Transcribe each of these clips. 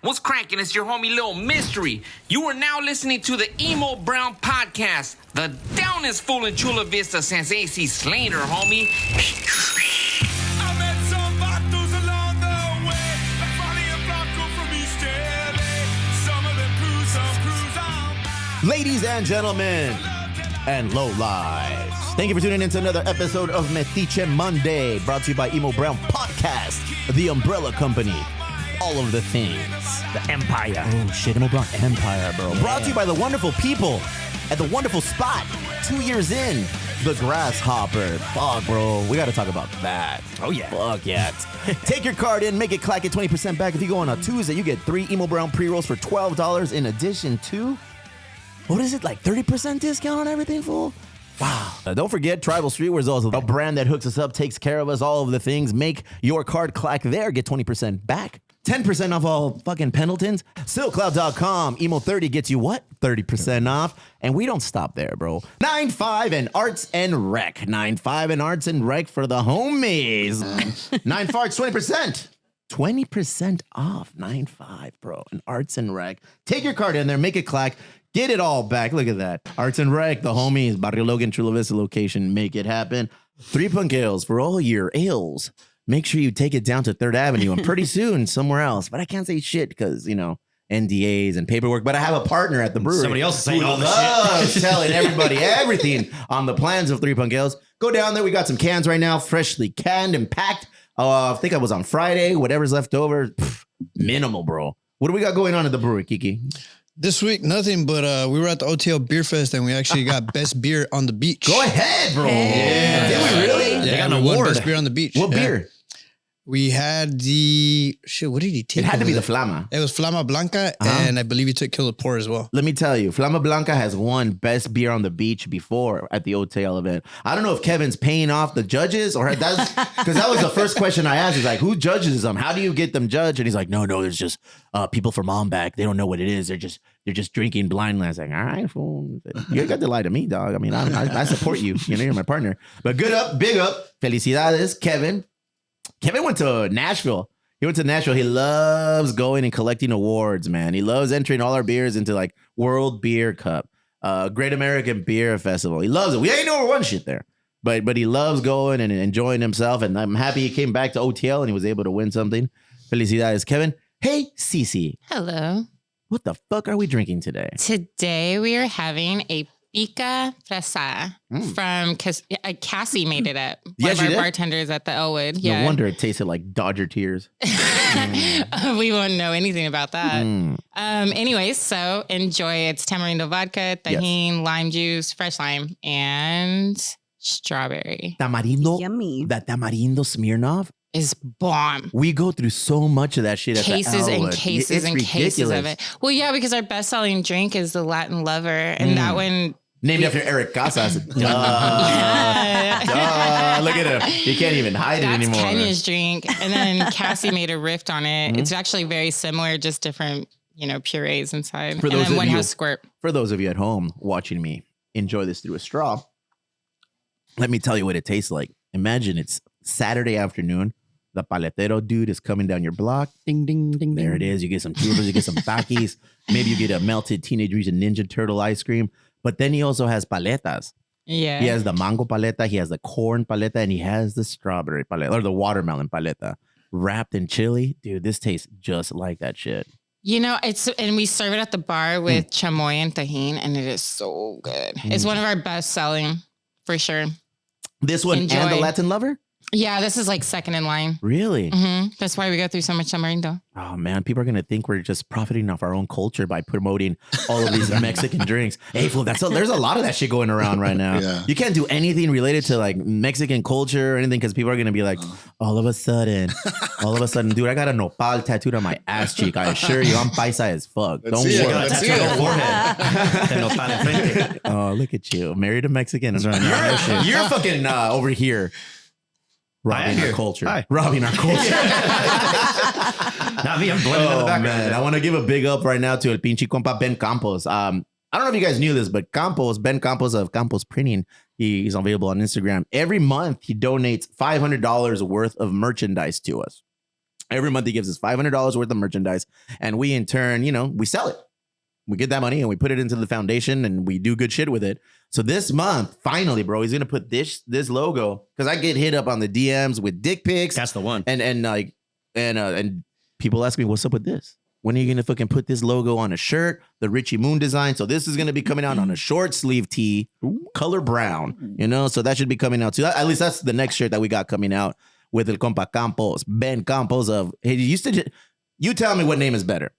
What's cracking? It's your homie Lil Mystery. You are now listening to the Emo Brown Podcast. The downest fool in Chula Vista since AC Slater, homie. I met some vatos along the way, like Molly and Blanco from East LA. Some of them cruise, some cruise on by. Ladies and gentlemen, and lowlives, thank you for tuning in to another episode of Metiche Monday, brought to you by Emo Brown Podcast, the Umbrella Company, all of the things. The Empire. Oh shit, Emo Brown Empire, bro. Brought to you by the wonderful people at the wonderful spot, 2 years in, the Grasshopper. Fuck, bro, we got to talk about that. Oh, yeah. Fuck yeah. Take your card in, make it clack, get 20% back. If you go on a Tuesday, you get 3 Emo Brown pre-rolls for $12 in addition to, what is it, like 30% discount on everything, fool? Wow. Don't forget, Tribal Streetwear is also a brand that hooks us up, takes care of us, all of the things. Make your card clack there, get 20% back. 10% off all fucking Pendletons. SilkCloud.com. Emo30 gets you what? 30% off. And we don't stop there, bro. 9.5 and Arts and Rec. 9.5 and Arts and Rec for the homies. 9 farts, 20%. 20% off. 9.5, bro. And Arts and Rec. Take your card in there, make it clack. Get it all back. Look at that. Arts and Rec, the homies, Barrio Logan, Chula Vista location. Make it happen. 3 Punk Ales for all your ales. Make sure you take it down to 3rd Avenue and pretty soon somewhere else. But I can't say shit because, you know, NDAs and paperwork. But I have a partner at the brewery. Somebody else is saying who all the loves shit. telling everybody everything on the plans of 3 Punk Ales. Go down there. We got some cans right now, freshly canned and packed. I think I was on Friday. Whatever's left over, minimal, bro. What do we got going on at the brewery, Kiki? This week, nothing, but we were at the OTL Beer Fest and we actually got best beer on the beach. Go ahead, bro. Yeah. Did we really? Yeah, They got we an won award. best beer on the beach. What Yeah. beer? We had the what did he take? It had to over be the there? Flama. It was Flama Blanca, and I believe he took Killer Pour as well. Let me tell you, Flama Blanca has won best beer on the beach before at the OTL event. I don't know if Kevin's paying off the judges or that's because that was the first question I asked. He's like, who judges them? How do you get them judged? And he's like, no, there's just people from Momback. They don't know what it is. They're just drinking blindly. I was like, all right, fool. You ain't got to lie to me, dog. I mean, I support you. You know, you're my partner. But good up, big up. Felicidades, Kevin. Kevin went to Nashville. He went to Nashville. He loves going and collecting awards, man. He loves entering all our beers into like World Beer Cup, Great American Beer Festival. He loves it. We ain't number one shit there, but he loves going and enjoying himself. And I'm happy he came back to OTL and he was able to win something. Felicidades, Kevin. Hey, Cece. Hello. What the fuck are we drinking today? Today we are having a pica fresa from Cassie made it up. One Yeah, of she our did? bartenders at the Elwood. No Yeah. wonder it tasted like Dodger tears. We won't know anything about that. Mm. Anyways, so enjoy. It's tamarindo vodka, tahini, lime juice, fresh lime, and strawberry. Tamarindo. Yummy. That Tamarindo Smirnoff. Is bomb. We go through so much of that shit at Cases the and Elwood. cases It's and cases of ridiculous. it. Well, yeah, because our best-selling drink is the Latin Lover, and that one. Named after Eric Casas. Duh. Duh. Look at him. He can't even hide it That's anymore. Kenya's drink. And then Cassie made a riff on it. Mm-hmm. It's actually very similar, just different, purees inside. For and those then of one you- has squirt. For those of you at home watching me enjoy this through a straw, let me tell you what it tastes like. Imagine it's Saturday afternoon. The paletero dude is coming down your block. Ding, ding, ding. There it is. You get some tubers, you get some Takis. Maybe you get a melted Teenage Mutant Ninja Turtle ice cream. But then he also has paletas. Yeah. He has the mango paleta, he has the corn paleta, and he has the strawberry paleta or the watermelon paleta wrapped in chili. Dude, this tastes just like that shit. And we serve it at the bar with chamoy and tahini, and it is so good. It's one of our best selling for sure. This one and the Enjoy. Latin Lover? Yeah, this is like second in line. Really? That's why we go through so much tamarindo. Oh man, people are gonna think we're just profiting off our own culture by promoting all of these Mexican drinks. Hey, fool, there's a lot of that shit going around right now. Yeah. You can't do anything related to like Mexican culture or anything because people are gonna be like, all of a sudden, dude, I got a nopal tattooed on my ass cheek. I assure you, I'm paisa as fuck. Let's Don't see it. worry. Let's see Tattoo on it. the forehead. Te nopal enfrente. Oh, look at you, married a Mexican. You're fucking over here. Robbing our here. culture. Hi. Robbing our culture. Not me. I'm blending in the Oh, background. man. I want to give a big up right now to El Pinche Compa Ben Campos. I don't know if you guys knew this, but Ben Campos of Campos Printing, he's available on Instagram. Every month, he donates $500 worth of merchandise to us. Every month he gives us $500 worth of merchandise, and we in turn, we sell it. We get that money and we put it into the foundation and we do good shit with it. So this month, finally, bro, he's gonna put this logo, because I get hit up on the DMs with dick pics. That's the one. And people ask me, what's up with this? When are you gonna fucking put this logo on a shirt? The Richie Moon design. So this is gonna be coming out on a short sleeve tee, color brown. So that should be coming out too. At least that's the next shirt that we got coming out with El Compa Campos, Ben Campos of. Hey, you tell me what name is better.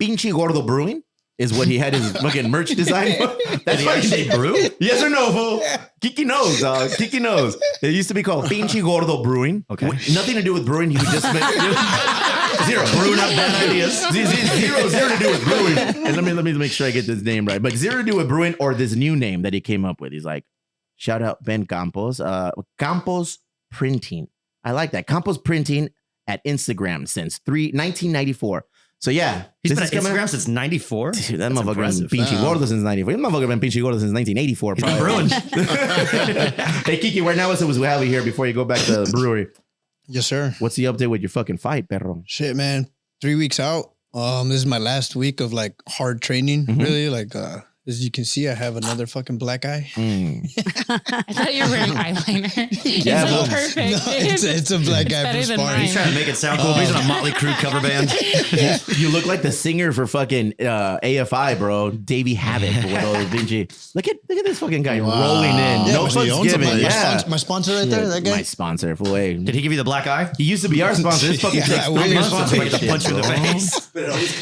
Pinche Gordo Brewing is what he had his fucking merch design for. That's why he brew. Yes or no, fool? Kiki knows, dog. Kiki knows. It used to be called Pinche Gordo Brewing. Okay. Nothing to do with brewing. He would just zero. Brewing up bad ideas. Zero to do with brewing. And let me make sure I get this name right. But zero to do with brewing or this new name that he came up with. He's like, shout out Ben Campos. Campos Printing. I like that. Campos Printing at Instagram since 1994. So yeah, he's been at Instagram since 94. Dude, that motherfucker been Pinche Gordo since 94. That motherfucker been Pinche Gordo since 1984. He's been brewing. Hey Kiki, right now what we have you here before you go back to the brewery? Yes, sir. What's the update with your fucking fight, perro? Shit, man. 3 weeks out. This is my last week of like hard training. Really, like as you can see, I have another fucking black eye. I thought you were wearing eyeliner. Yeah, it's well, perfect. No, it's a black eye from better than sparring. mine. He's trying to make it sound cool. But he's on a Motley Crue cover band. You look like the singer for fucking AFI, bro. Davey Havoc with all the Vinci. Look at this fucking guy rolling in. Yeah, No but he fucks owns a given. black- Yeah. my sponsor right there, that guy. My sponsor. Boy. Did he give you the black eye? He used to be our sponsor. This fucking Yeah, takes we're 3 your months to sponsor, take like to shit, punch you in the bro. face.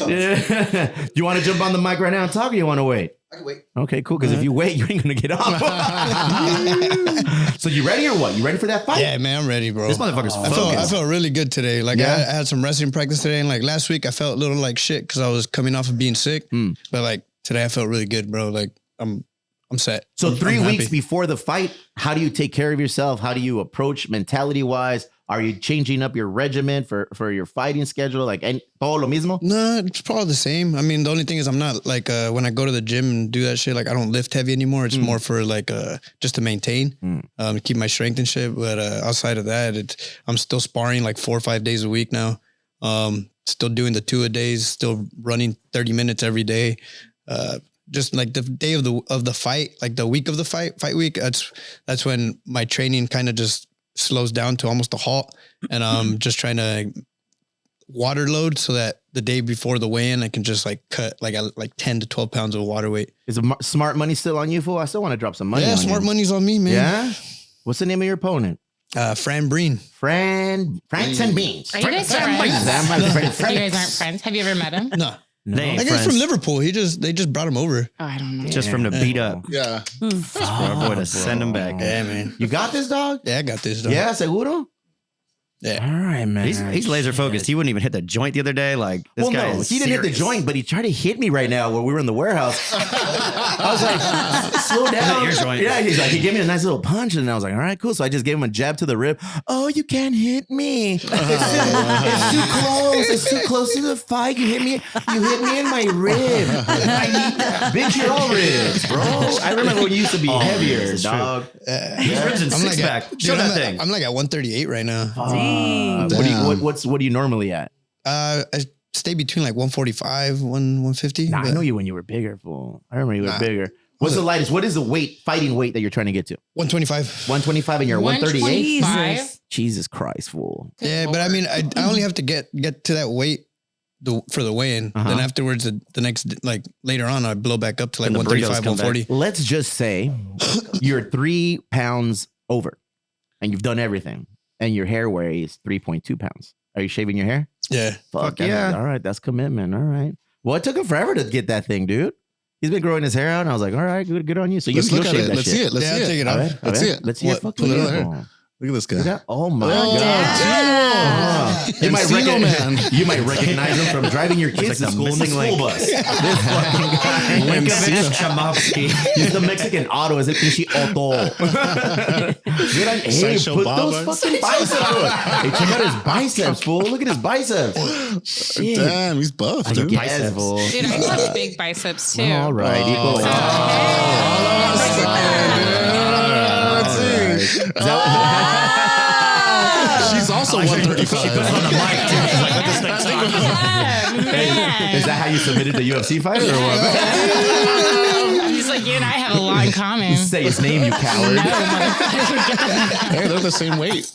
Yeah. You want to jump on the mic right now and talk, or you want to wait? I can wait. Okay, cool. Because if you wait, you ain't gonna get off. So you ready or what? You ready for that fight? Yeah, man, I'm ready, bro. This motherfucker's I focused. felt really good today. Like Yeah? I had some wrestling practice today, and like last week I felt a little like shit because I was coming off of being sick. But like today I felt really good, bro. Like I'm set. So I'm 3 happy. weeks before the fight, how do you take care of yourself? How do you approach mentality wise? Are you changing up your regimen for your fighting schedule? Like todo lo mismo? No, it's probably the same. I mean, the only thing is I'm not like when I go to the gym and do that shit, like I don't lift heavy anymore. It's more for like just to maintain, keep my strength and shit. But outside of that, I'm still sparring like 4 or 5 days a week now. Still doing the 2-a-days, still running 30 minutes every day. Just like the day of the fight, like the week of the fight week, that's when my training kind of just slows down to almost a halt, and I'm just trying to water load so that the day before the weigh-in I can just like cut like 10 to 12 pounds of water weight. Is smart money still on you, fool? I still want to drop some money. Yeah, on smart you. money's on me, man. Yeah. What's the name of your opponent? Fran Breen. Franks and Beans. Are you guys friends? You guys aren't friends. Have you ever met him? No. They ain't That guy's from friends. Liverpool. They just brought him over. Oh, I don't know. Just from the beat up. Yeah. For our boy to send him back. Yeah, man. You got this, dog? Yeah, I got this. Dog. Yeah, seguro? Yeah. All right, man. He's laser focused. He wouldn't even hit the joint the other day. Like this Well, guy no, is he didn't hit the serious. joint, but he tried to hit me right now while we were in the warehouse. I was like, slow down. Your joint. Yeah, he's like, he gave me a nice little punch, and I was like, all right, cool. So I just gave him a jab to the rib. Oh, you can't hit me. It's too close. It's too close to the fight. You hit me in my rib. Bitch, you're all ribs, bro. I remember when you used to be heavier, dog. He's ribs and I'm six like pack. at, Show dude, that thing. I'm like at 138 right now. What are you normally at? I stay between like 145, 150. Nah, I but know you when you were bigger, fool. I remember you were bigger. What's the lightest? What is the fighting weight that you're trying to get to? 125. 125 and you're 138? 125? Jesus Christ, fool. Yeah, but I mean, I only have to get to that weight for the weigh-in. Uh-huh. Then afterwards, the next, like later on, I blow back up to like And the burritos 135, come back. 140. Let's just say you're 3 pounds over and you've done everything and your hair weighs 3.2 pounds. Are you shaving your hair? Yeah. Fuck Fuck yeah. All right. That's commitment. All right. Well, it took him forever to get that thing, dude. He's been growing his hair out and I was like, all right, good on you. So Let's you'll look at shave it. that Let's shit. see it. Let's Yeah, see I'll it. take it All off. right. Let's see it. Let's see your What? fucking Pull it out hair. here. Look at this guy. Look at- Oh my Oh, God. You might, Encino Man. you might recognize him from driving your kids like to the school in the missing school link. bus. This fucking guy. Linkovich Chamovsky. He's the Mexican Otto. Es el pinche Otto. Hey, Sideshow put Bob, those right? fucking biceps on. Hey, check out his biceps, fool. Look at his biceps. Shit. Damn, he's buff, dude. Yes, fool. Dude, I have big biceps too. All right. Equal. Let's see. She's also 135. She puts it on the mic too. She's like, let this thing talk. Is that how you submitted the UFC fight or what? He's like, you and I have a lot in common. Say his name, you coward. Hey, they're the same weight.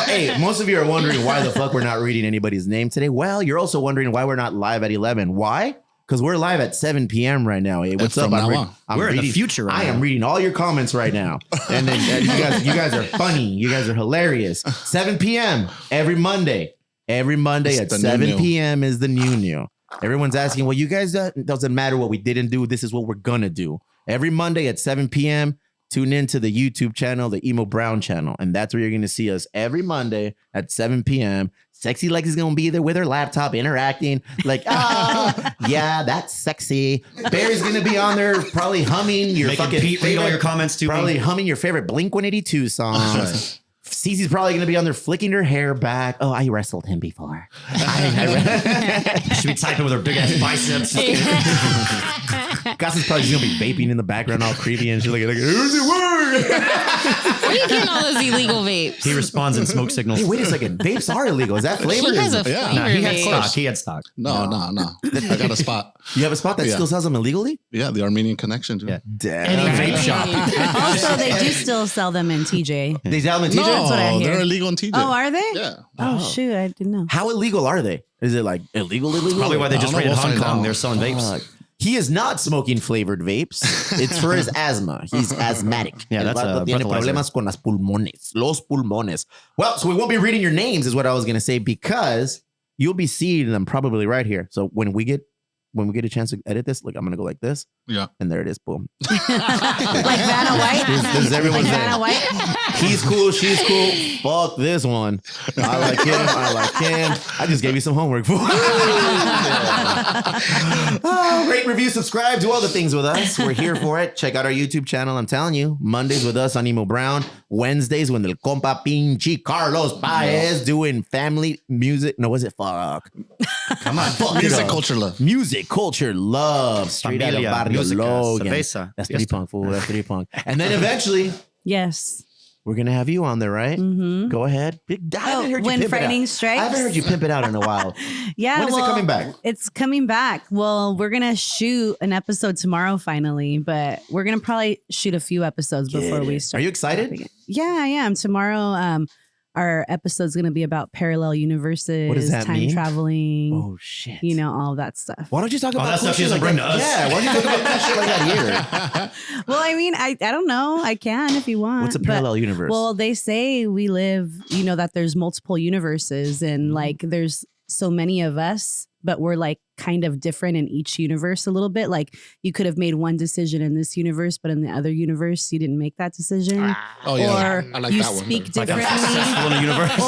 Hey, most of you are wondering why the fuck we're not reading anybody's name today. Well, you're also wondering why we're not live at 11. Why? Because we're live at 7 p.m. right now. Hey, what's up? We're in the future right I now. am reading all your comments right now. And then you guys are funny. You guys are hilarious. 7 p.m. every Monday. Every Monday It's at the 7 new. p.m. is the new. Everyone's asking, well, you guys, doesn't matter what we didn't do. This is what we're going to do. Every Monday at 7 p.m., tune into the YouTube channel, the Emo Brown channel. And that's where you're going to see us every Monday at 7 p.m. Sexy Lexi's going to be there with her laptop interacting like, yeah, that's sexy. Barry's going to be on there probably humming your Making fucking Pete read all your comments to probably me. humming your favorite Blink-182 songs. Cece's probably going to be on there flicking her hair back. Oh, I wrestled him before. She be typing with her big ass biceps. Gossip's probably just going to be vaping in the background all creepy and she's like, who's it work? Where are you getting all those illegal vapes? He responds in smoke signals. Hey, wait a second. Vapes are illegal. Is that flavor? He has a Yeah. flavor Nah, he had vape. stock. He had stock. No. I got a spot. You have a spot that Yeah. still sells them illegally? Yeah, the Armenian connection. Too. Yeah. Damn. Any vape shop. Also, they do still sell them in TJ. They sell them in No, TJ? That's what I hear. they're illegal in TJ. Oh, are they? Yeah. Oh, shoot. I didn't know. How illegal are they? Is it like illegal? Probably why they I just don't know. raided We'll Hong find Kong. out. They're selling vapes. He is not smoking flavored vapes. It's for his asthma. He's asthmatic. Yeah, that's El vato a tiene breathalyzer. problemas con las pulmones. Los pulmones. Well, so we won't be reading your names is what I was going to say because you'll be seeing them probably right here. So when we get a chance to edit this, look, I'm going to go like this. Yeah. And there it is. Boom. Like Vanna White? This is everyone's Like name. Vanna White? He's cool. She's cool. Fuck this one. I like him. I like him. I just gave you some homework. Rate, review, subscribe, do all the things with us. We're here for it. Check out our YouTube channel. I'm telling you, Mondays with us on Emo Brown. Wednesdays when el compa pinche Carlos Paez doing family music. No, was it? Fuck. Come on. Fuck it Music up. culture love. Music, culture, love. Straight out of Familia, Barrio música, Logan. cerveza, That's pretty fiesta. punk, fool. That's pretty punk. And then eventually, Yes. we're going to have you on there, right? Mm-hmm. Go ahead. I haven't heard you When pimp it out. Frightening I Strikes? haven't heard you pimp it out in a while. Yeah. When is it coming back? It's coming back. Well, we're going to shoot an episode tomorrow finally, but we're going to probably shoot a few episodes before we start. Are you excited? Yeah, I am. Tomorrow, our episode's going to be about parallel universes, What does that time mean? traveling, Oh, shit. you know, all that stuff. Why don't you talk about that stuff she shit doesn't like bring that? to us. Yeah, why don't you talk about that shit like that here? Well, I mean, I don't know. I can if you want. What's a but- parallel universe? Well, they say we live, you know, that there's multiple universes and like there's so many of us, but we're like kind of different in each universe a little bit. Like you could have made one decision in this universe, but in the other universe, you didn't make that decision. Oh, yeah. Or I like you that one. speak Like I'm differently. successful in the universe.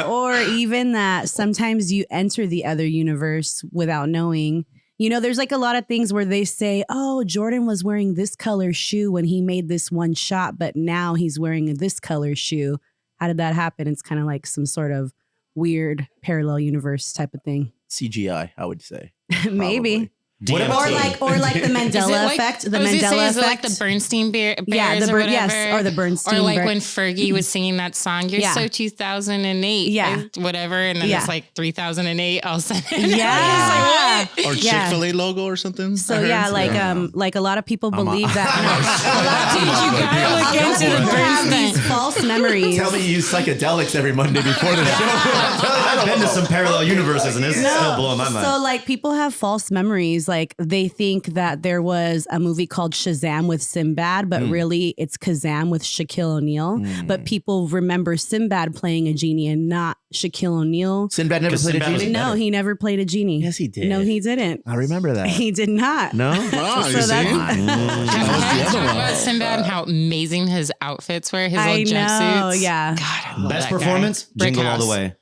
or even that sometimes you enter the other universe without knowing. You know, there's like a lot of things where they say, oh, Jordan was wearing this color shoe when he made this one shot, but now he's wearing this color shoe. How did that happen? It's kind of like some sort of weird parallel universe type of thing. CGI, I would say. Maybe. What about Or like the Is it Mandela like- effect. The I was gonna say, Mandela is it like effect. the Bernstein bears Yeah, the or whatever? yes, or the Bernstein. Or like Ber- when Fergie was singing that song, "You're Yeah. so 2008," Yeah. whatever, and then Yeah. it's like 3008 all of a sudden. Yeah. It's like, what? Or Yeah. Chick-fil-A logo or something. So yeah, like a lot of people believe that. Dude, you gotta look into the People have Bernstein. these false memories. Tell me you use psychedelics every Monday before the show. I've been to some parallel universes and it's still blowing my mind. So like people have false memories. Like they think that there was a movie called Shazam with Sinbad, but really it's Kazam with Shaquille O'Neal. But people remember Sinbad playing a genie and not Shaquille O'Neal. Sinbad never played a Sinbad was genie? No, he never played a genie. Yes, he did. No, he didn't. I remember that. He did not. No? Oh, So you see? that's- Can we other talk one. about Sinbad and how amazing his outfits were? His I little know. jumpsuits. Yeah. God, I love Best that guy. performance, Brick Jingle All House. the Way.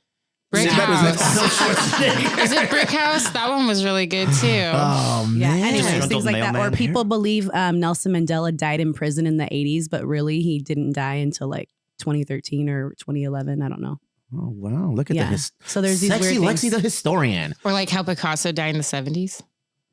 Brick Sinbad was House. Is it Brick House? That one was really good too. Oh, Yeah. man. Anyways, Disgruntled things like that. Or mailman. people believe Nelson Mandela died in prison in the 80s, but really he didn't die until like 2013 or 2011. I don't know. Oh, wow. Look at Yeah. this. So there's these Sexy weird Lexi things. the historian. Or like how Picasso died in the 70s.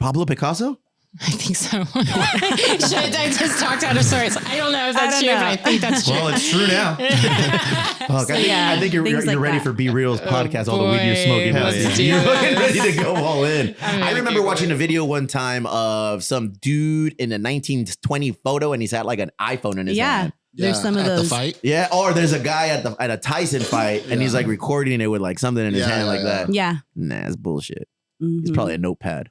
Pablo Picasso? I think so. Should I just talked out of sorts? I don't know if that's true, but I think that's true. Well, it's true now. Fuck, I think you're things like ready that. for B Real's podcast. All the weed you're boy, smoking. let's do You're it. fucking ready to go all in. I'm I ready remember to go watching in. a video one time of some dude in a 1920 photo, and he's had like an iPhone in his hand. There's some of at those. the fight. Yeah, or there's a guy at a Tyson fight, and he's like recording it with like something in his hand like that. Yeah. Nah, it's bullshit. Mhm. It's probably a notepad.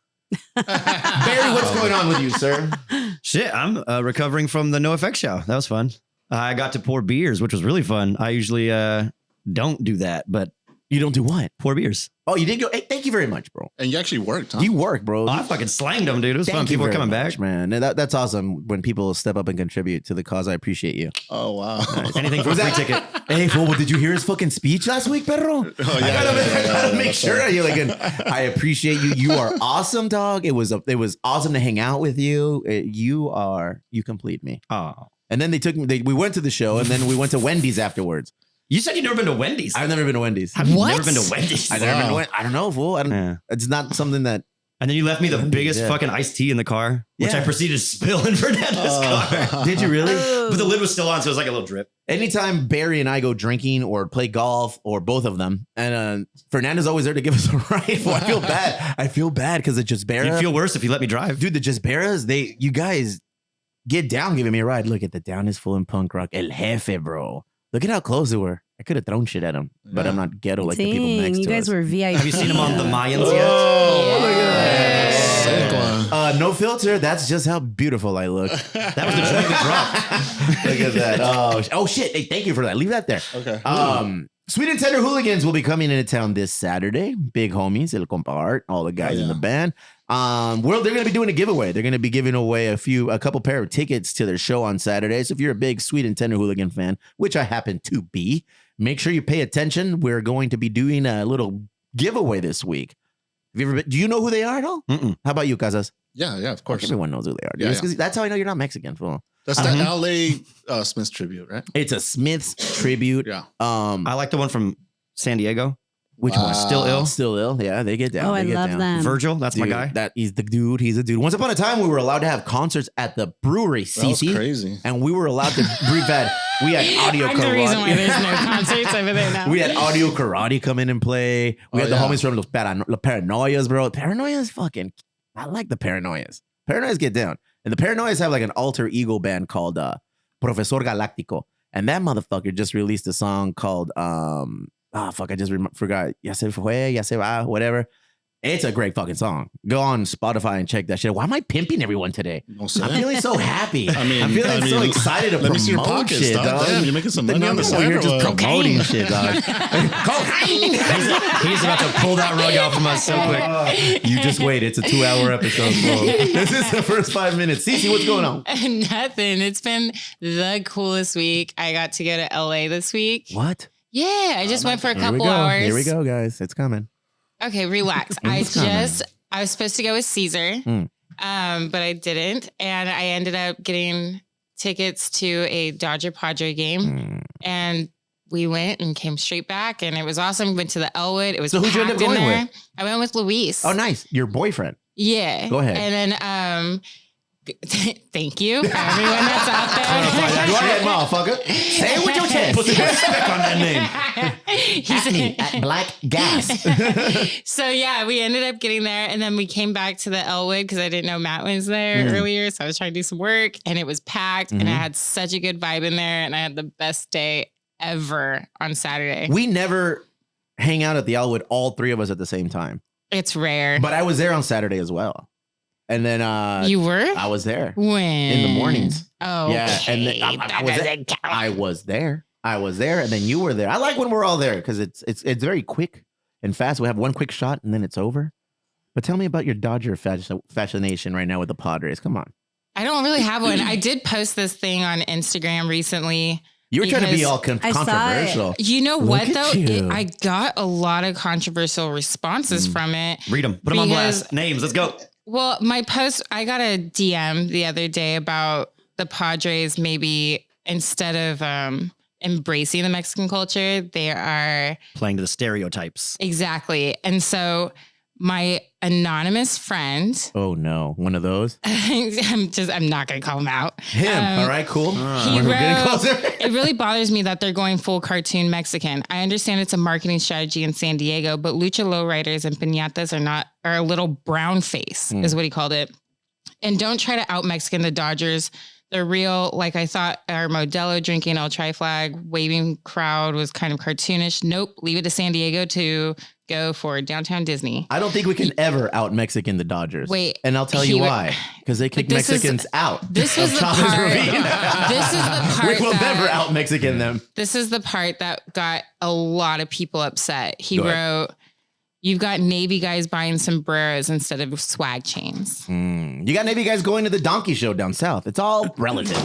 Barry, what's going on with you, sir? Shit, I'm recovering from the No Effects show. That was fun. I got to pour beers, which was really fun. I usually don't do that, but You don't do what? pour beers. Oh, you didn't go. Hey, thank you very much, bro. And you actually worked, huh? You work, bro. Oh, I fucking slanged them, dude. It was Thank fun. you People were very coming much, back. man. And that's awesome when people step up and contribute to the cause. I appreciate you. Oh, wow. Anything for a free ticket. Hey, fool, did you hear his fucking speech last week, perro? I gotta make sure. You're like, I appreciate you. You are awesome, dog. It was awesome to hang out with you. You complete me. Oh. And then they took me. We went to the show, and then we went to Wendy's afterwards. You said you've never been to Wendy's. I've never been to Wendy's. Have you What? never been to Wendy's? I've never been to Wendy's. I don't know, fool. I don't. Yeah. It's not something that. And then you left me the Wendy's, biggest yeah. fucking iced tea in the car, which Yeah. I proceeded to spill in Fernando's car. Did you really? But the lid was still on, so it was like a little drip. Anytime Barry and I go drinking or play golf or both of them, and Fernando's always there to give us a ride. Well, I feel bad because the Jasbera. You'd feel worse if you let me drive. Dude, the Jasberas, you guys get down giving me a ride. Look at the down is full in punk rock. El Jefe, bro. Look at how close they were. I could have thrown shit at them, but I'm not ghetto like the people Dang, next you to guys us. were VIP. Have you seen him on the Mayans yet? Oh, look at Sick that. one. No filter. That's just how beautiful I look. That was the Jamaican drop. Look at that. Oh shit. Hey, thank you for that. Leave that there. Okay. Sweet and Tender Hooligans will be coming into town this Saturday. Big homies, El Compa Art, all the guys in the band. They're going to be doing a giveaway. They're going to be giving away a couple pair of tickets to their show on Saturday. So if you're a big Sweet and Tender Hooligan fan, which I happen to be, make sure you pay attention. We're going to be doing a little giveaway this week. Have you ever been, do you know who they are at all? Mm-mm. How about you, Casas? Yeah, of course. Everyone knows who they are. Yeah, It's 'cause that's how I know you're not Mexican, fool. That's that LA Smith's tribute, right? It's a Smith's tribute. Yeah. I like the one from San Diego. Which one? Still Ill? Still Ill. Yeah, they get down. Oh, They I get love down. them. Virgil, that's my Dude, guy. He's the dude. He's a dude. Once upon a time, we were allowed to have concerts at the brewery, That was CC, crazy. and we were allowed to. We had audio I'm the reason why karate. there's no concerts over there now. We had audio karate come in and play. We had the homies from Los Paranoias, bro. Paranoias, fucking. I like the Paranoias. Paranoias get down, and the Paranoias have like an alter ego band called Profesor Galáctico, and that motherfucker just released a song called I just forgot. Ya se fue, ya se va, whatever. It's a great fucking song. Go on Spotify and check that shit. Why am I pimping everyone today? No, sir. I'm feeling so happy. I mean, I'm feeling so excited to let me see your promote pockets, shit, dog. dog. Damn, you're making some money on the I'm side here or just what? promoting shit, dog. Cocaine. He's about to pull that rug out from us so quick. You just wait. It's a 2-hour episode. Bro. This is the first 5 minutes. Cece, what's going on? Nothing. It's been the coolest week. I got to go to LA this week. What? Yeah, I just went for a Here we couple go. hours. Here we go, guys. It's coming. Okay, relax. I was supposed to go with Caesar, but I didn't. And I ended up getting tickets to a Dodger Padre game. And we went and came straight back. And it was awesome. Went to the Elwood. It was So who'd you end up packed in going there. with? I went with Luis. Oh, nice. Your boyfriend. Yeah. Go ahead. And then, thank you for everyone that's out there. Go ahead, motherfucker. Say it with your chest. Put the respect on that name. At me at Black Gas. So yeah, we ended up getting there, and then we came back to the Elwood because I didn't know Matt was there earlier. So I was trying to do some work, and it was packed, and I had such a good vibe in there, and I had the best day ever on Saturday. We never hang out at the Elwood, all three of us at the same time. It's rare. But I was there on Saturday as well. And then You were? I was there When? in the mornings. Oh, Yeah, and then I was there. I was there, and then you were there. I like when we're all there because it's very quick and fast. We have one quick shot, and then it's over. But tell me about your Dodger fascination right now with the Padres. Come on. I don't really have one. I did post this thing on Instagram recently. You were trying to be Because all I saw it. controversial. You know Look what at though? you. I got a lot of controversial responses from it. Read them. Put them on Because- blast. Names. Let's go. Well, my post, I got a DM the other day about the Padres maybe instead of embracing the Mexican culture, they are Playing to the stereotypes. exactly. And so My anonymous friend, Oh no, one of those. I'm not going to call him out. Him. All right, cool. He We're getting wrote, closer. it really bothers me that they're going full cartoon Mexican. I understand it's a marketing strategy in San Diego, but lucha lowriders and piñatas are a little brown face, is what he called it. And don't try to out Mexican the Dodgers. They're real. Like I thought our Modelo drinking El Tri-Flag waving crowd was kind of cartoonish. Nope. Leave it to San Diego to go for downtown Disney. I don't think we can ever out Mexican the Dodgers. Wait, and I'll tell you why. Because they kick this is- Mexicans out. This was of the Chavez part. Ravine. This is the part We will that, never out Mexican them. This is the part that got a lot of people upset. He Go ahead. wrote, "You've got Navy guys buying sombreros instead of swag chains." You got Navy guys going to the donkey show down south. It's all relative.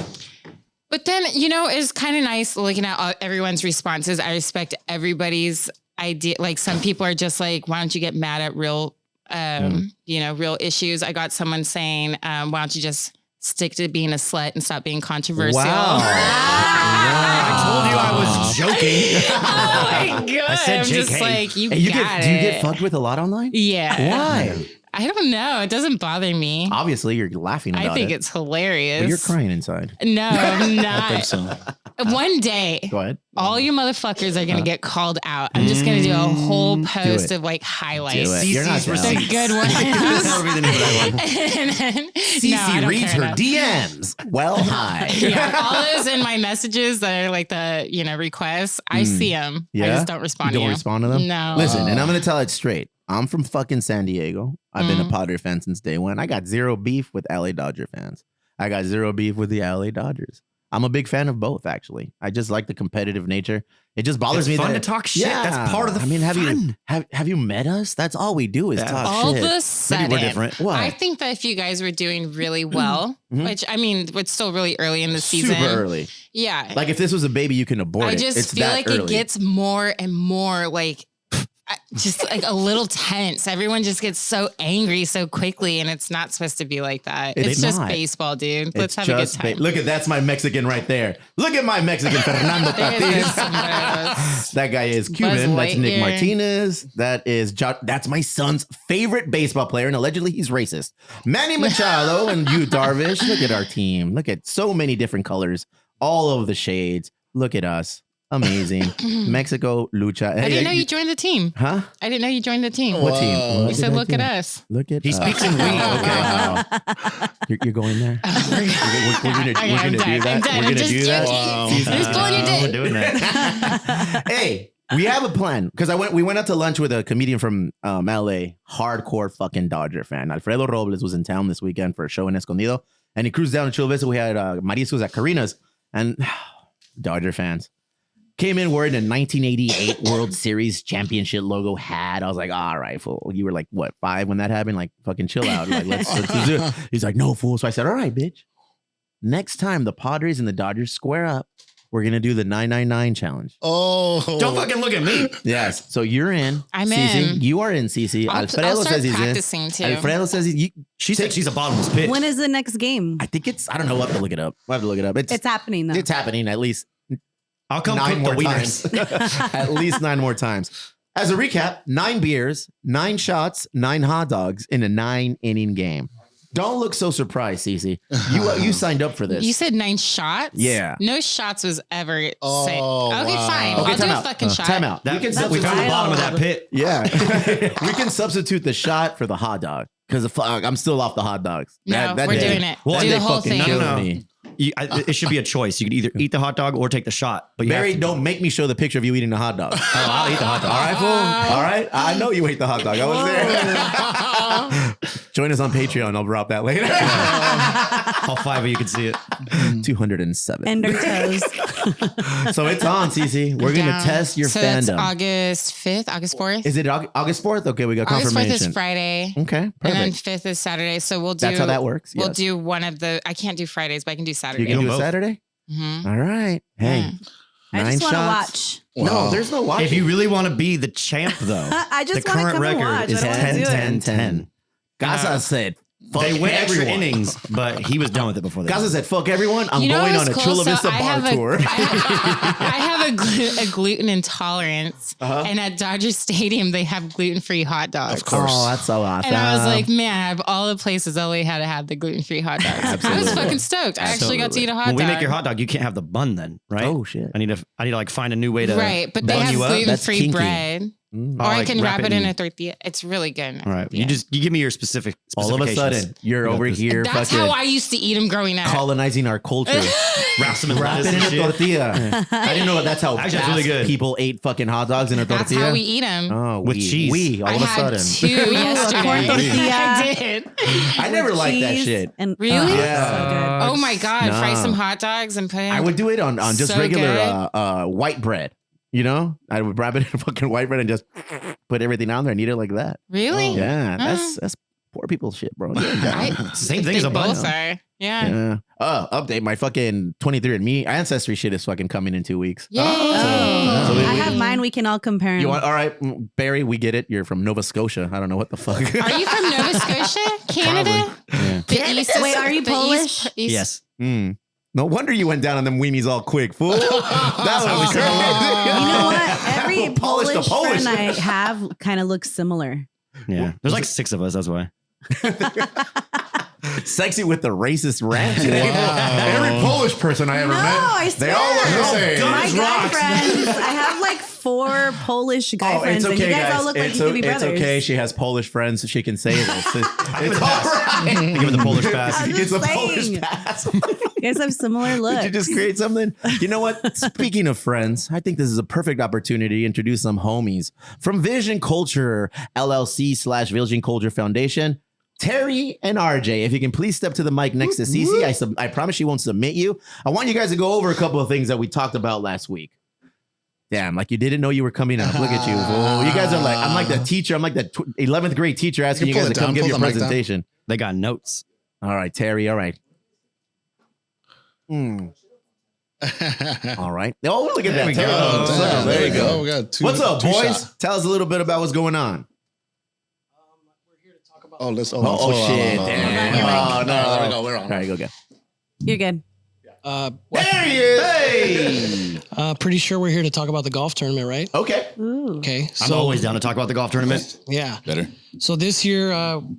But then, it's kind of nice looking at everyone's responses. I respect everybody's idea. Like some people are just like, why don't you get mad at real, real issues? I got someone saying, why don't you just stick to being a slut and stop being controversial? Wow. I told you I was joking. Oh my God. I said I'm just JK. like, you Hey, got do you it. get fucked with a lot online? Yeah. Why? I don't know. It doesn't bother me. Obviously, you're laughing about it. I think it's hilarious. But you're crying inside. No, I'm not. I think so. One day, Go ahead. all you motherfuckers are going to get called out. I'm just going to do a whole post it. of like highlights. Do it. You're not CC's down. The good ones. That'll be the name of that one. And then- CC no, I don't reads care her enough. DMs. Well, hi. Yeah, all those in my messages that are like the requests. I see them. I Yeah? just don't respond. You don't to respond to them? No. Listen, and I'm going to tell it straight. I'm from fucking San Diego. I've been a Padre fan since day one. I got zero beef with LA Dodger fans. I got zero beef with the LA Dodgers. I'm a big fan of both, actually. I just like the competitive nature. It just bothers It's me. fun that, to talk shit. That's part of the have you fun. have you met us? That's all we do is Yeah. talk all shit. of a sudden, we're different. What? I think that if you guys were doing really well, which I mean, it's still really early in the season. Super early. Yeah. Like if this was a baby, you can abort I it. just It's feel that like early. it gets more and more like just like a little tense. Everyone just gets so angry so quickly, and it's not supposed to be like that. It's It's just not. baseball, dude. Let's It's have a good just time. Look at that's my Mexican right there. Look at my Mexican Fernando There's those Tatis. sombreros. That guy is Cuban. That's Nick Lightyear. Martinez. That's my son's favorite baseball player, and allegedly he's racist. Manny Machado and you, Darvish. Look at our team. Look at so many different colors, all of the shades. Look at us. Amazing. Mexico, lucha. I didn't know you joined the team. Huh? I didn't know you joined the team. What team? Whoa. What You did said, I "Look do? at us." Look at He speaks in we. Okay. Wow. You're going there? We're gonna Okay, I'm do done. that. I'm done. We're I'm gonna just do that. joking. I'm just pulling your We're dick. doing that. Hey, we have a plan because we went out to lunch with a comedian from LA, hardcore fucking Dodger fan. Alfredo Robles was in town this weekend for a show in Escondido, and he cruised down to Chula Vista. We had mariscos at Karina's, and Dodger fans came in wearing a 1988 World Series championship logo hat. I was like, all right, fool. You were like, what, 5 when that happened? Like, fucking chill out. Like, let's do it. He's like, no, fool. So I said, all right, bitch. Next time the Padres and the Dodgers square up, we're going to do the 999 challenge. Oh, Don't fucking look at me. Yes. So you're in. I'm Cece. in. You are in, Cece. I'll Alfredo start says he's practicing, in. too. Alfredo says She said she's a bottomless pit. When is the next game? I think it's, I don't know. We'll have to look it up. It's happening though. It's happening at least I'll come 9 cook more the wieners. times. At least 9 more times. As a recap, 9 beers, 9 shots, 9 hot dogs in a 9-inning game. Don't look so surprised, Cece. You signed up for this. You said 9 shots? Yeah. No shots was ever said. Oh, Okay, wow. fine. Okay, I'll do time a out. fucking shot. Time out. That, we can we found the wild. bottom of that pit. Yeah. We can substitute the shot for the hot dog. Because I'm still off the hot dogs. No, That we're day- doing it. Well, do they the whole fucking thing. killed No. me. It should be a choice. You could either eat the hot dog or take the shot. But you Barry, have to, don't make me show the picture of you eating the hot dog. Oh, I'll eat the hot dog. All right, fool. All right. I know you ate the hot dog. I was there. Join us on Patreon. I'll drop that later. All 5 of you can see it. 207. End our toes. So it's on, Cece. We're going to Down. test your so that's fandom. August 5th, August 4th. Is it August 4th? Okay, we got August 4th confirmation. is Friday. Okay, And then perfect. 5th is Saturday. So we'll do. That's how that works. We'll yes. do one of the. I can't do Fridays, but I can do You Saturday. can do them a both. Saturday? Mhm. All right. Hey, Yeah. I 9 just want to shots. watch. No, Wow. there's no watching. If you really want to be the champ, though, I just the want to current come and record watch. is I don't want to do it. 10. Casa said They went extra everyone. innings, but he was done with it before they. Gaza said, "Fuck everyone. I'm You know going on what's a cool? Chula So Vista I bar have tour." I have a gluten intolerance, and at Dodger Stadium they have gluten-free hot dogs. Of course. Oh, that's so awesome. And I was like, man, out of all the places, I only had to have the gluten-free hot dogs. I was fucking stoked. I actually got to eat a hot when dog. we make your hot dog, you can't have the bun then, right? Oh, shit. I need to like find a new way to Right, but they bun have you up. That's gluten-free kinky. bread. Mm. Or I like can wrap it in in- a tortilla. It's really good. in a All right, tortilla. you give me your specific. All of a specifications. sudden, you're We got over this. here That's fucking how I used to eat them growing up. colonizing our culture. Wrap some in Wrap lettuce it in and a shit. tortilla. I didn't know that's how Actually, that's really fast good. people ate fucking hot dogs in a That's tortilla. how we eat them. Oh, With cheese. We all I of a had sudden. 2 yesterday. corn tortilla. I did. I never liked that Cheese shit. And, Really? Yeah. Oh my God. Fry Nah. some hot dogs and put in. I would do it on just So regular white bread. You know, I would wrap it in fucking white bread and just put everything on there and eat it like that. Really? Yeah, that's poor people shit, bro. Yeah. Same thing They as a bun. both are. Yeah. Update my fucking 23andMe ancestry shit is fucking coming in 2 weeks. Yay. So I have mine. We can all compare. You want? All right, Barry, we get it. You're from Nova Scotia. I don't know what the fuck. Are you from Nova Scotia? Canada? Yeah. The east is- Wait, are you the Polish? East, Yes. Mm. No wonder you went down on them weenies all quick, fool. That was crazy. You know what? Every Polish to Polish Polish. friend I have kind of looks similar. Yeah. There's like 6 of us. That's why. Sexy with the racist rant today. Every Polish person I ever met, I they all look the same. My guy friends, I have like 4 Polish guy friends, and you guys all look like you could be brothers. It's okay. She has Polish friends, so she can say this. It's all right. Give it the Polish pass. I'm It's just a Polish saying. pass. You guys have similar looks. Did you just create something? You know what? Speaking of friends, I think this is a perfect opportunity to introduce some homies from Vision Culture LLC / Vision Culture Foundation. Terry and RJ, if you can please step to the mic next to Cece. I promise she won't submit you. I want you guys to go over a couple of things that we talked about last week. Damn, like you didn't know you were coming up. Look at you. fool. You guys are like, I'm like the teacher. I'm like the 11th grade teacher asking you pull guys it to come down, give pull your the mic down. presentation. They got notes. All right, Terry. All right. All right. Oh, look at that. we Terry. go. Oh, Damn, there you go. We got two. What's up, two boys? shots. Tell us a little bit about what's going on. Oh, let's. Oh, shit. Damn. Oh, no. There we go. We're on. All right, go get. You're good. There he is. Hey. Pretty sure we're here to talk about the golf tournament, right? Okay. Ooh. Okay. I'm So always down to talk about the golf tournament. yeah. Better. So this year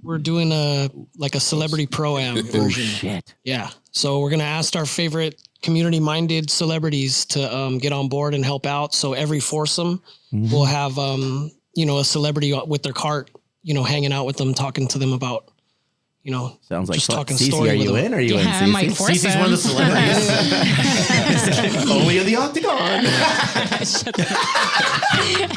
we're doing a celebrity pro-am version. Shit. Yeah. So we're gonna ask our favorite community-minded celebrities to get on board and help out. So every foursome will have a celebrity with their cart, hanging out with them, talking to them about, Sounds like just fun. talking Cece, story are you with in? them. Are you in, Yeah, I'm like Cece? Cece's one of the celebrities. Only in the octagon.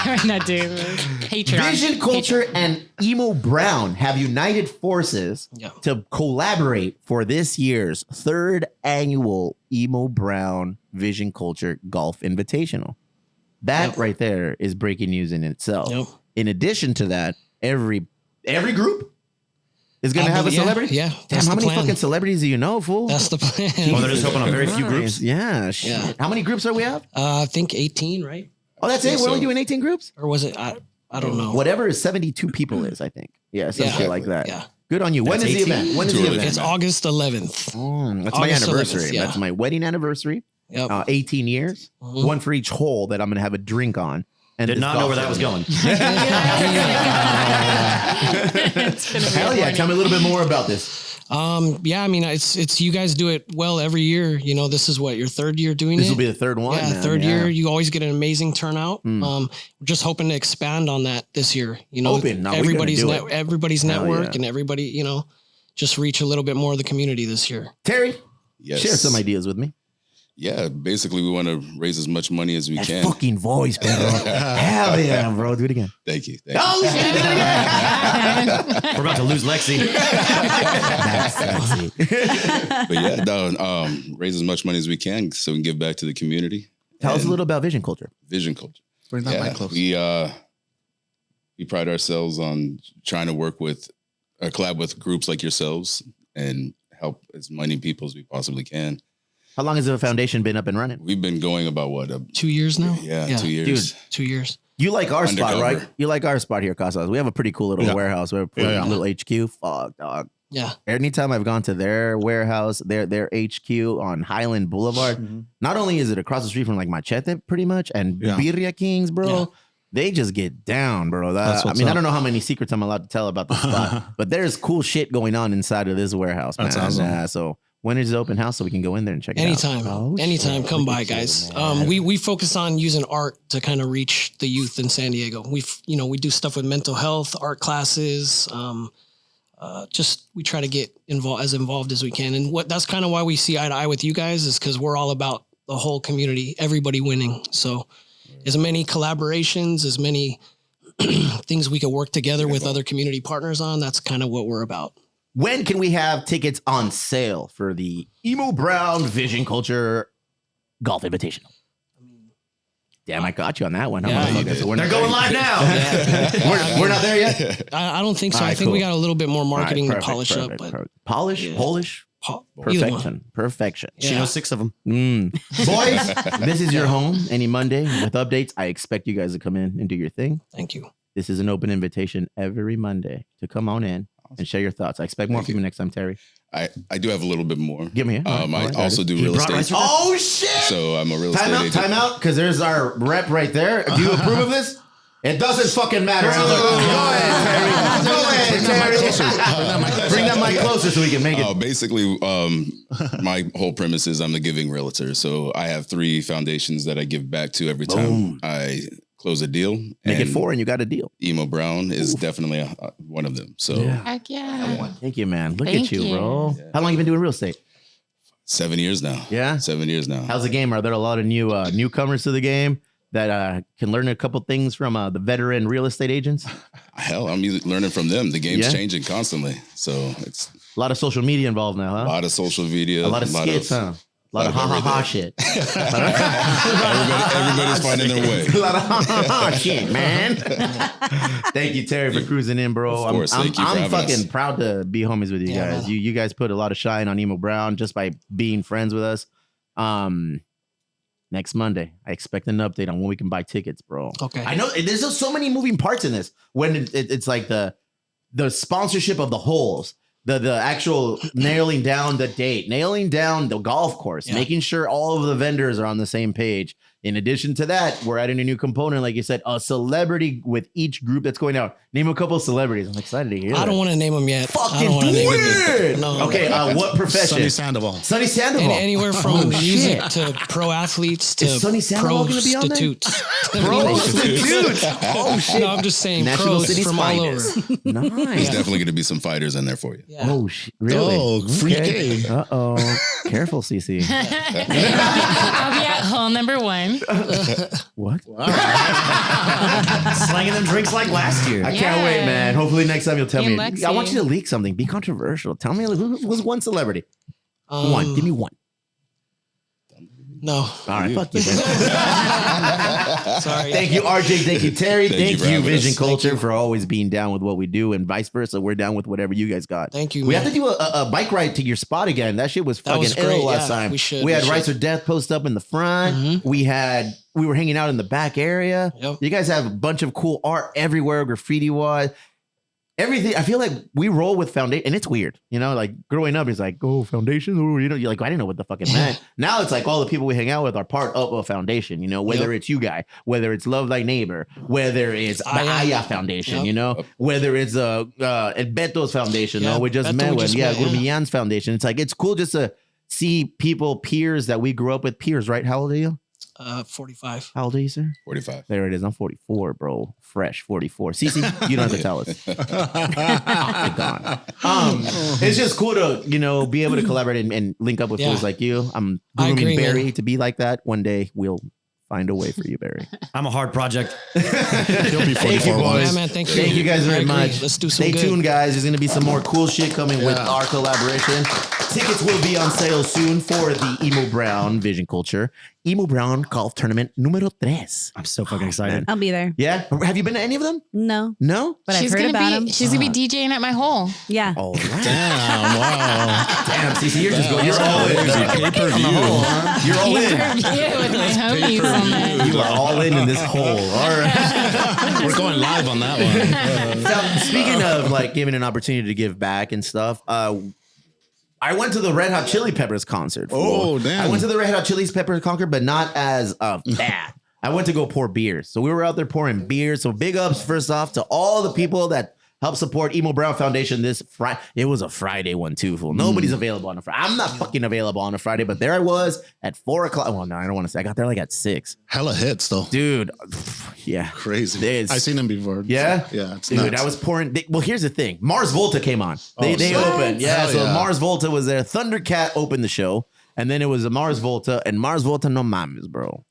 I'm not doing this. Patreon. Vision Culture and Emo Brown have united forces Yeah. to collaborate for this year's 3rd annual Emo Brown Vision Culture Golf Invitational. That Yep. right there is breaking news in itself. Yep. In addition to that, every group is going to I have a believe- yeah, celebrity? yeah, Damn, that's how the many plan. fucking celebrities do you know, fool? That's the plan. Well, they're just hoping on very few groups. Yeah, shit. Yeah. How many groups are we have? I think 18, right? Oh, that's it? We're only doing 18 groups? Or was it? I don't know. Whatever 72 people is, I think. Yeah, some Yeah. shit like that. Yeah. Good on you. When is That's the 18? event? When is Too the early. event? It's August 11th. That's August my anniversary. 11th, yeah. That's my wedding anniversary. Yep. 18 years. Mhm. One for each hole that I'm going to have a drink on. And Did this not know golf where that was tournament. going. Hell yeah. Tell me a little bit more about this. Yeah, I mean, it's you guys do it well every year. This is what your 3rd year doing This it. will be the 3rd one. Yeah, man. 3rd Yeah. year. You always get an amazing turnout. Mm. We're just hoping to expand on that this year. Open. No, we're gonna everybody's do it. everybody's Hell network yeah. and everybody, just reach a little bit more of the community this year. Terry, Yes. share some ideas with me. Yeah, basically we want to raise as much money as we That can. fucking voice, bro. Hell yeah, bro. Do it again. Thank you. Thank you. Oh, shit. Do it again. We're about to lose Lexi. That's sexy. But yeah, no, raise as much money as we can so we can give back to the community. Tell us a And little about Vision Culture. Vision Culture. Bring that Yeah, mic close. we pride ourselves on trying to work with or collab with groups like yourselves and help as many people as we possibly can. How long has the foundation been up and running? We've been going about 2 years now. 2 years. 2 years. You like our spot, Undercover. right? You like our spot here, Casas. We have a pretty cool little warehouse. We have a pretty Yeah. little HQ. Fuck, dog. Yeah. Anytime I've gone to their warehouse, their HQ on Highland Boulevard, not only is it across the street from like Machete pretty much and Birria Kings, bro. Yeah. They just get down, bro. That's I what's mean, I up. don't know how many secrets I'm allowed to tell about the spot, but there's cool shit going on inside of this warehouse, man. That's awesome. So when is the open house so we can go in there and check it Anytime. out? Oh, Anytime. shit. Come Look by, at you, guys. man. We focus on using art to kind of reach the youth in San Diego. We do stuff with mental health, art classes. We try to get involved as we can. And that's kind of why we see eye to eye with you guys, is because we're all about the whole community, everybody winning. So as many collaborations, as many things we could work together with other community partners on, that's kind of what we're about. When can we have tickets on sale for the Emo Brown Vision Culture Golf Invitational? Damn, I got you on that one. Yeah, Okay, so They're going live now. we're not there yet. I don't think so. All right, I think cool. we got a little bit more marketing All right, to polish perfect, up, but perfect. Polish, Yeah. Polish, either one. perfection. She knows 6 of them. Boys, this is your home. Any Monday with updates. I expect you guys to come in and do your thing. Thank you. This is an open invitation every Monday to come on in and share your thoughts. I expect more from you next time, Terry. I do have a little bit more. Give me it. I also do real estate. Oh shit! So I'm a real estate agent. Time out, because there's our rep right there. Do you approve of this? It doesn't fucking matter. Go ahead, Terry. Bring that mic closer so we can make it. Basically, my whole premise is I'm the giving realtor. So I have 3 foundations that I give back to every time I close a deal. Make it 4 and you got a deal. Emo Brown is definitely one of them. So Heck yeah. Thank you, man. Look Thank at you, you. bro. How long you been doing real estate? 7 years now. Yeah? 7 years now. How's the game? Are there a lot of newcomers to the game that can learn a couple things from the veteran real estate agents? Hell, I'm learning from them. The game's Yeah? changing constly. So it's A lot of social media involved now, huh? a lot of social media. A lot of skits, huh? A lot of ha-ha-ha shit. Everybody's finding their way. A lot of ha-ha-ha shit, man. Thank you, Terry, for cruising in, bro. Of course. Thank you for I'm having fucking us. proud to be homies with you guys. You guys put a lot of shine on Emo Brown just by being friends with us. Next Monday, I expect an update on when we can buy tickets, bro. Okay. I know there's just so many moving parts in this. When it's like the sponsorship of the holes, the actual nailing down the date, nailing down the golf course, making sure all of the vendors are on the same page. In addition to that, we're adding a new component, like you said, a celebrity with each group that's going out. Name a couple of celebrities. I'm excited to hear I don't that. want to name them yet. I Fucking don't wanna do name 'em it! yet. No. Okay, what profession? Sunny Sandoval. Sunny Sandoval. Anywhere from Oh, music shit. to pro athletes to Is Sunny Sandoval gonna be on there? prostitutes. Prostitutes. Oh shit. No, I'm just saying National pros City's from all over. finest. There's Nice. definitely going to be some fighters in there for you. Yeah. Oh shit. Really? Oh, free game. Uh-oh. Careful, CC. I'll be at hole number 1. What? Slanging them drinks like last year. I can't wait, man. Hopefully next time you'll tell Me me. and I want Lexi. you to leak something. Be controversial. Tell me who's one celebrity. One. Give me one. No. All right. Fuck you. Sorry. Thank you, RJ. Thank you, Terry. Thank you Thank for you, having Vision us. Culture, for always being down with what we do, and vice versa. We're down with whatever you guys got. Thank you, We man. have to do a bike ride to your spot again. That shit was That fucking was ill great, last yeah. time. We should, We had we Rights or should. Death post up in the front. We were hanging out in the back area. Yep. You guys have a bunch of cool art everywhere, graffiti wise. Everything. I feel like we roll with foundation, and it's weird, like growing up, it's like, oh, foundation, oh, you're like, I didn't know what the fuck it meant. Now it's like all the people we hang out with are part of a foundation, whether it's you guy, whether it's Love Thy Neighbor, whether it's the Aya Foundation, whether it's Beto's Foundation, Yeah, we just Beto met we with, just met, Gurmiyan's Foundation. It's like, it's cool just to see people, peers that we grew up with, peers, right? How old are you? 45. How old are you, sir? 45. There it is. I'm 44, bro. Fresh 44. Cece, you don't have to tell us. It's just cool to, be able to collaborate and link up with Yeah. fools like you. I'm I grooming agree, Barry man. to be like that. One day we'll find a way for you, Barry. I'm a hard project. He'll be Thank you, 44 boys. Yeah, man, thank you. Thank you guys I very agree. much. Let's do some Stay good. tuned, guys. There's going to be some more cool shit coming with Yeah. our collaboration. Tickets will be on sale soon for the Emo Brown Vision Culture Emo Brown Golf Tournament Número 3. I'm so fucking excited. I'll be there. Yeah? Have you been to any of them? No, No? but I've heard about them. She's gonna be DJing at my hole. Yeah. All right. Damn, wow. Damn, CC, you're just going. You're all in. You're all in. Yeah, with my homies on that. You are all in this hole. All right. We're going live on that one. So, speaking of like giving an opportunity to give back and stuff, I went to the Red Hot Chili Peppers concert. Oh, damn. I went to the Red Hot Chili Peppers concert, but not as bad. I went to go pour beers. So we were out there pouring beers. So big ups first off to all the people that help support Emo Brown Foundation this Friday. It was a Friday one too, fool. Nobody's available on a Friday. I'm not fucking available on a Friday, but there I was at 4 o'clock. Well, no, I don't want to say. I got there like at 6. Hella hits though. Dude, yeah. Crazy. I've seen them before. Yeah? Yeah. It's Dude, nuts. I was pouring. Well, here's the thing. Mars Volta came on. They sick. opened. Yeah, Hell so yeah. Mars Volta was there. Thundercat opened the show. And then it was a Mars Volta. And Mars Volta, no mames, bro.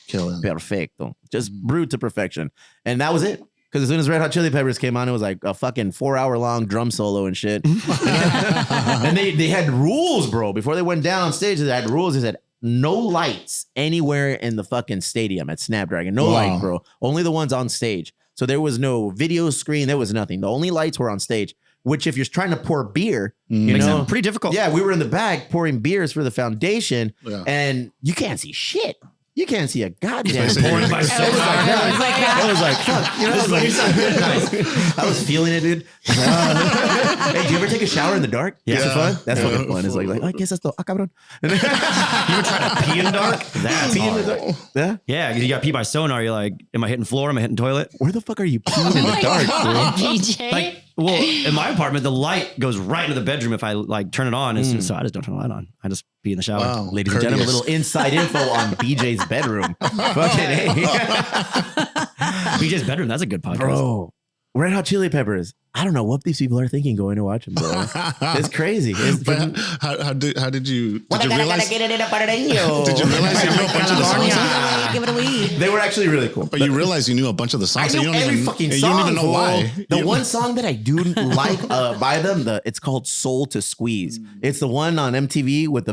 Killing. Perfecto. Just brewed to perfection. And that was it. Because as soon as Red Hot Chili Peppers came on, it was like a fucking 4-hour long drum solo and shit. And they had rules, bro. Before they went down on stage, they had rules. They said, no lights anywhere in the fucking stadium at Snapdragon. No light, bro. Only the ones on stage. So there was no video screen. There was nothing. The only lights were on stage, which if you're trying to pour beer, you Makes know, it pretty difficult. Yeah, we were in the back pouring beers for the foundation, and you can't see shit. You can't see a goddamn pouring by so. It was like, fuck. You know, I was like, I was feeling it, dude. Hey, do you ever take a shower in the dark? Yeah. That's fun. That's fucking fun. It's like, I guess that's the cabrón. You were trying to pee in the dark? That's Pee in hard. the dark. Yeah. Yeah, because you got pee by sonar. You're like, am I hitting floor? Am I hitting toilet? Where the fuck are you peeing in the dark, bro? PJ. Like, well, in my apartment, the light goes right into the bedroom if I like turn it on. So I just don't turn the light on. I just pee in the shower. Wow. Ladies and gentlemen, a little inside info on BJ's bedroom. Fucking hey. BJ's bedroom. That's a good podcast. Bro. Red Hot Chili Peppers. I don't know what these people are thinking going to watch them, bro. It's crazy. It's But how did you realize? Did you realize you knew a bunch of the songs? Give it away. They were actually really cool. But you realize you knew a bunch of the songs. I so knew you don't every even, fucking you song. don't even know fool. why. The one song that I do like by them, it's called "Soul to Squeeze." It's the one on MTV with the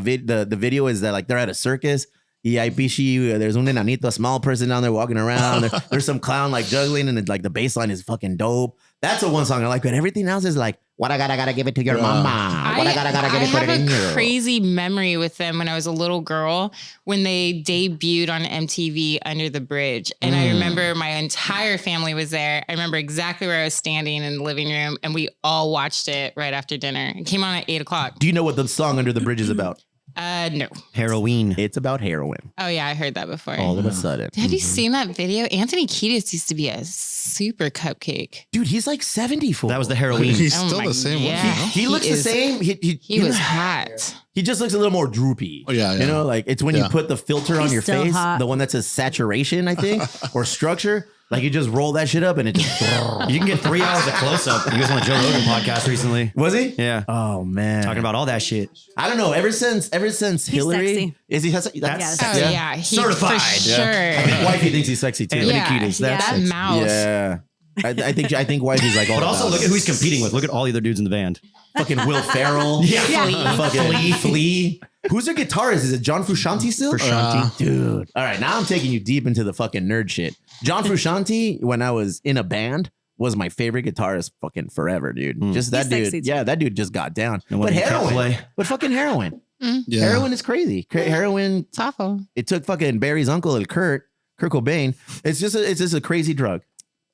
video is that like they're at a circus. Yeah, there's un enanito, a small person down there walking around. There's some clown like juggling, and like the bass line is fucking dope. That's the one song I like, but everything else is like, what I gotta give it to your mama. What I gotta give it to I have you. a crazy memory with them when I was a little girl when they debuted on MTV Under the Bridge. And I remember my entire family was there. I remember exactly where I was standing in the living room, and we all watched it right after dinner. It came on at 8 o'clock. Do you know what the song Under the Bridge is about? No. Heroin. It's about heroin. Oh yeah, I heard that before. All of a sudden. Have you seen that video? Anthony Kiedis used to be a super cupcake. Dude, he's like 70 fool. That was the heroin. He's Oh still my- the same yeah. one. You know? He looks is- the same. He was hot. He just looks a little more droopy. Oh, yeah, You yeah. know, like it's when you Yeah. put the filter on He's your still face, hot. the one that says saturation, I think, or structure. Like you just roll that shit up and it just. You can get 3 hours of close up. You guys on the Joe Rogan podcast recently? Was he? Yeah. Oh man. Talking about all that shit. I don't know. Ever since Hillary, sexy. is he? That's Yes. Oh yeah, he, Certified. for Yeah. sure. I think wifey thinks he's sexy too. Anthony Yeah, Kiedis, that's that sexy. mouse. Yeah. I think wifey's like all But also about look it. at who he's competing with. Look at all the other dudes in the band. Fucking Will Ferrell. Yeah. Fucking Flea. Who's their guitarist? Is it John Frusciante still? Frusciante. Dude. All right, now I'm taking you deep into the fucking nerd shit. John Frusciante, when I was in a band, was my favorite guitarist fucking forever, dude. Just that He's dude. sexy too. Yeah, that dude just got down. And But when he can't heroin. play. But fucking heroin. Yeah. Heroin is crazy. Heroin, It's awful. it took fucking Barry's uncle, Kurt Cobain. It's just a crazy drug.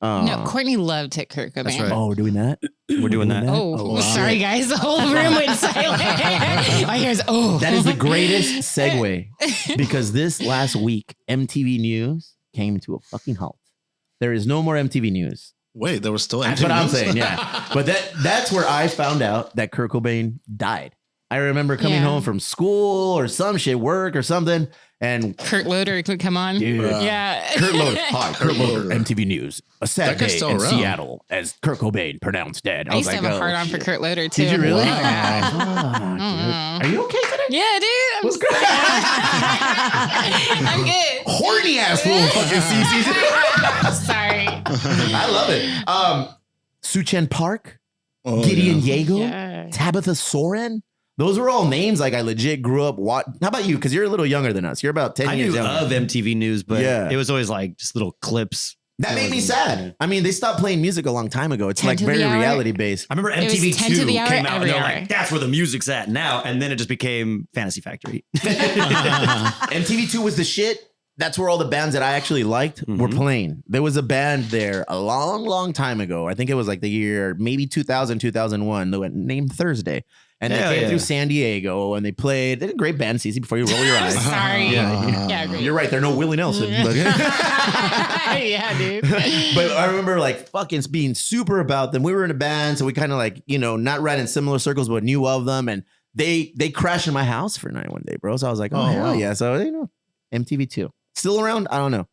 No, Courtney loved Kurt Cobain. That's right. Oh, we're doing that? We're doing that. Oh, sorry guys. The whole room went silent. I hear That is the greatest segue because this last week, MTV News came to a fucking halt. There is no more MTV News. Wait, there was still That's what I'm news? saying, yeah. But that's where I found out that Kurt Cobain died. I remember coming home from school or some shit, work or something, and Kurt Loder could come on. Dude. Yeah. Kurt Loder, hi, Kurt Loder, MTV News. A sad That guy's day still in around. Seattle as Kurt Cobain pronounced dead. I used to have a hard on for shit. Kurt Loder too. Did you really? Yeah, Fuck, dude. Are you okay today? yeah dude. What's good? I'm good. Horny ass fool, fucking CC. Sorry. I love it. Suchen Park, Oh, Gideon yeah. Yago, Yeah. Tabitha Soren. Those were all names like I legit grew up. How about you? Because you're a little younger than us. You're about 10 I years knew younger. of MTV News, but Yeah. it was always like just little clips. That made me sad. I mean, they stopped playing music a long time ago. It's 10 like to the very hour. reality based. I remember It was MTV 10 to 2 the hour came out and every they're hour. like, that's where the music's at now. And then it just became Fantasy Factory. MTV2 was the shit. that's where all the bands that I actually liked were playing. There was a band there a long, long time ago. I think it was like the year maybe 2000, 2001. They went named Thursday. And they came through San Diego and they played. They did a great band, Cece, before you roll your eyes. Sorry. Yeah, great. You're right. They're no Willie Nelson. But, Yeah, dude. but I remember like fucking being super about them. We were in a band, so we kind of like, not ran in similar circles, but knew of them. And they crashed in my house for a night one day, bro. So I was like, oh, hell yeah. So, MTV2. Still around? I don't know.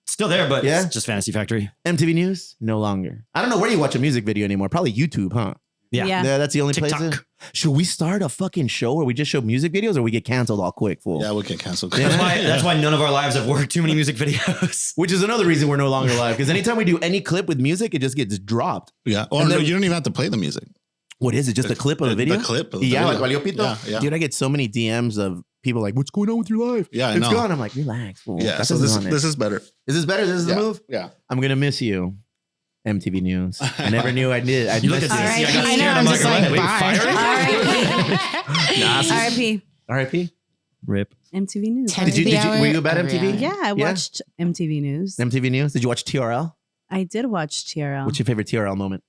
Still there, but it's just Fantasy Factory. MTV News? No longer. I don't know where you watch a music video anymore. Probably YouTube, huh? Yeah. That's the only TikTok. place. Should we start a fucking show where we just show music videos or we get canceled all quick? Fool? Yeah, we'll get canceled. That's why none of our lives have worked too many music videos. Which is another reason we're no longer live. Because anytime we do any clip with music, it just gets dropped. Yeah. Or no, you don't even have to play the music. What is it? Just a clip of the video? The clip of the Yeah, video. like Valió Pito? Yeah. Dude, I get so many DMs of people like, what's going on with your life? Yeah, I It's know. gone. I'm like, relax, fool. Yeah. That So doesn't this on it. is better. Is this better? This is the move? Yeah. I'm going to miss you. MTV News. I never knew I did. You looked at miss Cece. you. I got I scared. know, I'm I'm like, just like, wait, bye. fire? R.I.P. R.I.P. Rip. MTV News. Were you about MTV? Yeah, I watched MTV News. MTV News? Did you watch TRL? I did watch TRL. What's your favorite TRL moment?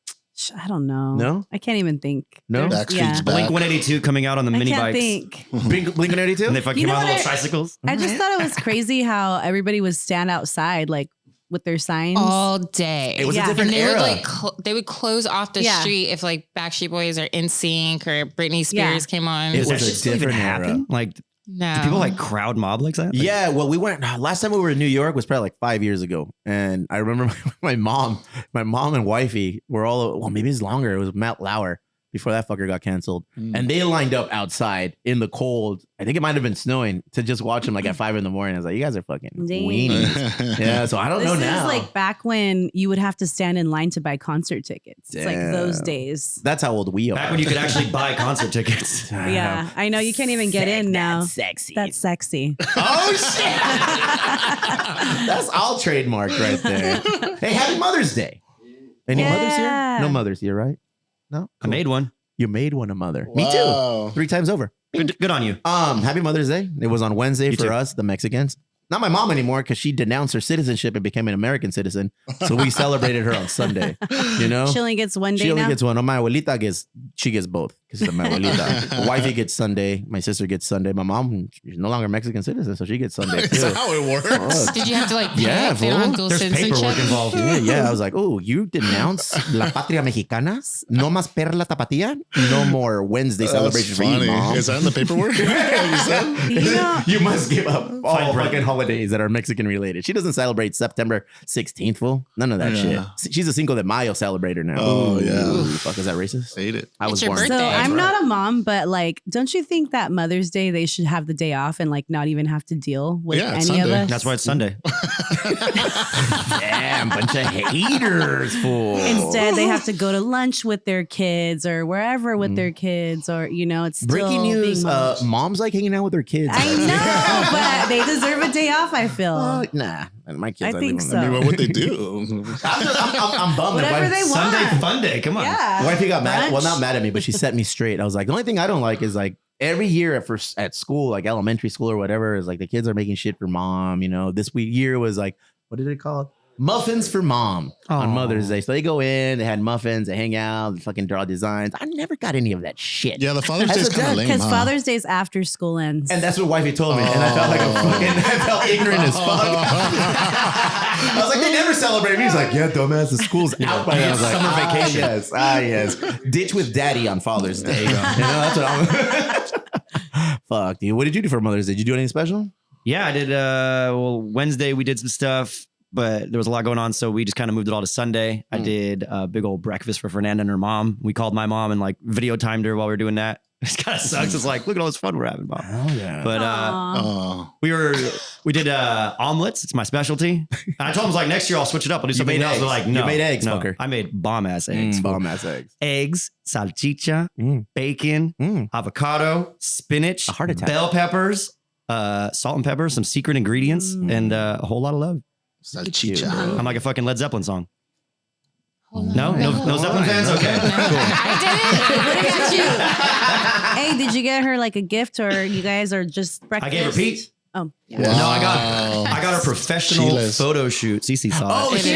I don't know. No? I can't even think. No? Backstreet's Yeah. back. Blink 182 coming out on the I mini can't bikes. think. Blink-182? And they fucking You came know out on what little tricycles. I just thought it was crazy how everybody would stand outside like with their signs. All day. It was Yeah. a different And they era. would they would close off the Yeah. street if like Backstreet Boys or NSYNC or Britney Spears came on. It Does that was a shit still even different era. happen? Like, No. do people like crowd mob like that? Like, Yeah, well, we went last time we were in New York was probably like 5 years ago, and I remember my mom and wifey were all maybe it's longer. It was Matt Lauer before that fucker got canceled, and they lined up outside in the cold. I think it might have been snowing to just watch him like at 5 a.m. I was like, you guys are fucking Dang. weenies. Yeah, so I don't This know is now. like back when you would have to stand in line to buy concert tickets. It's like those Damn. days. That's how old we are. Back when you could actually buy concert tickets. Yeah, I know you can't even get in now. That's sexy. That's sexy. Oh shit! That's all trademarked right there. Hey, happy Mother's Day. Any mothers here? Yeah. No mothers here, right? No. I made one. You made one a mother. Wow. Me too. 3 times over. Good on you. Happy Mother's Day. It was on Wednesday You for too. us, the Mexicans. Not my mom anymore because she denounced her citizenship and became an American citizen. So we celebrated her on Sunday. You know? She only gets one day She only now. gets one. Oh, my abuelita gets both because she's my abuelita. Wifey gets Sunday. My sister gets Sunday. My mom, she's no longer a Mexican citizen, so she gets Sunday Is too. that how it works? Fuck. Did you have to like pay Yeah, if they don't fool. have dual There's citizenship? paperwork involved. Yeah. I was like, oh, you denounce La Patria Mexicana? No más perla tapatía? No more Wednesday celebration for you, Mom. Is that in the paperwork? You said? You know, You must give up all Fine bread. fucking holidays that are Mexican related. She doesn't celebrate September 16th, fool. None of that Yeah. shit. She's a Cinco de Mayo celebrator now. Oh, yeah. Ooh, fuck, is that racist? Hate it. I was It's your born. birthday. so I'm Right. not a mom, but like, don't you think that Mother's Day they should have the day off and like not even have to deal with Yeah, any it's of Sunday. us? That's why it's Sunday. Damn, bunch of haters, fool. Instead, they have to go to lunch with their kids or wherever with their kids, or it's still Breaking news, being Mother's- moms like hanging out with their kids. I know, but they deserve a day off. I feel. Nah, my kids. I think leave so. them. I mean, what would they do? I'm bummed. Whatever they want. Sunday fun day. Come on. Yeah. Wifey got mad. Brunch. Well, not mad at me, but she set me straight. I was like, the only thing I don't like is like every year at school, like elementary school or whatever, is like the kids are making shit for mom. This year was like, what did they call it? Muffins for mom on Aw. Mother's Day. So they go in, they had muffins, they hang out, they fucking draw designs. I never got any of that shit. Yeah, the Father's As Day is a kind dad, of lame, Because huh? Father's Day's after school ends. And that's what wifey told me. And I felt like I felt ignorant as fuck. I was like, they never celebrate me. He's like, yeah, dumbass, the school's out by now. I was like, Summer vacation. Yes. Ditch with daddy on Father's Day. That's what I'm. Fuck, dude. What did you do for Mother's Day? Did you do anything special? Yeah, I did. Wednesday we did some stuff, but there was a lot going on, so we just kind of moved it all to Sunday. I did a big old breakfast for Fernanda and her mom. We called my mom and like video timed her while we were doing that. It kind of sucks. It's like, look at all this fun we're having, Mom. Oh yeah. But Aw. Oh, we did omelets. It's my specialty. And I told him, like, next year I'll switch it up. I'll do something made else. They're eggs. like, You no. made eggs, no. fucker. I made bomb ass eggs. Bomb ass eggs. Eggs, salchicha, Mm. bacon, Mm. avocado, spinach, A heart attack. bell peppers, salt and pepper, some secret ingredients, and a whole lot of love. salchicha. I'm like a fucking Led Zeppelin song. Hold on. No Zeppelin fans? Okay. I did it. Hey, did you get her like a gift, or you guys are just breakfast? I gave her Pete. Oh, yeah. Wow. No, I got a professional Sheila's. photo shoot. Cece saw Oh, it. shit.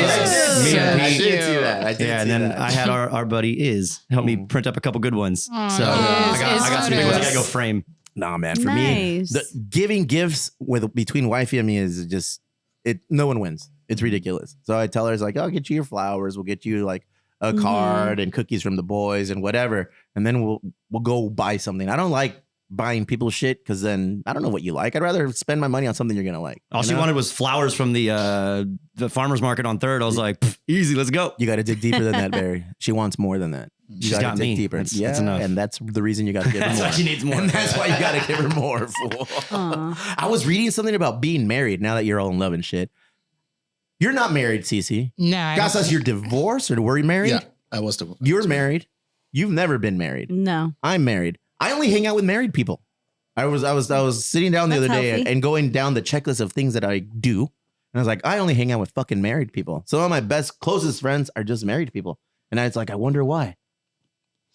Me and I Pete. did see that. I did Yeah, and see then that. I had our buddy help me print up a couple good ones. So nice. I got some big ones I gotta go frame. Nah, man. For me, Nice. giving gifts between wifey and me is just no one wins. It's ridiculous. So I tell her, it's like, I'll get you your flowers. We'll get you like a card and cookies from the boys and whatever. And then we'll go buy something. I don't like buying people shit because then I don't know what you like. I'd rather spend my money on something you're gonna like. All you she know? wanted was flowers from the farmer's market on 3rd. I was like, easy, let's go. You got to dig deeper than that, Barry. She wants more than that. You She's gotta got dig me. deeper. That's enough. And that's the reason you got to give her That's more. why she needs more. And that's why you got to give her more. Fool. I was reading something about being married. Now that you're all in love and shit, you're not married, Cece. No, I don't- Gasas, you're divorced or were you married? Yeah, I was the. You're married. You've never been married. No. I'm married. I only hang out with married people. I was sitting down the That's other day healthy. and going down the checklist of things that I do. And I was like, I only hang out with fucking married people. Some of my closest friends are just married people. And I was like, I wonder why.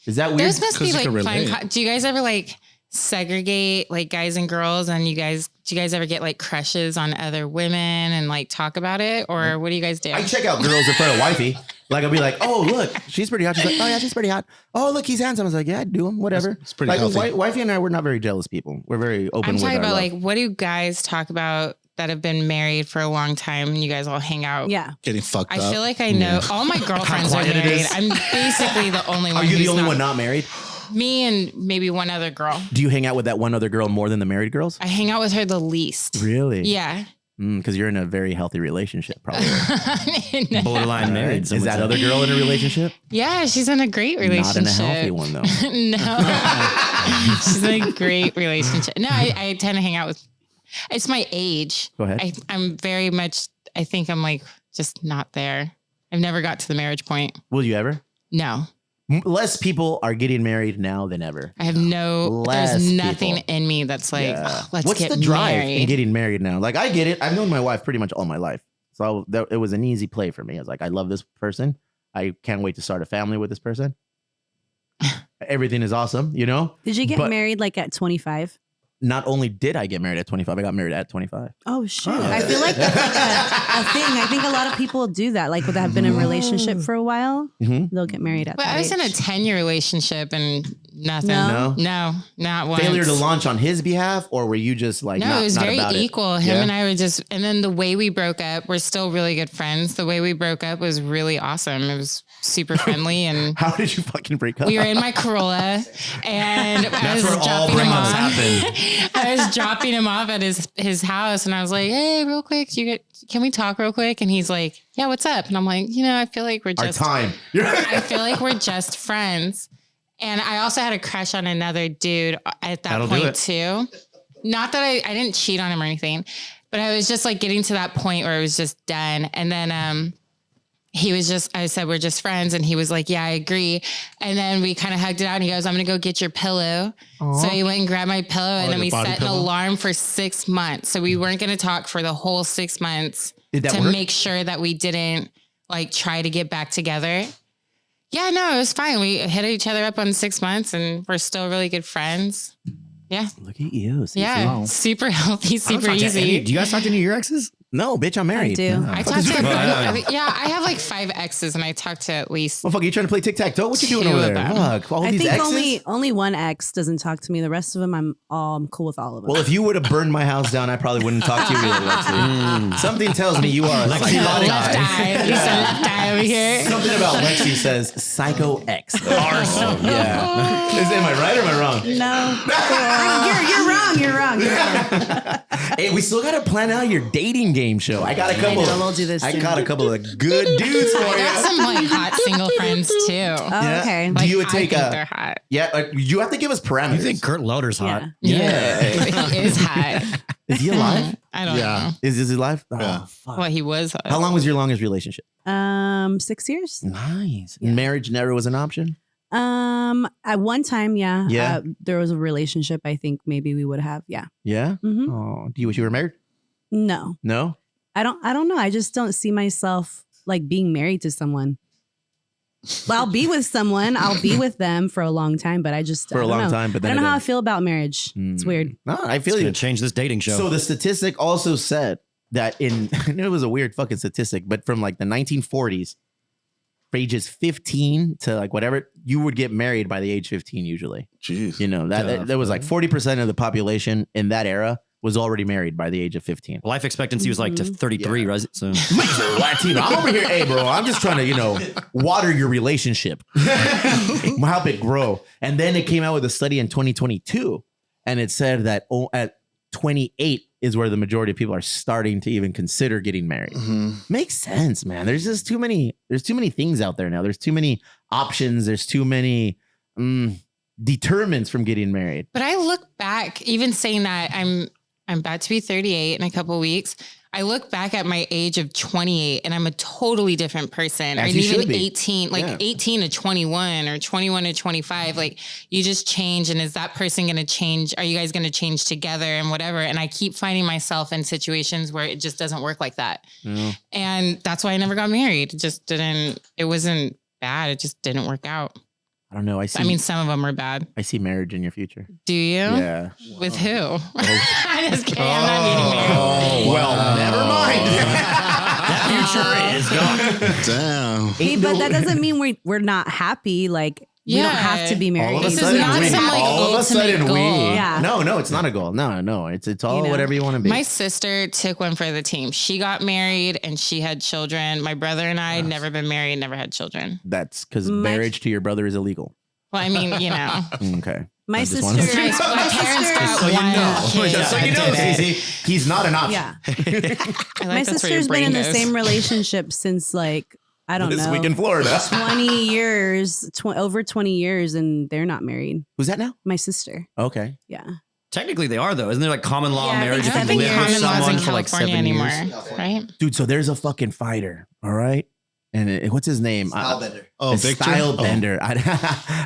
Is that weird? Those must be 'Cause you like can fun. relate. Do you guys ever like segregate like guys and girls? And do you guys ever get like crushes on other women and like talk about it? Or what do you guys do? I check out girls in front of wifey. Like I'll be like, oh look, she's pretty hot. She's like, oh yeah, she's pretty hot. Oh look, he's handsome. I was like, yeah, I'd do him, whatever. It's pretty like healthy. wifey and I, we're not very jealous people. We're very open. I'm with talking our about love. like, what do guys talk about that have been married for a long time and you guys all hang out? Yeah. Getting fucked I up. feel like I know all my girlfriends are quiet it married. is. I'm basically the only one. Are you the who's only not. one not married? Me and maybe one other girl. Do you hang out with that one other girl more than the married girls? I hang out with her the least. Really? Yeah. Because you're in a very healthy relationship, probably. No. Borderline married. Is that other girl in a relationship? Yeah, she's in a great relationship. Not in a healthy one, though. No. She's in a great relationship. No, I tend to hang out with, it's my age. Go ahead. I'm very much, I think I'm like just not there. I've never got to the marriage point. Will you ever? No. Less people are getting married now than ever. I have Less there's nothing people. in me that's like, Yeah. "Oh, let's What's get the drive married. in getting married now? Like I get it. I've known my wife pretty much all my life, so it was an easy play for me. I was like, I love this person. I can't wait to start a family with this person. Everything is awesome, you know. Did you get But married like at 25? not only did I get married at 25, I got married at 25. Oh shit! I feel like that's like a thing. I think a lot of people do that. Like, that have been in a relationship for a while, they'll get married at. But that I was in a age. 10-year relationship and nothing. No? No, not once. Failure to launch on his behalf, or were you just like, No, not, it was not very about equal. It? Him Yeah? and I were just, and then the way we broke up, we're still really good friends. The way we broke up was really awesome. It was super friendly, and How did you fucking break up? we were in my Corolla, and I That's was where all dropping him breakups off. happen. I was dropping him off at his house, and I was like, "Hey, real quick, can we talk real quick?" And he's like, "Yeah, what's up?" And I'm like, I feel like we're Our just time. I feel like we're just friends. And I also had a crush on another dude at that That'll do point it. too. Not that I didn't cheat on him or anything, but I was just like getting to that point where it was just done. And then I said, we're just friends. And he was like, yeah, I agree. And then we kind of hugged it out and he goes, I'm going to go get your pillow. So he went and grabbed my pillow and then your we body set an pillow? alarm for 6 months. So we weren't going to talk for the whole 6 months Did that to work? make sure that we didn't like try to get back together. Yeah, no, it was fine. We hit each other up on 6 months and we're still really good friends. Yeah. Look at you. Cece. Yeah. Super healthy, super easy. Do you guys talk to any of your exes? No, bitch, I'm married. I do. I talked to, I have like 5 exes and I talked to at least. Well, fuck, you trying to play tic-tac-toe? What you doing 2 over of there? them. Fuck, all I these think exes? only one ex doesn't talk to me. The rest of them, I'm cool with all of them. Well, if you would have burned my house down, I probably wouldn't talk to you either, Lexi. Something tells me you are a Lexi psychotic. Left eye. You said left eye over here. Something about Lexi says psycho X. Arsehole. Yeah. Am I right or am I wrong? no, you're wrong. You're wrong. Hey, we still got to plan out your dating game show. I got a couple. know, we'll do this I soon. got a couple of good dudes for I got you. some like hot single friends too. Oh, okay. Do you would I take think a? they're hot. Yeah, you have to give us parameters. You think Kurt Loder's hot? Yeah. He is hot. Is he alive? I don't Yeah. know. Is he alive? Oh, Yeah. fuck. Well, he was hot. How long was your longest relationship? 6 years. Nice. Marriage never was an option. At one time, yeah. Yeah. There was a relationship. I think maybe we would have. Yeah. Yeah. hmm Oh, do you wish you were married? No, No. I don't know. I just don't see myself like being married to someone. I'll be with someone. I'll be with them for a long time, but I just For a I don't long know. time, but then I don't know it how I ends. feel about marriage. It's weird. No, I feel It's you. gonna change this dating show. So the statistic also said that I knew it was a weird fucking statistic, but from like the 1940s, for ages 15 to like whatever, you would get married by the age 15 usually. Jeez. You know, that was like 40% of the population in that era was already married by the age of 15. Life expectancy was like to 33, right? So Latino. I'm over here, hey, bro. I'm just trying to, water your relationship, help it grow. And then it came out with a study in 2022, and it said that at 28 is where the majority of people are starting to even consider getting married. Makes sense, man. There's just too many. There's too many things out there now. There's too many options. There's too many determinants from getting married. But I look back, even saying that I'm about to be 38 in a couple of weeks. I look back at my age of 28 and I'm a totally different person. As or you even should be. 18, like Yeah. 18 to 21 or 21 to 25. Like you just change. And is that person going to change? Are you guys going to change together and whatever? And I keep finding myself in situations where it just doesn't work like that. And that's why I never got married. It just didn't, it wasn't bad. It just didn't work out. I don't know. I mean, some of them are bad. I see marriage in your future. Do you? Yeah. With who? I'm just kidding. I'm not getting married. Well, never mind. that future is gone. Damn. Hey, but that doesn't mean we're not happy. Like we don't have to be married. All of a This is sudden, not we, some, like, all of a sudden ultimate we. goal. Yeah. No, it's not a goal. No, it's all You know. whatever you want to be. My sister took one for the team. She got married and she had children. My brother and I never been married, never had children. That's because marriage to your brother is illegal. Well, I mean, you know. Okay. My I just sister. wanted to- My parents got So you one know. kid. Just so you know, Cece, he's not an option. Yeah. I like My that's where your sister's been brain in the goes. same relationship since like I don't This know. week in Florida. 20 years, over 20 years, and they're not married. Who's that now? My sister. Okay. Yeah. Technically, they are though. Isn't there like common law Yeah, I marriage think if so. you I think live with common laws someone in for like California 7 anymore, years? right? Dude, so there's a fucking fighter, all right? And what's his name? Stylebender. Oh, A Victor. Style Oh. bender.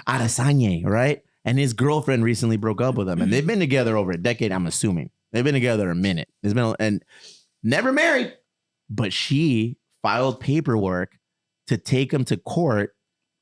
Adesanya, right? And his girlfriend recently broke up with him. And they've been together over a decade, I'm assuming. They've been together a minute. It's been and never married. But she filed paperwork to take him to court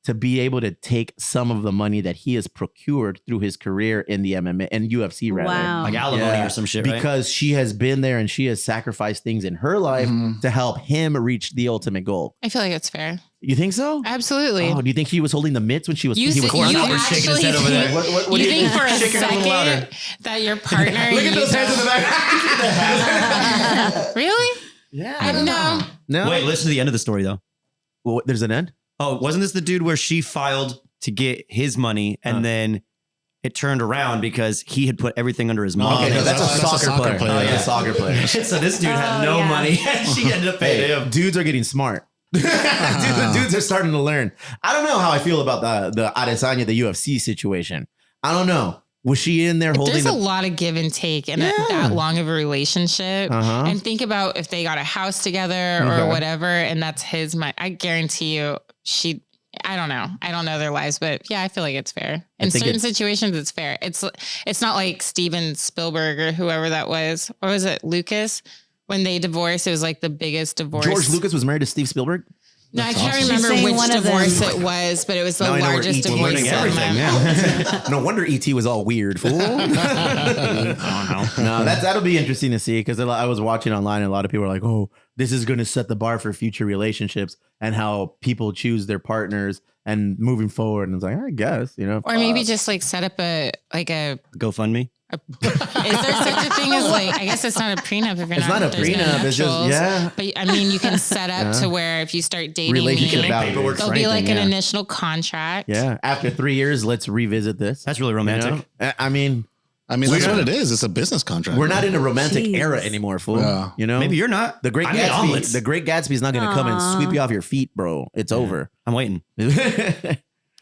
to be able to take some of the money that he has procured through his career in the MMA and UFC rather. Wow. Like alimony Yeah, or some shit, right? Because she has been there and she has sacrificed things in her life to help him reach the ultimate goal. I feel like it's fair. You think so? Absolutely. Oh, do you think he was holding the mitts when she was? You, he was you shaking actually his head over there. think, What you do think for a Shake it a little louder. second that your partner... Look at those hands in the back. Really? Yeah. No. No. Wait, listen to the end of the story though. Well, there's an end. Oh, wasn't this the dude where she filed to get his money and then it turned around because he had put everything under his mom? Okay, no, that's a that's a soccer soccer player. player, Oh, yeah. yeah, soccer player. So this dude had no yeah. money and she ended up paying him. Dudes are getting smart. Dudes are starting to learn. I don't know how I feel about the Adesanya, the UFC situation. I don't know. Was she in there holding There's the? a lot of give and take in Yeah. that long of a relationship. Uh-huh. And think about if they got a house together Okay. or whatever, and that's his money. I guarantee you, I don't know. I don't know their lives, but yeah, I feel like it's fair. In think certain it's- situations, it's fair. It's not like Steven Spielberg or whoever that was. Or was it Lucas? When they divorced, it was like the biggest divorce. George Lucas was married to Steve Spielberg. No, I can't She's remember saying which one of them. divorce it was, but it was the Now I know where largest E.T. divorce learning settlement. Yeah. No wonder ET was all weird, fool. No, that'll be interesting to see because I was watching online and a lot of people are like, "Oh, this is going to set the bar for future relationships and how people choose their partners and moving forward." And it's like, I guess, Or maybe just like set up a GoFundMe. Is there such a thing as like? I guess it's not a prenup if you're It's not a there's no prenup, it's just- nuptials. yeah. But I mean, you can set up to where if you start dating relationship me, boundaries. there'll be like yeah. an initial contract. Yeah. After 3 years, let's revisit this. That's really romantic. I mean, That's what it is. It's a business contract. we're not in a romantic Jeez. era anymore, fool. Yeah. Maybe you're not. The Great I made Gatsby. omelets. The Great Gatsby's not going to come and sweep you off your feet, bro. It's over. I'm waiting.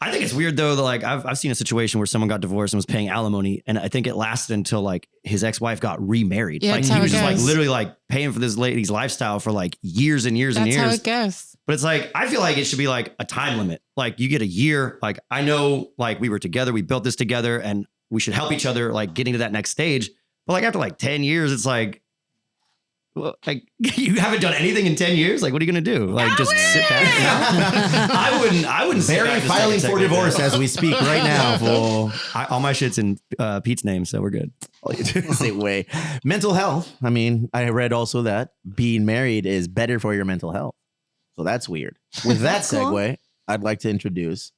I think it's weird though that like I've seen a situation where someone got divorced and was paying alimony, and I think it lasted until like his ex-wife got remarried. Yeah, like that's he how was it just like goes. literally like paying for this lady's lifestyle for like years and years and That's years. how it goes. But it's like I feel like it should be like a time limit. Like you get a year. Like I know like we were together, we built this together, and we should help each other like getting to that next stage. But like after like 10 years, it's like Well, like you haven't done anything in 10 years. Like, what are you gonna do? Like, just sit back? I wouldn't. Sit Barry back filing for divorce as we speak right now. Fool. All my shit's in Pete's name, so we're good. Say way. Mental health. I mean, I read also that being married is better for your mental health. So that's weird. With that segue, I'd like to introduce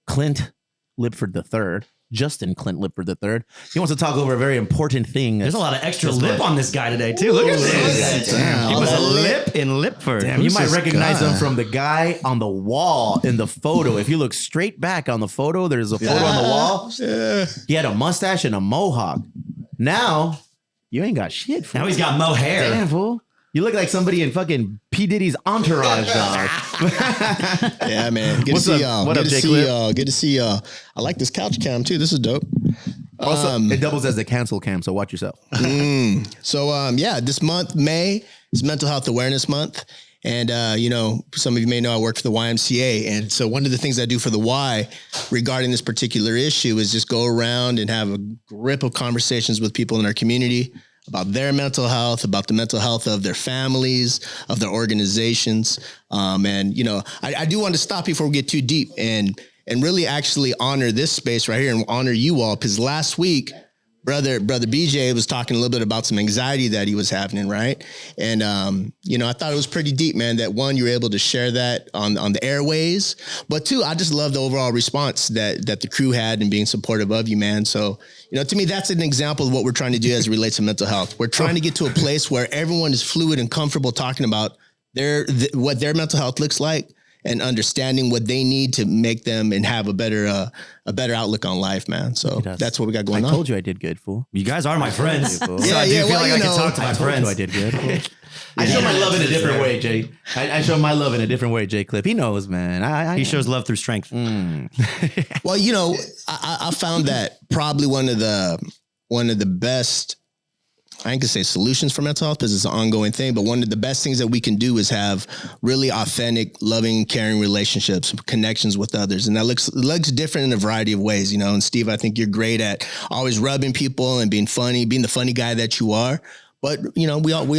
Clint Lipford III. Justin Clint Lipford III. He wants to talk over a very important thing. There's a lot of extra lip on this guy today, too. Look at this. Damn. He was a lip in Lipford. Damn, you might recognize him from the guy on the wall in the photo. If you look straight back on the photo, there's a photo on the wall. He had a mustache and a mohawk. Now, you ain't got shit. Fool. Now he's got mo hair. Damn, fool. You look like somebody in fucking P. Diddy's entourage, dog. Yeah, man. Good to see y'all. Good to see y'all. Good to see y'all. I like this couch cam too. This is dope. Also, it doubles as the cancel cam, so watch yourself. So, this month, May, is Mental Health Awareness Month. And, some of you may know I work for the YMCA. And so one of the things I do for the Y regarding this particular issue is just go around and have a grip of conversations with people in our community about their mental health, about the mental health of their families, of their organizations. I do want to stop before we get too deep and really actually honor this space right here and honor you all. Because last week, brother BJ was talking a little bit about some anxiety that he was having, right? And, I thought it was pretty deep, man, that one, you were able to share that on the airways. But two, I just love the overall response that the crew had and being supportive of you, man. So, to me, that's an example of what we're trying to do as it relates to mental health. We're trying to get to a place where everyone is fluid and comfortable talking about what their mental health looks like and understanding what they need to make them and have a better outlook on life, man. So that's what we got going on. I told you I did good, fool. You guys are my friends. Fool. So I do feel like I can talk to my friends. I did good. Fool. I show my love in a different way, Jay. I show my love in a different way, Jay Cliff. He knows, man. He shows love through strength. Well, I found that probably one of the best, I ain't gonna say solutions for mental health because it's an ongoing thing, but one of the best things that we can do is have really authentic, loving, caring relationships, connections with others. And that looks different in a variety of ways, And Steve, I think you're great at always rubbing people and being funny, being the funny guy that you are. But, we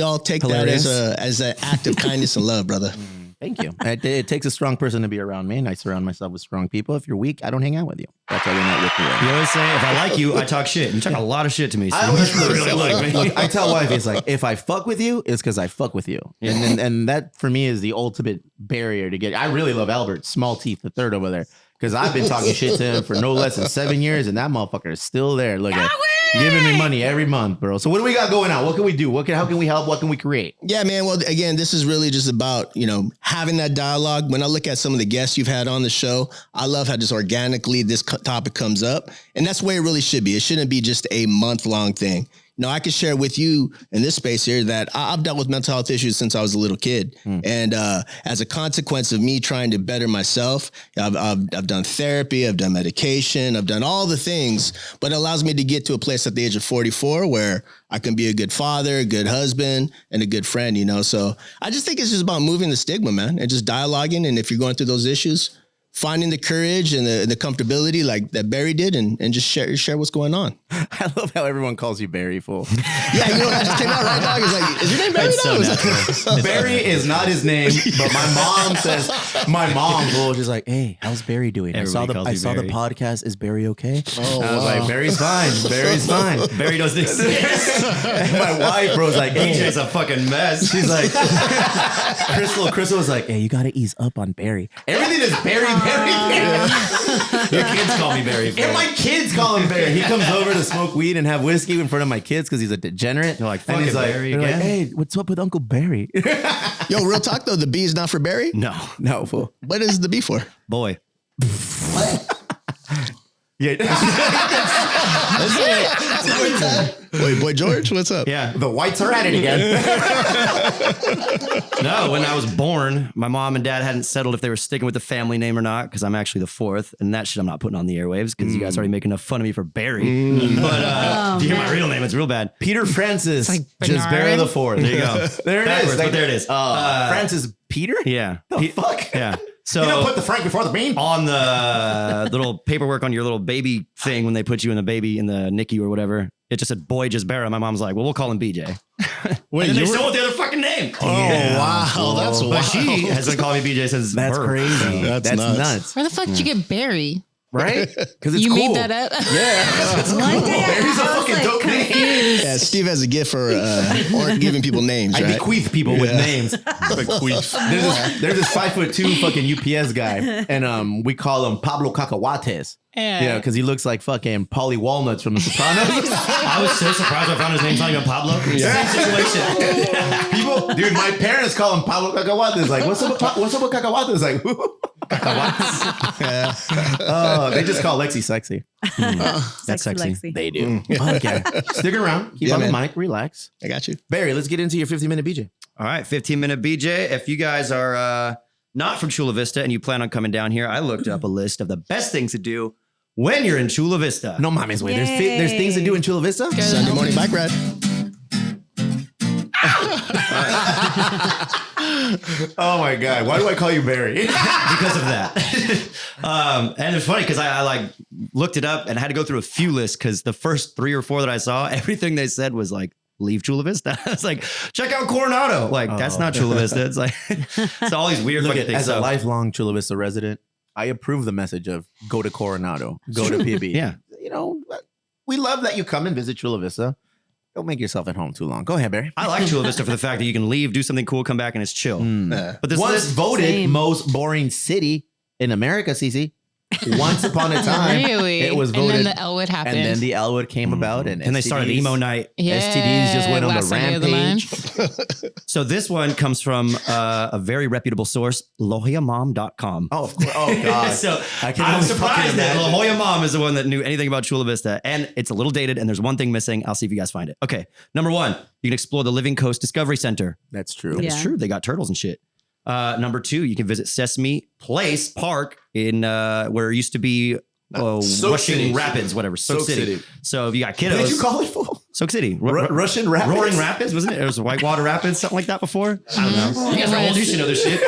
all take Hilarious. that as an act of kindness and love, brother. Thank you. It takes a strong person to be around me, and I surround myself with strong people. If you're weak, I don't hang out with you. That's why you're not with me. You always say, if I like you, I talk shit. You talk a lot of shit to me. So I always really like me. Look, I tell wife, it's like, if I fuck with you, it's because I fuck with you. And that, for me, is the ultimate barrier to get. I really love Albert, small teeth, the third over there, because I've been talking shit to him for no less than 7 years, and that motherfucker is still there. Look at giving me money every month, bro. So what do we got going on? What can we do? How can we help? What can we create? Yeah, man. Well, again, this is really just about, having that dialogue. When I look at some of the guests you've had on the show, I love how just organically this topic comes up. And that's the way it really should be. It shouldn't be just a month-long thing. I can share with you in this space here that I've dealt with mental health issues since I was a little kid. And as a consequence of me trying to better myself, I've done therapy, I've done medication, I've done all the things, but it allows me to get to a place at the age of 44 where I can be a good father, a good husband, and a good friend, So I just think it's just about moving the stigma, man, and just dialoguing. And if you're going through those issues, finding the courage and the comfortability like that Barry did and just share what's going on. I love how everyone calls you Barry, fool. Yeah, that just came out right now. It's like, is your name Barry? So Barry is not his name, but my mom, fool, just like, hey, how's Barry doing? I saw the podcast. Is Barry okay? Oh, I was like, Barry's fine. Barry's fine. Barry doesn't exist. And my wife, bro's like, hey, DJ's a fucking mess. She's like, Crystal was like, hey, you got to ease up on Barry. Everything is Barry. Your kids call me Barry. And my kids call him Barry. He comes over to smoke weed and have whiskey in front of my kids because he's a degenerate. They're like, and he's like, Barry they're again? like, hey, what's up with Uncle Barry? Yo, real talk though, the B is not for Barry? No, fool. What is the B for? Boy. Yeah. Boy George, what's up? Yeah. The whites are at it again. No, when I was born, my mom and dad hadn't settled if they were sticking with the family name or not, because I'm actually the fourth, and that shit I'm not putting on the airwaves because you guys are already making enough fun of me for Barry. But if you hear my real name, it's real bad. Peter Francis. Like just Barry the Fourth. There you go. There it Backwards, is. but there it is. Francis Peter? Yeah. The fuck? Yeah. So you don't put the Frank before the bean. On the little paperwork on your little baby thing when they put you in the NICU or whatever, it just said boy just Barra. My mom's like, well, we'll call him BJ. Wait, and then they you still were- with the other fucking name. Oh, wow. That's But wild. she has been calling me BJ since That's birth. crazy. That's That's nuts. nuts. Where the fuck did you get Barry? Right? Because it's You cool. made that up? Yeah. It's One cool. day I Barry's a was, fucking like, dope name. confused. Yeah, Steve has a gift for or giving people names, I right? bequeath people with names. Bequeath. There's this 5'2" fucking UPS guy, and we call him Pablo Cacahuates. Yeah, because he looks like fucking Paulie Walnuts from The Sopranos. I was so surprised when I found his name's not even Pablo. Same situation. People, dude, my parents call him Pablo Cacahuates. Like, what's up with Cacahuates? Like, who? Oh, they just call Lexi sexy. That's sexy. Lexi. They do. Okay. Stick around. Keep Yeah, on the man. mic. Relax. I got you. Barry, let's get into your 15-minute BJ. All right, 15-minute BJ. If you guys are not from Chula Vista and you plan on coming down here, I looked up a list of the best things to do when you're in Chula Vista. No mames, wait. There's things to do in Chula Vista? Sunday morning bike ride. Oh my God. Why do I call you Barry? Because of that. And it's funny because I like looked it up and had to go through a few lists because the first 3 or 4 that I saw, everything they said was like, leave Chula Vista. It's like, check out Coronado. Like, that's not Chula Vista. It's like, it's all these weird Look fucking at, things. as a lifelong Chula Vista resident, I approve the message of go to Coronado, go to PB. Yeah. You know, we love that you come and visit Chula Vista. Don't make yourself at home too long. Go ahead, Barry. I like Chula Vista for the fact that you can leave, do something cool, come back, and it's chill. But this Once list, voted Same. most boring city in America, CC. Once upon a time, Really? it was And voted. then the Elwood happened. And then the Elwood came about, and they started STDs emo night. STDs just went on the last Sunday of the rampage. So this one comes from a very reputable source, LaHoyaMom.com. Oh, of course. Oh, God. So I can I'm only surprised fucking that imagine. La Jolla Mom is the one that knew anything about Chula Vista, and it's a little dated, and there's one thing missing. I'll see if you guys find it. Okay, number 1, you can explore the Living Coast Discovery Center. That's true. It's Yeah. true. They got turtles and shit. Number 2, you can visit Sesame Place Park in where it used to be Soak Rushing City. Rapids, whatever. Soak Soak City. City. So if you got kiddos, What did you call it for? Soak City. Russian Rapids? Roaring Rapids, wasn't it? It was Whitewater Rapids, something like that before. I don't know. You guys are old. You should know this shit.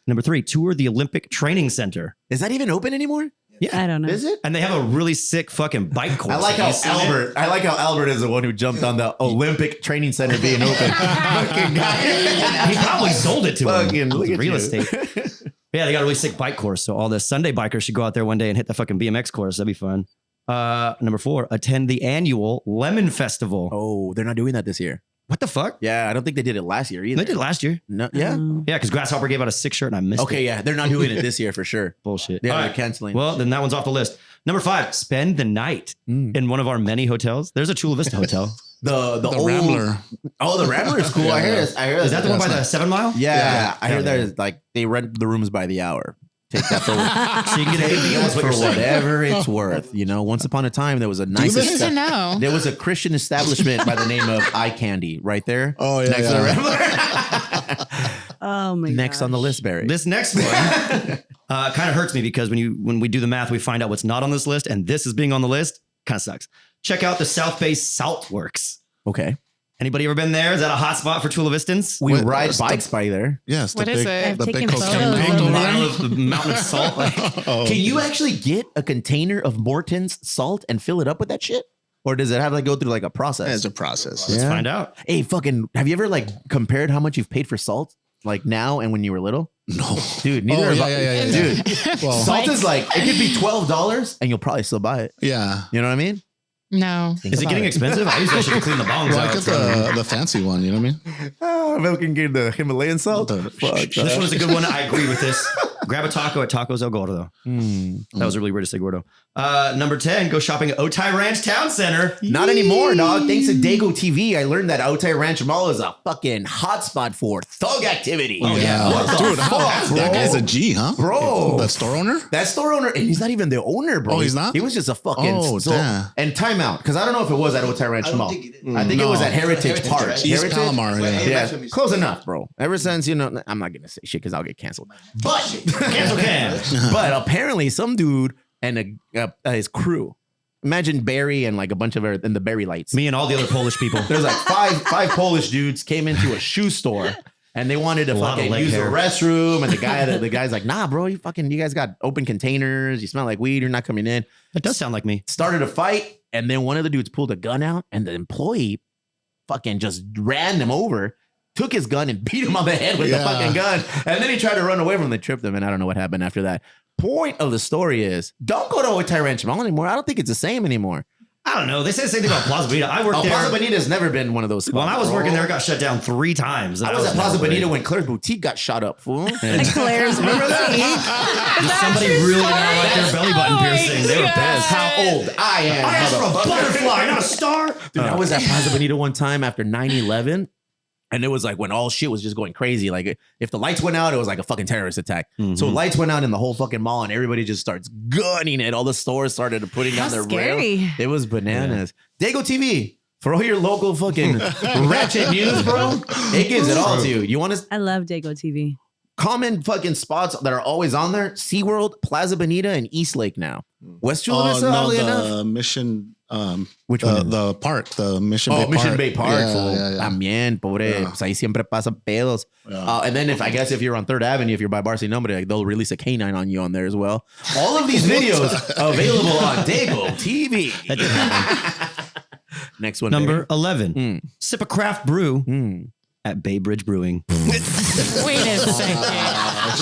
Number 3, tour the Olympic Training Center. Is that even open anymore? I don't know. Is it? And they have a really sick fucking bike course. I like how Have you seen it? Albert is the one who jumped on the Olympic Training Center being open. Fucking guy. He probably sold it to Fucking him. look It was at real you. estate. Yeah, they got a really sick bike course. So all the Sunday bikers should go out there one day and hit the fucking BMX course. That'd be fun. Number 4, attend the annual Lemon Festival. Oh, they're not doing that this year. What the fuck? Yeah, I don't think they did it last year either. They did it last year. No, yeah. Yeah, because Grasshopper gave out a sick shirt and I missed it. Okay, yeah, they're not doing it this year for sure. Bullshit. Yeah, All they're right. canceling. Well, then that one's off the list. Number 5, spend the night in one of our many hotels. There's a Chula Vista hotel. the The old Rambler. Oh, the Rambler is cool. I hear this. I hear Is that the one by the 7 Mile? Yeah, I hear Yeah. that is like they rent the rooms by the hour. Take that for So you can get a good deal. That's what for you're saying. whatever it's worth. You know, once upon a time there was a nice. Good to know. There was a Christian establishment by the name of Eye Candy right there. Oh, yeah, next to the yeah. Rambler. Oh my god. Next on the list, Barry. This next one kind of hurts me because when we do the math, we find out what's not on this list, and this is being on the list. Kind of sucks. Check out the South Bay Salt Works. Okay, Anybody ever been there? Is that a hot spot for Chula Vistans? we Wait, ride what's bikes by there. Yes. What is it? I've The big taken cocaine photos mountain of over it. there. The mountain of salt. Like, Oh. Can you actually get a container of Morton's salt and fill it up with that shit? Or does it have to like, go through like a process? It's a process. let's Yeah. find out. Hey, fucking, have you ever like compared how much you've paid for salt? Like now and when you were little? No. Dude, neither Oh, have I. yeah. Dude, Well, salt is like, it could be $12 and you'll probably still buy it. yeah. You know what I mean? No. Think Is it about getting expensive? I use that shit to clean the bongs Well, I out. get the fancy one. You know what I mean? Oh, if I can get the Himalayan salt. The- Fuck. This one's a good one. I agree with this. Grab a taco at Tacos El Gordo. That was really weird to say Gordo. Number 10, go shopping at Otay Ranch Town Center. Not anymore, dog. Thanks to Dago TV, I learned that Otay Ranch Mall is a fucking hotspot for thug activity. Oh, yeah. What the Dude, fuck, bro? that guy's a G, huh? Bro. The store owner? That store owner, and he's not even the owner, bro. Oh, he's not? He was just a fucking. Oh, damn. And timeout, because I don't know if it was at Otay Ranch Mall. I think it was at Heritage Park. East Heritage? Palomar, yeah. Yeah, close enough, bro. Ever since, you know, I'm not gonna say shit because I'll get canceled. But Cancel can. but apparently, some dude and his crew. Imagine Barry and like a bunch of and the Barry lights. Me and all the other Polish people. There's like five Polish dudes came into a shoe store And they wanted to lot of fucking leg use hair. the restroom, and the guy's like, nah, bro, you guys got open containers. You smell like weed. You're not coming in. That does sound like me. Started a fight, and then one of the dudes pulled a gun out, and the employee fucking just ran them over, took his gun and beat him on the head with the fucking gun, and then he tried to run away from them. They tripped him, and I don't know what happened after that. Point of the story is, don't go to Otay Ranch Mall anymore. I don't think it's the same anymore. I don't know. They say the same thing about Plaza Bonita. I worked there. Plaza Bonita's never been one of those spots. When I was working there, it got shut down 3 times. I was at Plaza Bonita when Claire's Boutique got shot up, fool. Claire's Boutique. Somebody really did not like their belly button piercing. They were That's pissed. how old I am. I asked for a butterfly, not a star. Dude, I was at Plaza Bonita one time after 9/11. And it was like when all shit was just going crazy. Like if the lights went out, it was like a fucking terrorist attack. So lights went out in the whole fucking mall and everybody just starts gunning it. All the stores started putting down their scary. rail. It was bananas. Dago TV. For all your local fucking ratchet news, bro, it gives it all to you. You want to I love Dago TV. common fucking spots that are always on there? SeaWorld, Plaza Bonita, and East Lake now. West Chula Vista, oddly enough. Mission. Which one? The park, the Mission Bay Park. Mission Bay Park. Yeah, fool. yeah, yeah. También, pobre. Pues ahí siempre pasan pedos. And then if you're on 3rd Avenue, if you're by Barcy Nombre, like, they'll release a canine on you on there as well. All of these videos available on Dago TV. That didn't happen. Next one. Number baby. 11. Sip a craft brew at Bay Bridge Brewing. Wait a second.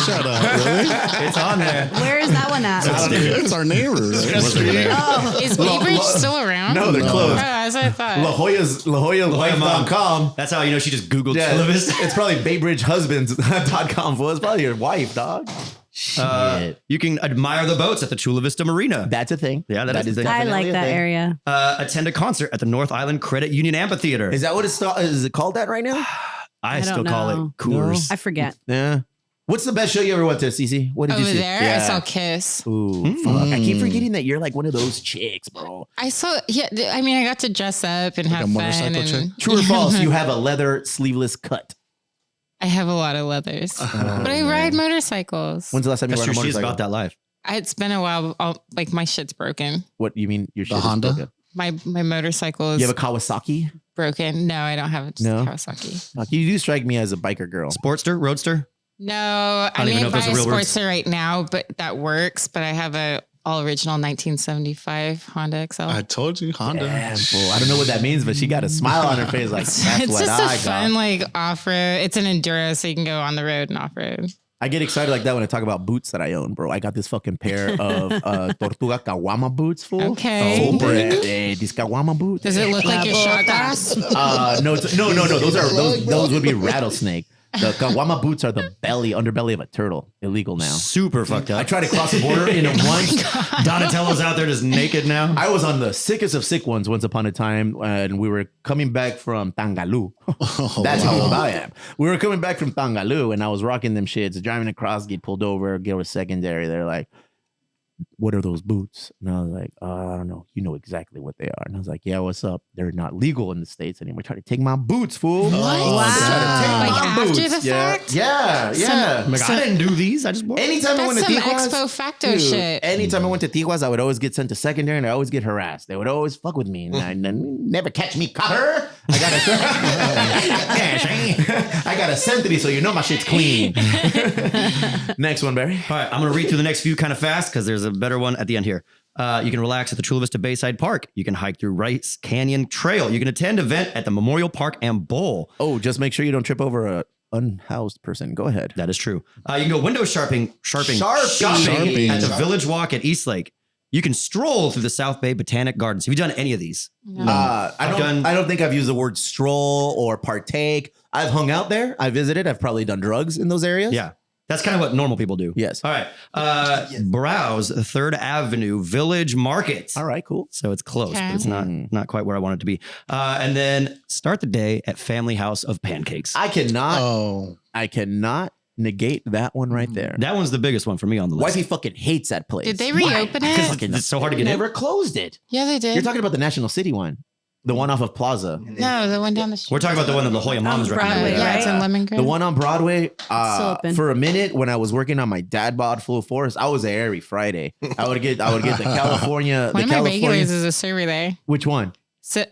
Shut up, really? It's on there. Where is that one at? It's our neighbor. Right? Is Baybridge still around? No, they're closed. Oh, that's what I thought. La HoyaLife.com. That's how you know she just Googled Yeah, Chula Vista. it's probably BayBridgeHusbands.com. Well, it's probably your wife, dog. Shit. You can admire the boats at the Chula Vista Marina. That's a thing. Yeah, that is a thing. I definitely like a that thing. area. Attend a concert at the North Island Credit Union Amphitheater. Is that what is it called that right now? I don't still call know. it Coors. I forget. Yeah. What's the best show you ever went to, Cece? What did Over you see? there, I saw Kiss. Ooh, fuck. I keep forgetting that you're like one of those chicks, bro. I saw, I mean, I got to dress up and have a fun. motorcycle And, chick? True or false? You have a leather sleeveless cut. I have a lot of leathers, but I ride motorcycles. When's the last time you That's rode true. a She's motorcycle? about that life. It's been a while. Like my shit's broken. What you mean? Your shit is Honda? broken? My motorcycle is You have a Kawasaki? broken. No, I don't have a No? Kawasaki. Fuck, you do strike me as a biker girl. Sportster, Roadster. No, I don't even know may if buy those a are real words. Sportster right now, but that works. But I have a all original 1975 Honda XL. I told you, Honda. Damn, fool. I don't know what that means, but she got a smile on her face like, that's It's what just I a fun got. like off road. It's an enduro, so you can go on the road and off road. I get excited like that when I talk about boots that I own, bro. I got this fucking pair of Tortuga Kawama boots, fool. Okay. Oh, bro. These Kawama boots. Does it look like your shot glass? No. Those would be rattlesnake. The Kawama boots are the underbelly of a turtle. Illegal now. Super fucked up. I tried to cross the border in once. Donatello's out there just naked now. I was on the sickest of sick ones once upon a time, and we were coming back from Tangalu. That's how old I am. We were coming back from Tangalu, and I was rocking them shits, driving across, get pulled over, get a secondary. They're like, what are those boots? And I was like, I don't know. You know exactly what they are. And I was like, yeah, what's up? They're not legal in the States anymore. Try to take my boots, fool. What? They try to take Like my after boots. the fact? Yeah. I'm like, I didn't do these. I just bought Anytime I went to That's some Tijuas, expo facto dude, shit. anytime I went to Tijuas, I would always get sent to secondary and I always get harassed. They would always fuck with me. And I never catch me, cutter. I got a sentry, so you know my shit's clean. Next one, Barry. All right, I'm going to read through the next few kind of fast because there's a better one at the end here. You can relax at the Chula Vista Bayside Park. You can hike through Rice Canyon Trail. You can attend an event at the Memorial Park and Bowl. Oh, just make sure you don't trip over a unhoused person. Go ahead. That is true. You can go window shopping Sharping. at the Village Walk at Eastlake. You can stroll through the South Bay Botanic Gardens. Have you done any of these? I don't think I've used the word stroll or partake. I've hung out there. I visited. I've probably done drugs in those areas. Yeah. That's kind of what normal people do. Yes. All right. Browse 3rd Avenue Village Market. All right, cool. So it's close, Okay. but it's not quite where I want it to be. And then start the day at Family House of Pancakes. I cannot negate that one right there. That one's the biggest one for me on the list. Wifey fucking hates that place. Did they reopen Because it? it's so hard to get Never in. closed it. Yeah, they did. You're talking about the National City one. The one off of Plaza. No, the one down the street. We're talking about the one that La Jolla Moms Broadway, recommended. Yeah, right? it's in Lemon Grove. The one on Broadway, still open. for a minute when I was working on my dad bod full force, I was there every Friday. I would get the California. One the of my California. regulars is a server there. Which one? So,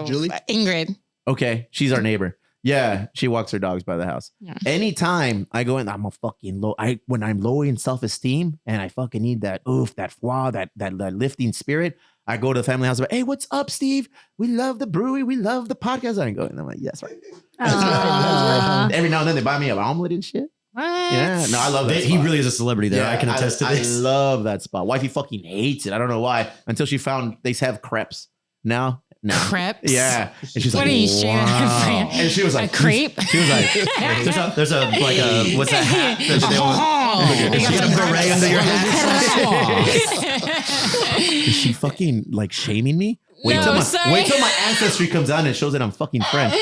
Julie? Ingrid. Okay, she's our neighbor. Yeah, she walks her dogs by the house. Yeah. Anytime I go in, I'm a fucking low. When I'm low in self-esteem and I fucking need that that foi, that lifting spirit, I go to the family house. I'm like, hey, what's up, Steve? We love the brewery. We love the podcast. I go, and I'm like, yes, right. That's right. Every now and then they buy me an omelet and shit. What? Yeah, no, I love that. He really is a celebrity there. I can attest to this. I love that spot. Wifey fucking hates it. I don't know why. Until she found they have crepes now. No. Crepes? Yeah. And she's What like, are you sharing? wow. And she was like, a crepe? She was like, there's a like a what's that hat? That they You she got got a some beret under your hat. is she fucking like shaming me? Wait No, till my sorry. wait till my ancestry comes on and shows that I'm fucking French.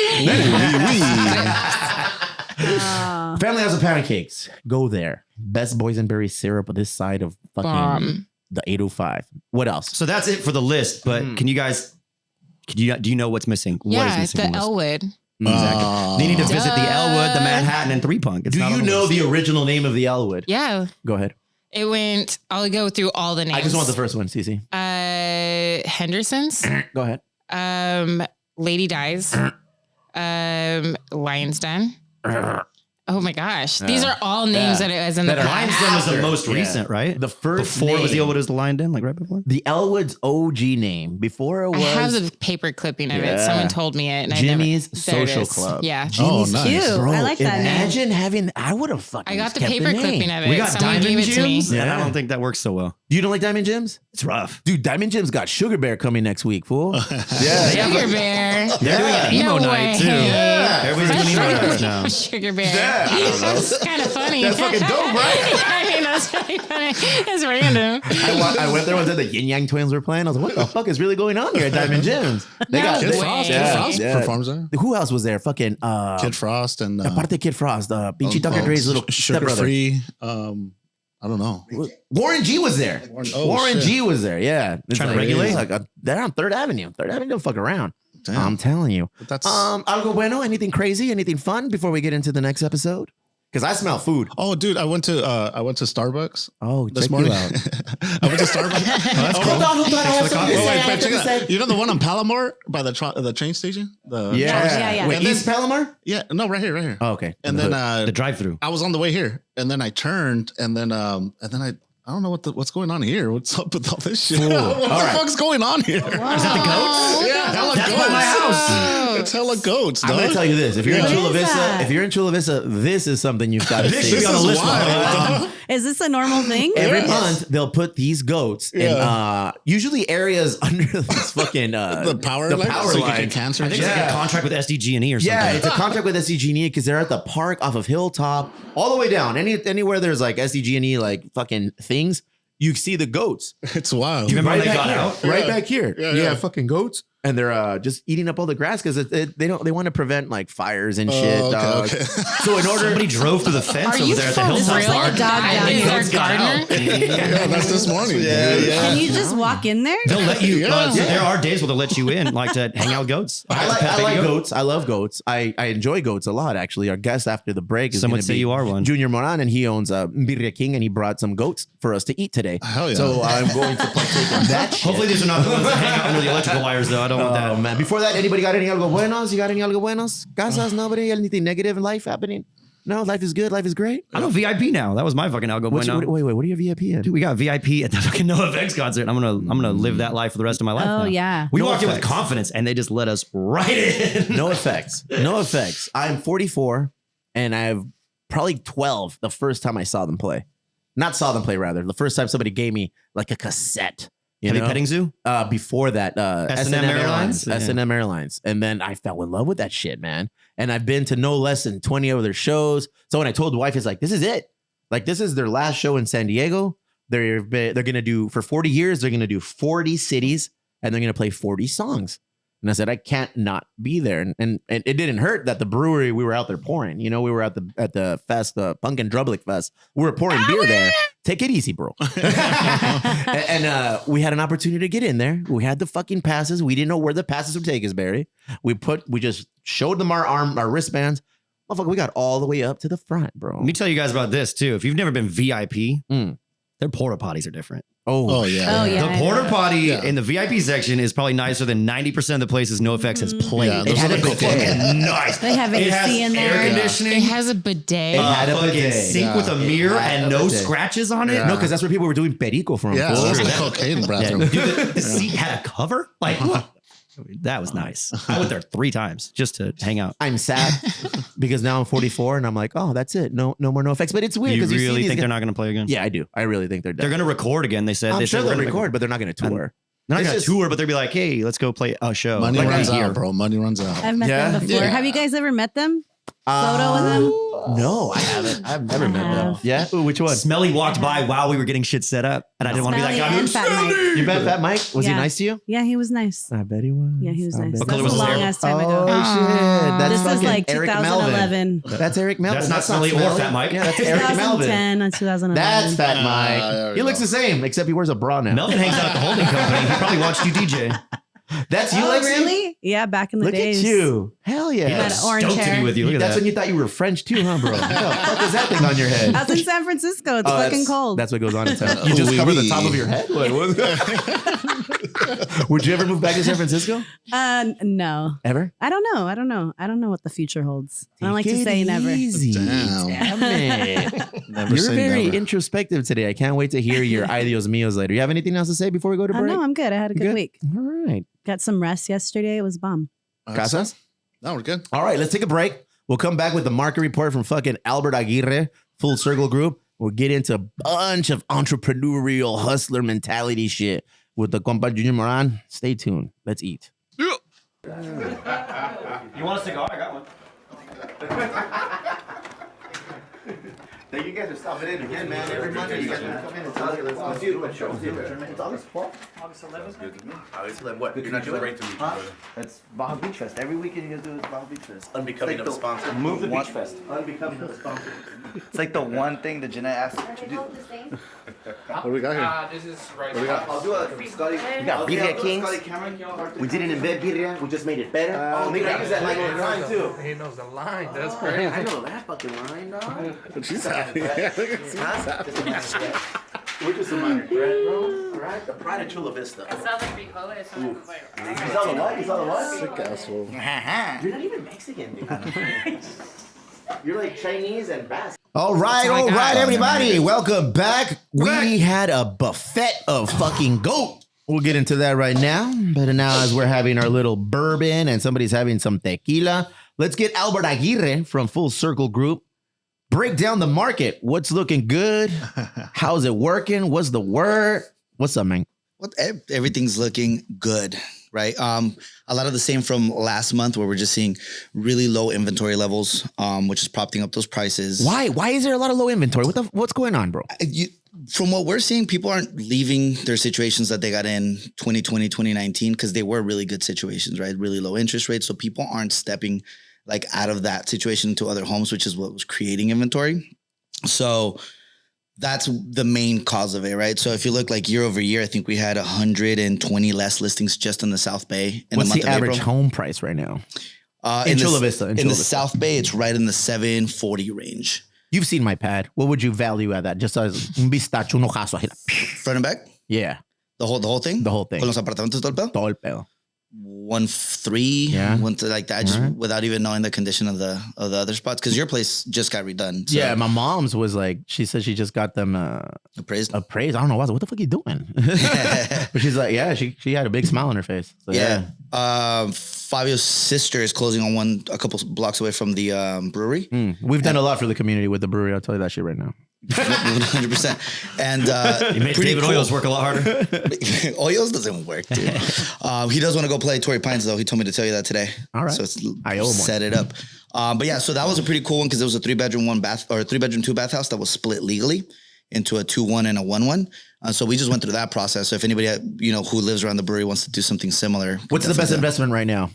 Family House of Pancakes. Go there. Best boysenberry syrup on this side of fucking the 805. What else? So that's it for the list. But can you guys? Do you know what's missing? What is Yeah, missing the from this? Elwood. Exactly. They need to visit the Elwood, the Manhattan, and Three Punk. It's Do not you on the know list. the original name of the Elwood? Yeah. Go ahead. It went, I'll go through all the names. I just want the first one, Cece. Henderson's. Go ahead. Lady Dies. Lion's Den. Oh my gosh. These are all names that it was in the That are past. Lion's Den was the After, most yeah. recent, right? The first before was the name. Elwood was the Lion Den, like right before. The Elwood's OG name before it was I have the paper clipping of it. Yeah. Someone told me it. And Jimmy's I never, there it Social is. Club. Yeah. Jimmy's nice. Cute. Bro, I like that name. imagine having. I would have fucking. I got the kept paper name. clipping of it. We got Someone Diamond gave it to me. Gems, and Yeah. I don't think that works so well. You don't like Diamond Gems? It's rough. Dude, Diamond Gems got Sugar Bear coming next week, fool. Sugar Bear. They're doing an emo No night way. too. Yeah. Everybody's doing emo nights now. Sugar Bear. Yeah, I don't know. That's kind of funny. That's fucking dope, right? I mean, that's really funny. It's random. I went there one time. The Yin Yang Twins were playing. I was like, "What the fuck is really going on here at Diamond Gems?" They No Kid way. Frost. Yeah, Kid Frost yeah. performs there. Who else was there? Fucking Kid Frost and aparte Kid Frost, pinche Dr. Dre's little Sugar stepbrother. Free. I don't know. Warren G was there. Oh, Warren shit. G was there. Yeah, it's Trying to regulate? Like they're on Third Avenue. Third Avenue don't fuck around. Damn. I'm telling you. But that's Algo bueno. Anything crazy? Anything fun before we get into the next episode? Because I smell food. Oh, dude, I went to Starbucks Oh, this check morning. you out. I went to Starbucks. Hold on. I have something to Oh, say. I wait, have check something to it say. out. You know the one on Palomar by the train station? Yeah. Wait, And then- East Palomar? Yeah, no, right here. Oh, okay. And In the then hood. The drive-through. I was on the way here, and then I turned, and then I don't know what's going on here. What's up with all this shit? What the fuck's going on here? Is that the goats? Yeah, hella That's goats. by my house. It's hella goats. I'm gonna dog. tell you this: if you're in What Chula is Vista, that? if you're in Chula Vista, this is something you've got to This see. is on the list. wild. Is this a normal thing? Every month they'll put these goats in usually areas under this fucking The power line, power so you can line. get cancer. I think it's like a contract with SDG&E or something. Yeah, it's a contract with SDG&E because they're at the park off of Hilltop, all the way down. Anywhere there's like SDG&E like fucking things, you see the goats. It's wild. Do you remember when they back got here. out? Right Yeah. back here. Yeah, Yeah, yeah. fucking goats. And they're just eating up all the grass because they want to prevent like fires and shit. okay, dog. okay. So in order, Somebody drove through the fence Are over you there at the for Hilltop real? Park. Dog down Is here. our gardener? Yeah, that's this morning. Yeah. Can you just walk in there? They'll let you. Yeah. So there are days where they'll let you in, like to hang out with goats. I like goats. I love goats. I enjoy goats a lot. Actually, our guest after the break is Some would gonna say be you are one. Junior Moran, and he owns Birria King, and he brought some goats for us to eat today. Hell yeah. So I'm going to partake in that. Shit. Hopefully these are not the ones that hang out under the electrical wires, though. I don't want Oh that. man! Before that, anybody got any algo buenos? You got any algo buenos? Casas? Nobody? Anything negative in life happening? No, life is good. Life is great. I'm a VIP now. That was my fucking algo What's bueno. wait, what are you VIP at? Dude, we got VIP at the fucking NoFX concert. I'm gonna live that life for the rest of my life. Oh, now. yeah. We No walked in with effects. confidence, and they just let us right in. No effects. No effects. I'm 44, and I have probably 12 the first time I saw them play. Not saw them play, rather. The first time somebody gave me like a cassette. You Heavy know? petting zoo. Before that, S&M Airlines? Yeah. S&M Airlines. And then I fell in love with that shit, man. And I've been to no less than 20 of their shows. So when I told the wife, it's like, this is it. Like, this is their last show in San Diego. They're going to do, for 40 years, they're going to do 40 cities, and they're going to play 40 songs. And I said, I can't not be there. And it didn't hurt that the brewery, we were out there pouring. You know, we were at the fest, the Punk and Drublick Fest. We were pouring beer there. Take it easy, bro. and we had an opportunity to get in there. We had the fucking passes. We didn't know where the passes would take us, Barry. We just showed them our wristbands. Motherfucker, we got all the way up to the front, bro. Let me tell you guys about this too. If you've never been VIP, their porta potties are different. Oh yeah. Oh, yeah. The porta potty Yeah. in the VIP section is probably nicer than 90% of the places NoFX has played. Yeah, it those had are a the cool fucking nice. They have It AC has in there. air Yeah. conditioning. It has a bidet. had a fucking bidet. sink with a mirror and no scratches on it. Yeah. No, because that's where people were doing perico from. Yeah, fool. that's the cocaine bathroom. Dude, the seat had a cover. Like, that was nice. I went there 3 times just to hang out. I'm sad because now I'm 44 and I'm like, oh, that's it. No more NoFX. But it's weird You because really think they're not going to play again? Yeah, I do. I really think they're done. They're going to record again. They said. I'm They sure said they'll we're gonna record, but they're not going to tour. They're not It's going to just- tour, but they'll be like, hey, let's go play a show. Money Like runs right here. out, bro. Money runs out. I've met them before. Yeah. Have you guys ever met them? Photo with them? No, I haven't. I've never met them. have. Yeah? Ooh, which one? Smelly walked by while we were getting shit set up, and I didn't want to be that Smelly guy. and Who's Fat Mike. You met Fat Mike? Was he Yeah. nice to you? Yeah, he was nice. I bet he was. Yeah, he was I nice. bet What That color was a was his long hair? ass time Oh, ago. shit. That's This is fucking like Eric 2011. Melvin. That's Eric Melvin. That's not Smelly or Smelly. Fat Mike. Yeah, that's Eric Melvin. 2010 or 2011. That's Fat there Mike. we He looks go. the same, except he wears a bra now. Melvin hangs out at the holding company. He probably watched you DJ. That's you, Oh, Lexi? really? Yeah, back in the Look days. at you. Hell yeah. He had orange Stoked to hair. be with you. Look at That's that. when you thought you were French too, huh, bro? What the fuck is that thing on your head? I was in San Francisco. It's Oh, fucking that's- cold. That's what goes on in town. You just cover the top of your head? What was Would you ever move back to San Francisco? No. Ever? I don't know. I don't know what the future holds. I don't like to Take say it never. Easy. Damn. Damn it. Never You're say very never. introspective today. I can't wait to hear your ideos míos later. You have anything else to say before we go to break? No, I'm good. I had a good week. All right. Got some rest yesterday. It was bomb. Casas? No, we're good. All right, let's take a break. We'll come back with the market report from fucking Albert Aguirre, Full Circle Group. We'll get into a bunch of entrepreneurial hustler mentality shit with the compa Junior Moran. Stay tuned. Let's eat. You want a cigar? I got one. Thank you guys for stopping in again, man. Every Monday you guys want to come in and tell us. Let's do it. Show. It's August 12th? August 11th. Good to me. August 11th. What? You're not doing it? That's Baja Beach Fest. Every weekend you guys do it. Baja Beach Fest. Unbecoming of a sponsor. Move the One- Beach Fest. Unbecoming of a sponsor. It's like the one thing that Jeanette asked to do. What do we got here? This is right. What do we got? I'll do a Scotty. We got Birria Kings. We did it in bed Birria. We just made it better. Oh, maybe I use that line all the time too. He knows the line. That's I crazy. know that fucking line, dog. She's happy. Look at She's happy. We're just a minor threat, bro. All right, the pride of Chula Vista. It sounds like frijoles. It sounds like You saw the what? You saw the what? Sick asshole. You're not even Mexican, dude. You're like Chinese and Basque. All right, everybody. Welcome back. We had a buffet of fucking goat. We'll get into that right now. But now, as we're having our little bourbon and somebody's having some tequila, let's get Albert Aguirre from Full Circle Group. Break down the market. What's looking good? How's it working? What's the word? What's up, man? Well, everything's looking good, right? A lot of the same from last month where we're just seeing really low inventory levels, which is propping up those prices. Why? Why is there a lot of low inventory? What's going on, bro? From what we're seeing, people aren't leaving their situations that they got in 2020, 2019, because they were really good situations, right? Really low interest rates. So people aren't stepping like out of that situation to other homes, which is what was creating inventory. So that's the main cause of it, right? So if you look like year over year, I think we had 120 less listings just in the South Bay. In What's the month the of average April. home price right now? In Chula Vista. In the South Bay, it's right in the 740 range. You've seen my pad. What would you value at that? Just as un vistazo, un ojazo. Front and back? Yeah. The whole thing? The whole thing. Con los apartamentos todo el pedo? Todo el pedo. 1.3, Yeah. like that, just Alright. without even knowing the condition of the other spots. Because your place just got redone. So Yeah, my mom's was like, she said she just got them appraised. I don't know. I was like, what the fuck are you doing? But she's like, yeah, she had a big smile on her face. So, Yeah. Fabio's sister is closing on a couple blocks away from the brewery. We've done a lot for the community with the brewery. I'll tell you that shit right now. 100%. And You made David Oyos work a lot harder. Oyos doesn't work, dude. He does want to go play Torrey Pines, though. He told me to tell you that today. All right. So it's I owe him one. set it up. But yeah, so that was a pretty cool one because it was a 3-bedroom, 2-bath house that was split legally into a 2-1 and a 1-1. So we just went through that process. So if anybody who lives around the brewery wants to do something similar, What's the best investment right now?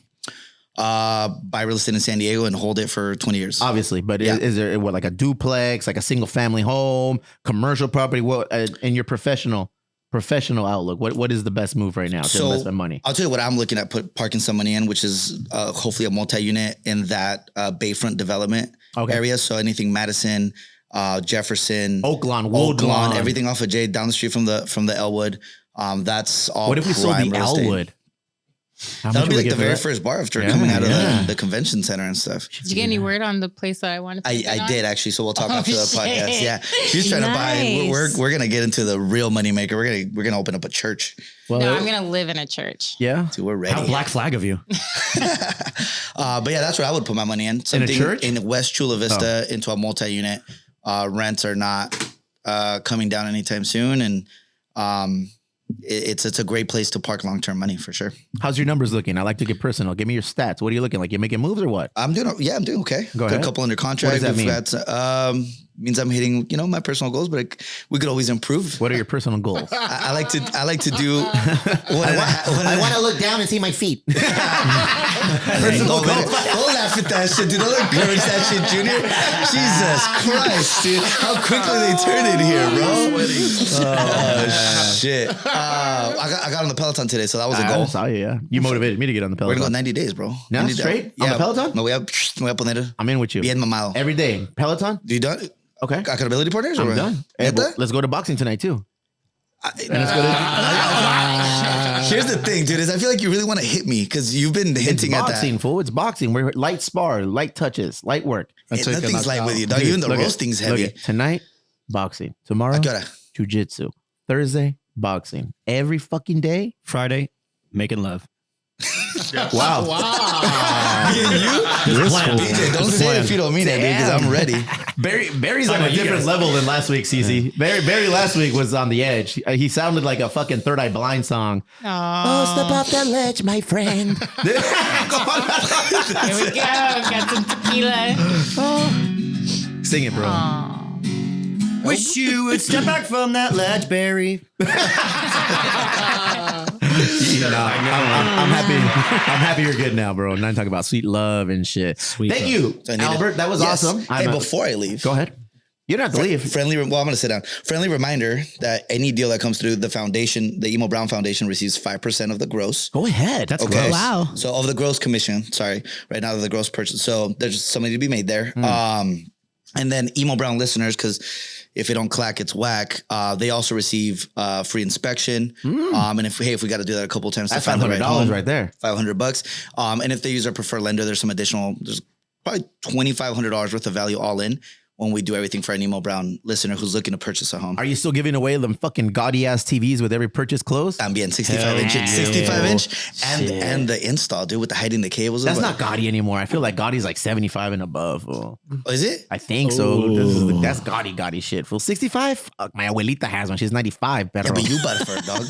buy real estate in San Diego and hold it for 20 years. Obviously, but Yeah. is there what, like a duplex, like a single family home, commercial property? What in your professional outlook? What is the best move right now to invest my money? I'll tell you what I'm looking at parking some money in, which is hopefully a multi-unit in that Bayfront development area. So anything Madison, Jefferson, Oaklawn, Oaklawn, everything off of J down the street from the Elwood. That's all. What if we sold the Elwood? That would be like the very first bar after coming out of the convention center and stuff. Did you get any word on the place that I wanted to I did actually. So we'll talk after the shit. podcast. Yeah. She's trying to buy. We're gonna get into the real moneymaker. We're gonna open up a church. Well, no, I'm gonna live in a church. Yeah. Dude, we're ready. How black flag of you. But yeah, that's where I would put my money in. Something in a church? In West Chula Vista into a multi-unit. Rents are not coming down anytime soon. And it's a great place to park long-term money for sure. How's your numbers looking? I like to get personal. Give me your stats. What are you looking like? You making moves or what? I'm doing okay. Go ahead. Got a couple under contract. What does that mean? Means I'm hitting, my personal goals, but we could always improve. What are your personal goals? I like to do. I want to look down and see my feet. Personal goals. Don't laugh at that shit, dude. Don't encourage that shit, Junior. Jesus Christ, dude. How quickly they turn it here, bro. Oh, shit. I got on the Peloton today, so that was a goal. I saw you, yeah. You motivated me to get on the Peloton. We're going to go 90 days, bro. No, 90 straight? Yeah. On the Peloton? No, voy a poner. I'm in with you. Bien mamado. Every day. Peloton? You done? Okay. Accountability partners? I'm or done. Hey, let's go to boxing tonight, too. Here's the thing, dude, is I feel like you really want to hit me because you've been hinting at that. It's boxing, fool. It's boxing. We're light spar, light touches, light work. Nothing's light with you, dog. Even the roasting's heavy. Tonight, boxing. Tomorrow, jiu-jitsu. Thursday, boxing. Every fucking day. Friday, making love. Wow. Me and you? DJ, don't say it if you don't mean it, because I'm ready. Barry's on a different level than last week, CC. Barry last week was on the edge. He sounded like a fucking Third Eye Blind song. Oh, step off that ledge, my friend. Here we go. Got some tequila. Sing it, bro. Wish you would step back from that ledge, Barry. I'm happy. I'm happy you're good now, bro. I'm not talking about sweet love and shit. Thank you, Albert. That was awesome. Hey, before I leave, go ahead. You don't have to leave. I'm going to sit down. Friendly reminder that any deal that comes through the foundation, the Emo Brown Foundation receives 5% of the gross. Go ahead. That's gross. Wow. So of the gross commission, right now the gross purchase. So there's something to be made there. And then Emo Brown listeners, because if it don't clack, it's whack. They also receive free inspection. And if we got to do that a couple of times, that's to find $500 right there. $500. And if they use our preferred lender, there's probably $2,500 worth of value all in when we do everything for an Emo Brown listener who's looking to purchase a home. Are you still giving away them fucking gaudy ass TVs with every purchase closed? I'm being 65 inch and the install, dude, with the hiding the cables. That's not gaudy anymore. I feel like gaudy's like 75 and above. Oh, is it? I think so. That's gaudy shit. Full 65. Fuck, my abuelita has one. She's 95. Yeah, but you bought it for it, dog.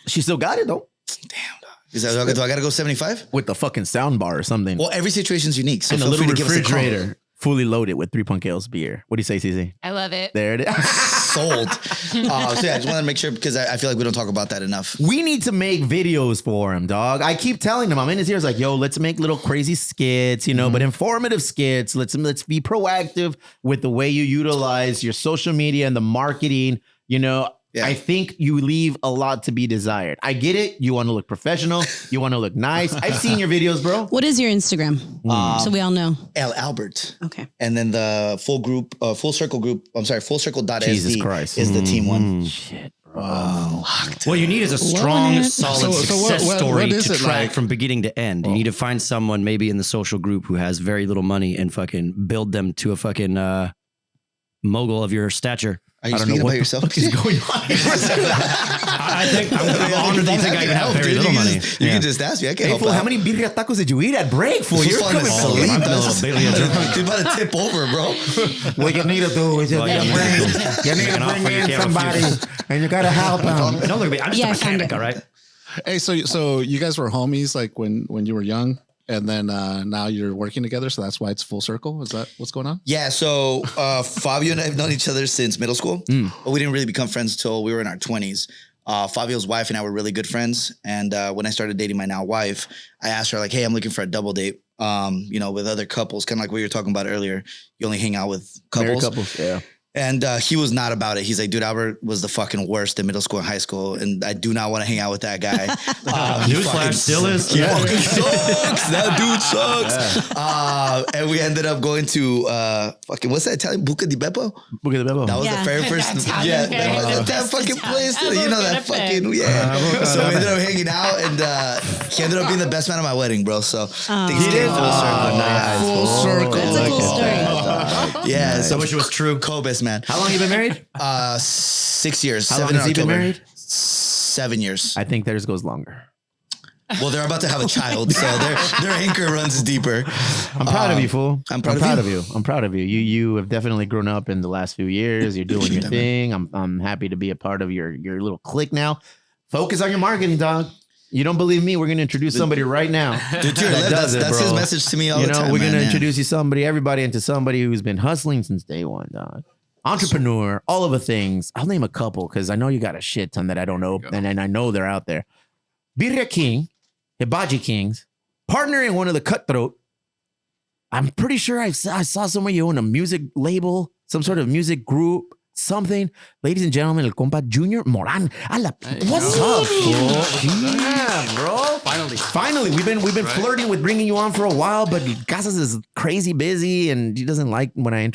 She still got it though. Damn, dog. Do I got to go 75 with the fucking sound bar or something? Well, every situation's unique. So and a feel little free to give us a call. refrigerator. Fully loaded with 3 Punk Ales beer. What do you say, CZ? I love it. There it is. Sold. So yeah, I just wanted to make sure because I feel like we don't talk about that enough. We need to make videos for him, dog. I keep telling him, I'm in his ears like, yo, let's make little crazy skits, but informative skits. Let's be proactive with the way you utilize your social media and the marketing, I think you leave a lot to be desired. I get it. You want to look professional. You want to look nice. I've seen your videos, bro. What is your Instagram? So we all know. L Albert. Okay. And then the full circle.sd Jesus Christ. is the team one. Shit, bro. What you need is a strong, solid success story what is to it track like? from beginning to end. You need to find someone maybe in the social group who has very little money and fucking build them to a fucking mogul of your stature. Are you speaking about yourself? What is going on? I think I'm honored that you think I even have very little money. You can just ask me. I can't help fool, out. how many birria tacos did you eat at break, fool? You're You're coming asleep. I'm a little birria jerky. You're about to tip over, bro. What you need to do is you need to bring in somebody and you got to help them. Don't look at me. I'm just a mechanic, all right? Hey, so you guys were homies like when you were young, and then now you're working together, so that's why it's full circle. Is that what's going on? Yeah, so Fabio and I have known each other since middle school, but we didn't really become friends until we were in our 20s. Fabio's wife and I were really good friends, and when I started dating my now wife, I asked her like, "Hey, I'm looking for a double date, with other couples, kind of like what you were talking about earlier. You only hang out with couples." Married couples, yeah. And he was not about it. He's like, dude, Albert was the fucking worst in middle school and high school, and I do not want to hang out with that guy. Newsflash, still is. He fucking sucks. That dude sucks. And we ended up going to fucking, what's that Italian? Buca di Beppo? Buca di Beppo. That was the very first. Italian very that fucking place. Italian. You know, that fucking, So we ended up hanging out, and he ended up being the best man at my wedding, bro. So things came full circle. Nice. Full circle. That's a cool story. Yeah. I wish it was true. Cobus, man. How long you been married? 6 years. How 7 long has in he been October. married? 7 years. I think theirs goes longer. Well, they're about to have a child, so their anchor runs deeper. I'm proud of you, fool. I'm proud of you. I'm proud of you. You have definitely grown up in the last few years. You're doing your thing. I'm happy to be a part of your little clique now. Focus on your marketing, dog. You don't believe me? We're gonna introduce somebody right now. Dude, that's his message to me all the time. We're gonna introduce you everybody into somebody who's been hustling since day one, dog. Entrepreneur, all of the things. I'll name a couple because I know you got a shit ton that I don't know, and I know they're out there. Birria King, Hibachi Kings, partner in one of the Cutthroat. I'm pretty sure I saw somewhere you own a music label, some sort of music group. Something, ladies and gentlemen, el compa Junior Moran. What's up, fool? Yeah, bro. Finally, we've been flirting with bringing you on for a while, but Casas is crazy busy, and he doesn't like when I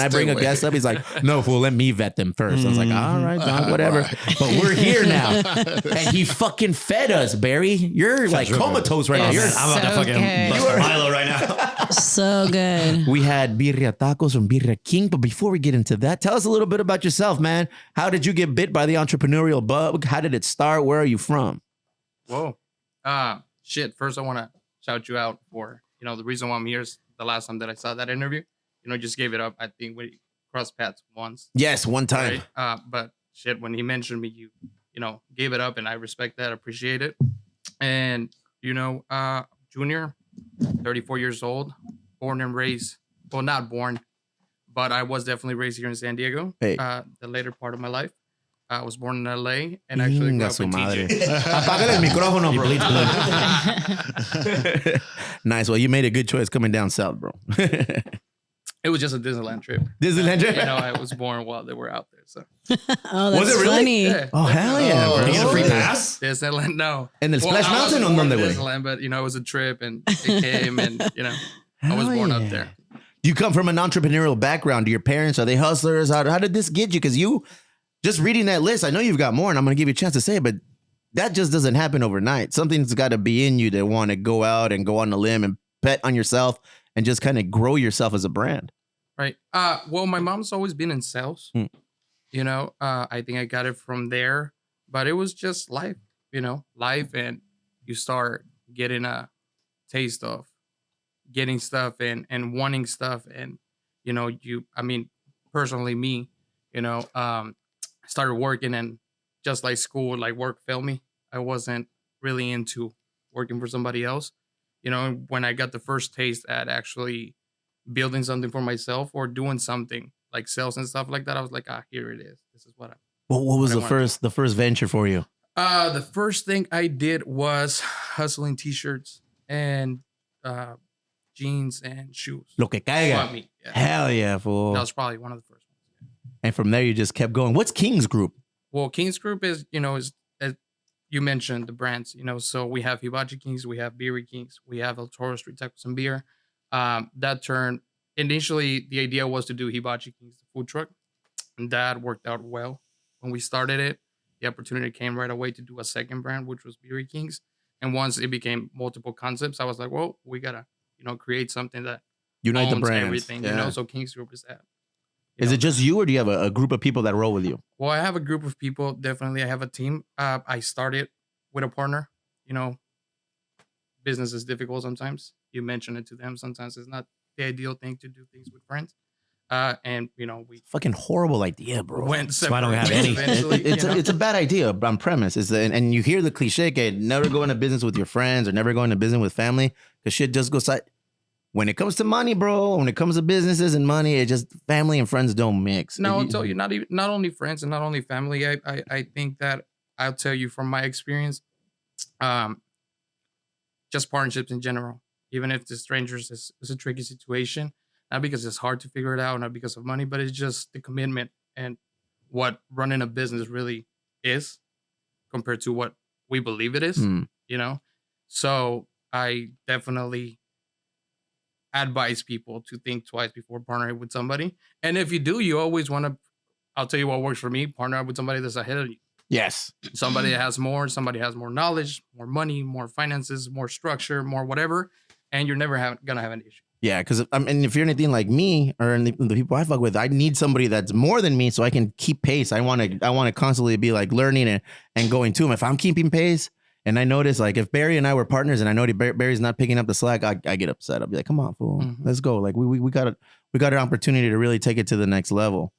bring a guest up. He's like, "No, fool, let me vet them first." I was like, "All right, dog, whatever." But we're here now, and he fucking fed us, Barry. You're like comatose right now. I'm about to fucking bust Milo right now. So good. We had birria tacos from Birria King, but before we get into that, tell us a little bit about yourself, man. How did you get bit by the entrepreneurial bug? How did it start? Where are you from? Whoa. Shit. First, I want to shout you out for, the reason why I'm here is the last time that I saw that interview, just gave it up. I think we crossed paths once. Yes, one time. Right? But shit, when he mentioned me, you gave it up, and I respect that, appreciate it. And, Junior, 34 years old, born and raised, well, not born, but I was definitely raised here in San Diego. Hey. The later part of my life. I was born in LA and actually grew up in TJ. Apágale el micrófono, bro. Nice. Well, you made a good choice coming down south, bro. It was just a Disneyland trip. Disneyland trip? I was born while they were out there. So. Oh, that's Was it really? funny. Yeah. Oh, hell yeah, bro. You get a free pass? Disneyland, no. And the Splash I Mountain wasn't on born in Monday. Disneyland, but it was a trip and it came and I was born up there. You come from an entrepreneurial background. Do your parents, are they hustlers? How did this get you? Because you, just reading that list, I know you've got more and I'm going to give you a chance to say it, but that just doesn't happen overnight. Something's got to be in you to want to go out and go on a limb and bet on yourself and just kind of grow yourself as a brand. Right. Well, my mom's always been in sales. I think I got it from there, but it was just life, life, and you start getting a taste of getting stuff and wanting stuff. And, personally me, I started working and just like school, like work failed me. I wasn't really into working for somebody else. When I got the first taste at actually building something for myself or doing something like sales and stuff like that, I was like, here it is. This is what What was the first venture for you? The first thing I did was hustling t-shirts and jeans and shoes. Lo que caiga. Yeah. Hell yeah, fool. That was probably one of the first ones. And from there, you just kept going. What's King's Group? Well, King's Group is, is as you mentioned, the brands, so we have Hibachi Kings, we have Birria Kings, we have El Toro Street Tacos and Beer. That turned, initially, the idea was to do Hibachi Kings, the food truck. And that worked out well. When we started it, the opportunity came right away to do a second brand, which was Birria Kings. And once it became multiple concepts, I was like, well, we got to, create something that Unite the owns brands. everything, So King's Group is that. Is it just you or do you have a group of people that roll with you? Well, I have a group of people. Definitely. I have a team. I started with a partner. Business is difficult sometimes. You mention it to them. Sometimes it's not the ideal thing to do things with friends. And we fucking horrible idea, bro. Went so I don't have any. It's a bad idea on premise. And you hear the cliche, never go into business with your friends or never go into business with family because shit just goes side. When it comes to money, bro, when it comes to businesses and money, it just family and friends don't mix. No, I'll tell you, not only friends and not only family. I think that I'll tell you from my experience, just partnerships in general. Even if the strangers is a tricky situation, Not because it's hard to figure it out, not because of money, but it's just the commitment and what running a business really is compared to what we believe it is, you know? So I definitely advise people to think twice before partnering with somebody. And if you do, you always want to, I'll tell you what works for me, partner up with somebody that's ahead of you. Yes. Somebody that has more, somebody has more knowledge, more money, more finances, more structure, more whatever. And you're never going to have an issue. Yeah, because I mean, if you're anything like me or the people I fuck with, I need somebody that's more than me so I can keep pace. I want to constantly be like learning and going to them. If I'm keeping pace and I notice like if Barry and I were partners and I know Barry's not picking up the slack, I get upset. I'll be like, come on, fool, let's go. Like we got an opportunity to really take it to the next level.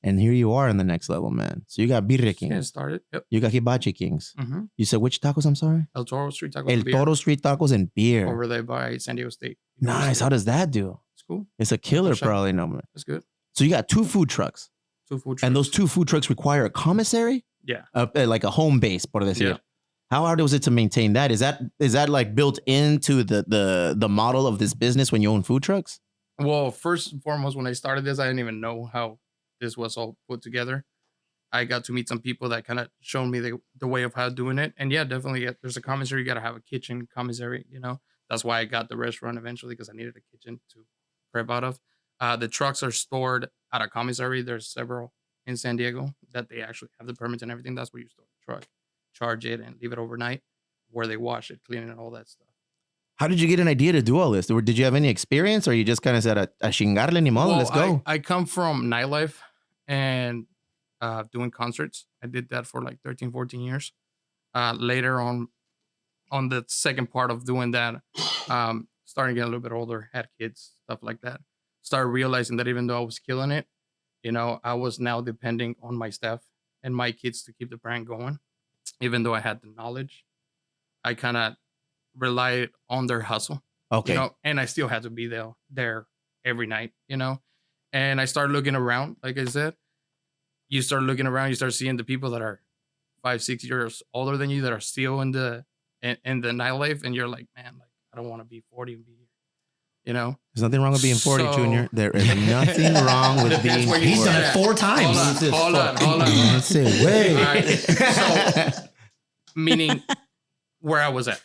And here you are in the next level, man. So you got Birria King. Yeah, started. Yep. You got Hibachi Kings. You said which tacos? I'm sorry. El Toro Street Tacos. El Toro Street Tacos and beer. Over there by San Diego State. Nice. How does that do? It's cool. It's a killer, probably. No, man. It's good. So you got 2 food trucks. 2 food trucks. And those 2 food trucks require a commissary? Yeah. Like a home base, por decir. Yeah. How hard was it to maintain that? Is that like built into the model of this business when you own food trucks? Well, first and foremost, when I started this, I didn't even know how this was all put together. I got to meet some people that kind of showed me the way of how doing it. And yeah, definitely, there's a commissary. You got to have a kitchen commissary, you know. That's why I got the restaurant eventually, because I needed a kitchen to prep out of. The trucks are stored at a commissary. There's several in San Diego that they actually have the permits and everything. That's where you store the truck, charge it, and leave it overnight, where they wash it, clean it, and all that stuff. How did you get an idea to do all this? Or did you have any experience, or you just kind of said, a chingarle ni modo, let's go? I come from nightlife and doing concerts. I did that for like 13, 14 years. Later on the second part of doing that, starting to get a little bit older, had kids, stuff like that. Started realizing that even though I was killing it, you know, I was now depending on my staff and my kids to keep the brand going. Even though I had the knowledge, I kind of relied on their hustle. Okay. You know, and I still had to be there every night, you know. And I started looking around, like I said. You start looking around, you start seeing the people that are 5, 6 years older than you that are still in the nightlife, and you're like, man, like I don't want to be 40 and be here. You know? There's nothing wrong with being 40, Junior. There is nothing wrong with being 40. He's done it 4 times. Hold on. That's it. Wait. Right. So, meaning where I was at.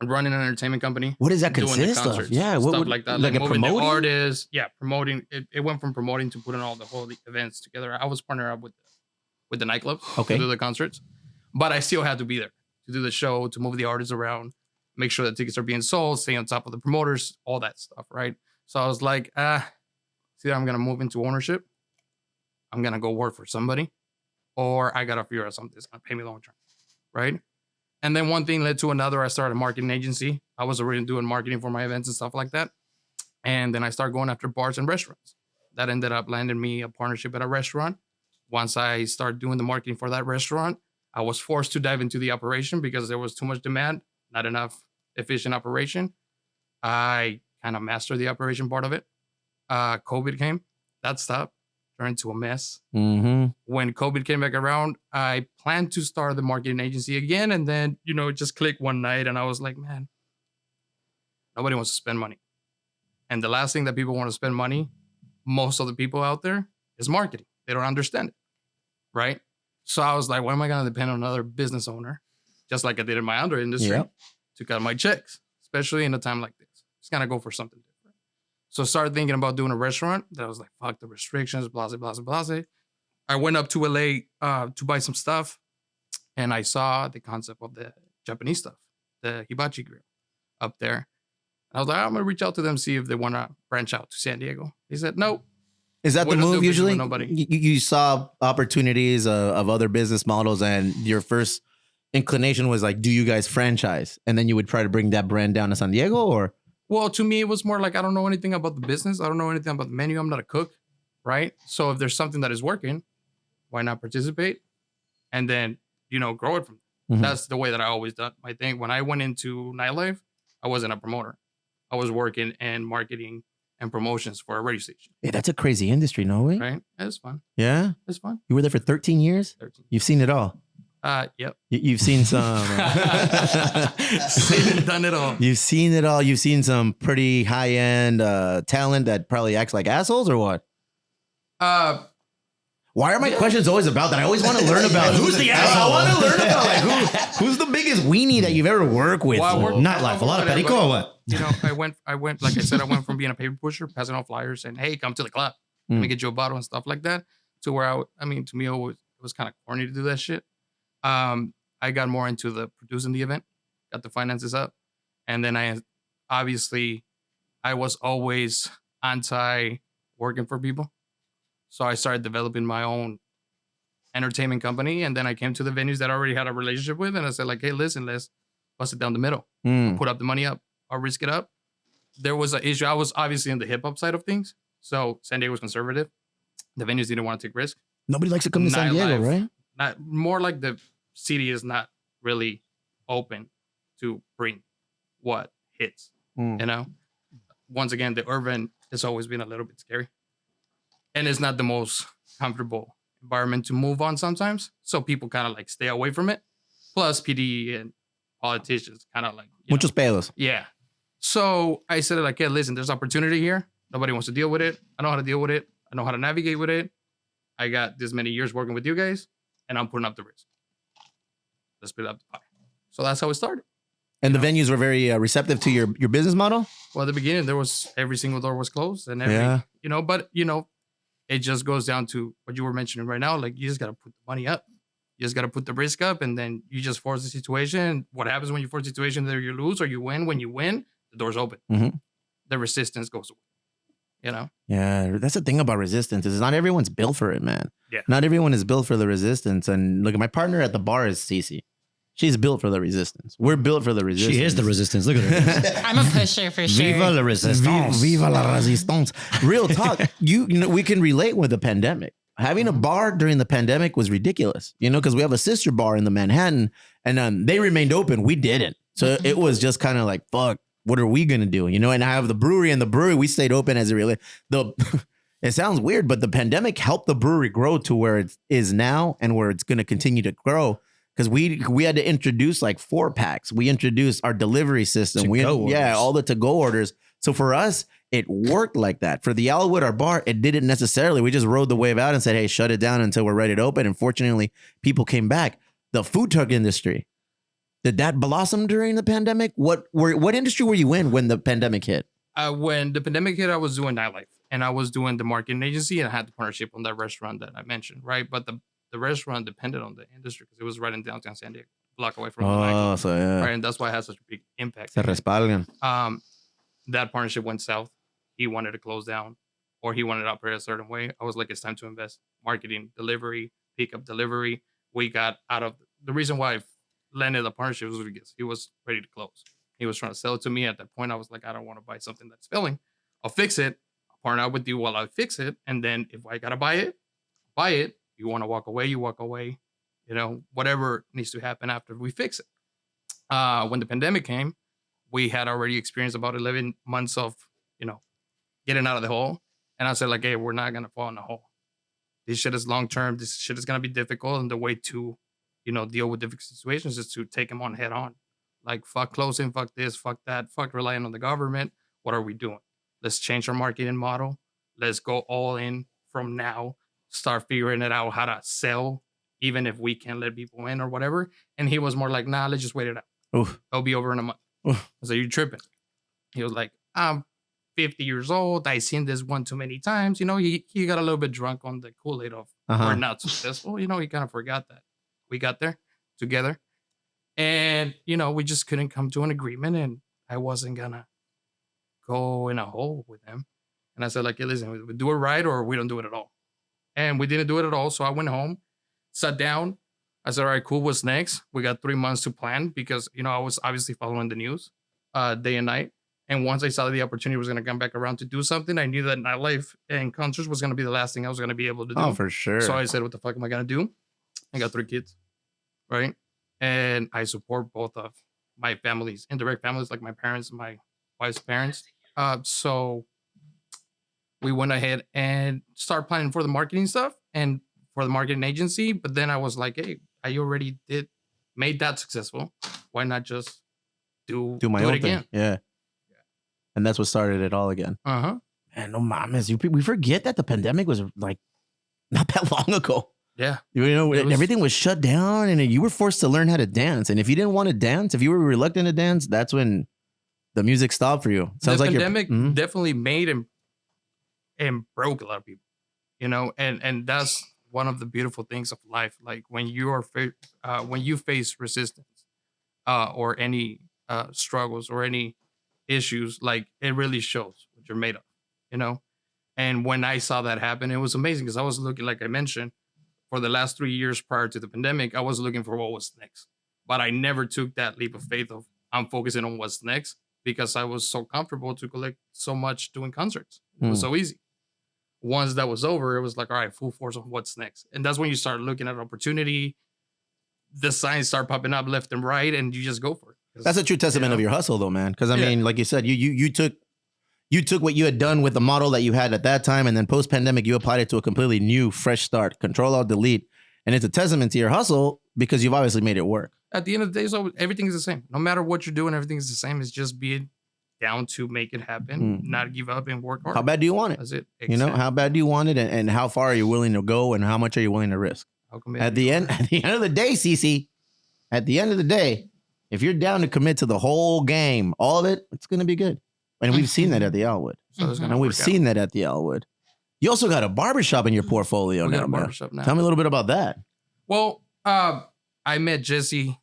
Running an entertainment company. What does that doing the consist of? concerts, Yeah, stuff like that. Like a moving promoting? the artists. Yeah, promoting. It went from promoting to putting all the whole events together. I was partnered up with the nightclubs Okay. to do the concerts, but I still had to be there to do the show, to move the artists around, make sure that tickets are being sold, stay on top of the promoters, all that stuff, right? So I was like, see, I'm gonna move into ownership. I'm gonna go work for somebody, or I gotta figure out something that's gonna pay me long term, right? And then one thing led to another. I started a marketing agency. I was already doing marketing for my events and stuff like that. And then I started going after bars and restaurants. That ended up landing me a partnership at a restaurant. Once I started doing the marketing for that restaurant, I was forced to dive into the operation because there was too much demand, not enough efficient operation. I kind of mastered the operation part of it. COVID came. That stopped. Turned into a mess. When COVID came back around, I planned to start the marketing agency again. And then, you know, it just clicked one night. And I was like, man, nobody wants to spend money. And the last thing that people want to spend money, most of the people out there, is marketing. They don't understand it. Right? So I was like, why am I going to depend on another business owner, just like I did in my other industry, to cut my checks, especially in a time like this? Just gotta go for something different. So I started thinking about doing a restaurant. That was like, fuck the restrictions, blase, blase, blase. I went up to LA to buy some stuff, and I saw the concept of the Japanese stuff, the hibachi grill up there. And I was like, I'm gonna reach out to them, see if they want to branch out to San Diego. He said, no. Is that We the don't do move business with usually? nobody. You saw opportunities of other business models, and your first inclination was like, do you guys franchise? And then you would try to bring that brand down to San Diego, or? Well, to me, it was more like, I don't know anything about the business. I don't know anything about the menu. I'm not a cook, right? So if there's something that is working, why not participate? And then, you know, grow it from there. That's the way that I always done my thing. When I went into nightlife, I wasn't a promoter. I was working in marketing and promotions for a radio station. Yeah, that's a crazy industry, no way? Right? It's fun. Yeah? It's fun. You were there for 13 years? 13. You've seen it all. Yep. You've seen some. Seen and done it all. You've seen it all. You've seen some pretty high end talent that probably acts like assholes, or what? Why are my questions always about that? I always want to learn about who's the asshole. I want to learn about who's the biggest weenie that you've ever worked with. Well, I worked- Nightlife, a lot of perico or what? You know, I went, like I said, I went from being a paper pusher, passing out flyers, and hey, come to the club. Let me get you a bottle and stuff like that. To where to me, it was kind of corny to do that shit. I got more into the producing the event, got the finances up, and then I was always anti working for people, so I started developing my own entertainment company, and then I came to the venues that I already had a relationship with, and I said like, hey, listen, let's bust it down the middle, I'll put up the money up, I'll risk it up. There was an issue. I was obviously in the hip hop side of things, so San Diego was conservative. The venues didn't want to take risks. Nobody likes to come to San Diego, right? Not more like the city is not really open to bring what hits. You know, once again, the urban has always been a little bit scary, and it's not the most comfortable environment to move on sometimes. So people kind of like stay away from it. Plus, PD and politicians kind of like Muchos pedos. Yeah. So I said like, hey, listen, there's opportunity here. Nobody wants to deal with it. I know how to deal with it. I know how to navigate with it. I got this many years working with you guys, and I'm putting up the risk. Let's split up the pie. So that's how it started. And the venues were very receptive to your business model? Well, at the beginning, there was every single door was closed, and but it just goes down to what you were mentioning right now. Like, you just got to put the money up. You just got to put the risk up, and then you just force the situation. What happens when you force the situation? Either you lose or you win. When you win, the door's open. The resistance goes away. Yeah, that's the thing about resistance is not everyone's built for it, man. Yeah. Not everyone is built for the resistance. And look, my partner at the bar is Cece. She's built for the resistance. We're built for the resistance. She is the resistance. Look at her. I'm a pusher for sure. Viva la resistance. Viva la resistance. Real talk. You know, we can relate with the pandemic. Having a bar during the pandemic was ridiculous, because we have a sister bar in the Manhattan, and they remained open. We didn't. So it was just kind of like, fuck, what are we going to do? And I have the brewery, and the brewery, we stayed open as it relates. It sounds weird, but the pandemic helped the brewery grow to where it is now and where it's going to continue to grow. Because we had to introduce like 4-packs. We introduced our delivery system. All the to-go orders. So for us, it worked like that. For the Alwood, our bar, it didn't necessarily. We just rode the wave out and said, hey, shut it down until we're ready to open. And fortunately, people came back. The food truck industry, did that blossom during the pandemic? What industry were you in when the pandemic hit? When the pandemic hit, I was doing nightlife, and I was doing the marketing agency, and I had the partnership on that restaurant that I mentioned, right? But the restaurant depended on the industry because it was right in downtown San Diego, a block away from the nightclub, so yeah. right? And that's why it has such a big impact. Se respalgan. That partnership went south. He wanted to close down, or he wanted to operate a certain way. I was like, it's time to invest. Marketing, delivery, pickup, delivery. We got out of the reason why I landed the partnership was because he was ready to close. He was trying to sell it to me. At that point, I was like, I don't want to buy something that's failing. I'll fix it. I'll partner out with you while I fix it. And then if I got to buy it. You want to walk away, you walk away. Whatever needs to happen after we fix it. When the pandemic came, we had already experienced about 11 months of, getting out of the hole. And I said like, hey, we're not going to fall in the hole. This shit is long-term. This shit is going to be difficult. And the way to, deal with difficult situations is to take them on head on. Like, fuck closing, fuck this, fuck that, fuck relying on the government. What are we doing? Let's change our marketing model. Let's go all in from now. Start figuring it out how to sell, even if we can't let people in or whatever. And he was more like, nah, let's just wait it out. Oof. It'll be over in a month. Oof. I said, you tripping. He was like, I'm 50 years old. I seen this one too many times. He got a little bit drunk on the Kool-Aid of we're not successful. He kind of forgot that. We got there together. And, we just couldn't come to an agreement, and I wasn't going to go in a hole with him. And I said, like, hey, listen, we do it right or we don't do it at all. And we didn't do it at all. So I went home, sat down. I said, all right, cool. What's next? We got 3 months to plan because, I was obviously following the news day and night. And once I saw that the opportunity was going to come back around to do something, I knew that nightlife and concerts was going to be the last thing I was going to be able to do. Oh, for sure. So I said, what the fuck am I going to do? I got 3 kids, right? And I support both of my families, indirect families, like my parents and my wife's parents. So we went ahead and started planning for the marketing stuff and for the marketing agency. But then I was like, hey, I already made that successful. Why not just do my it own again? thing. Yeah. And that's what started it all again. Uh-huh. And no mames, we forget that the pandemic was like not that long ago. Yeah. You know, everything was shut down and you were forced to learn how to dance. And if you didn't want to dance, if you were reluctant to dance, that's when the music stopped for you. Sounds the like pandemic definitely made and broke a lot of people, you know, and that's one of the beautiful things of life. Like when when you face resistance or any struggles or any issues, like it really shows what you're made of, you know. And when I saw that happen, it was amazing because I was looking, like I mentioned, for the last 3 years prior to the pandemic, I was looking for what was next, but I never took that leap of faith of I'm focusing on what's next because I was so comfortable to collect so much doing concerts. It was so easy. Once that was over, it was like, all right, full force on what's next. And that's when you start looking at opportunity. The signs start popping up left and right, and you just go for it. That's a true testament of your hustle, though, man. Because I mean, like you said, you took what you had done with the model that you had at that time, and then post pandemic, you applied it to a completely new, fresh start. Control Alt Delete, and it's a testament to your hustle because you've obviously made it work. At the end of the day, so everything is the same. No matter what you're doing, everything is the same. It's just being down to make it happen, not give up, and work hard. How bad do you want it? That's it. You know, how bad do you want it, and how far are you willing to go, and how much are you willing to risk? At the end of the day, CC, at the end of the day, if you're down to commit to the whole game, all of it, it's going to be good. And we've seen that at the Elwood. And we've seen that at the Elwood. You also got a barbershop in your portfolio now, man. Tell me a little bit about that. Well, I met Jesse.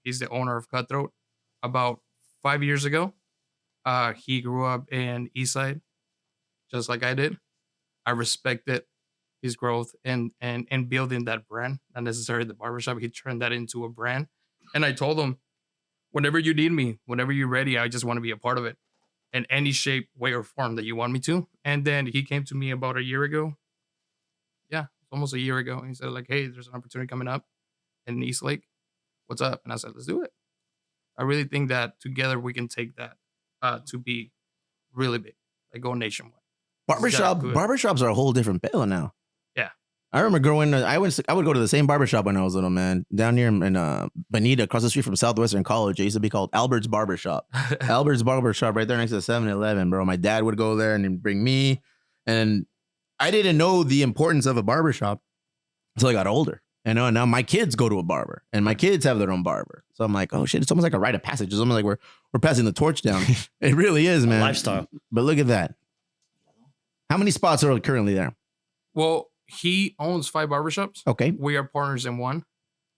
He's the owner of Cutthroat about 5 years ago. He grew up in Eastside, just like I did. I respected his growth and building that brand, not necessarily the barbershop. He turned that into a brand. And I told him, whenever you need me, whenever you're ready, I just want to be a part of it in any shape, way, or form that you want me to. And then he came to me about a year ago. Yeah, almost a year ago. And he said, like, hey, there's an opportunity coming up in East Lake. What's up? And I said, let's do it. I really think that together we can take that to be really big, like go nationwide. Barbershops are a whole different bill now. Yeah. I remember growing up, I would go to the same barbershop when I was little, man. Down here in Bonita, across the street from Southwestern College. It used to be called Albert's Barbershop. Albert's Barbershop right there next to 7-Eleven, bro. My dad would go there and he'd bring me. And I didn't know the importance of a barbershop until I got older. You know, and now my kids go to a barber and my kids have their own barber. So I'm like, oh shit, it's almost like a rite of passage. It's almost like we're passing the torch down. It really is, man. Lifestyle. But look at that. How many spots are currently there? Well, he owns 5 barbershops. Okay. We are partners in one.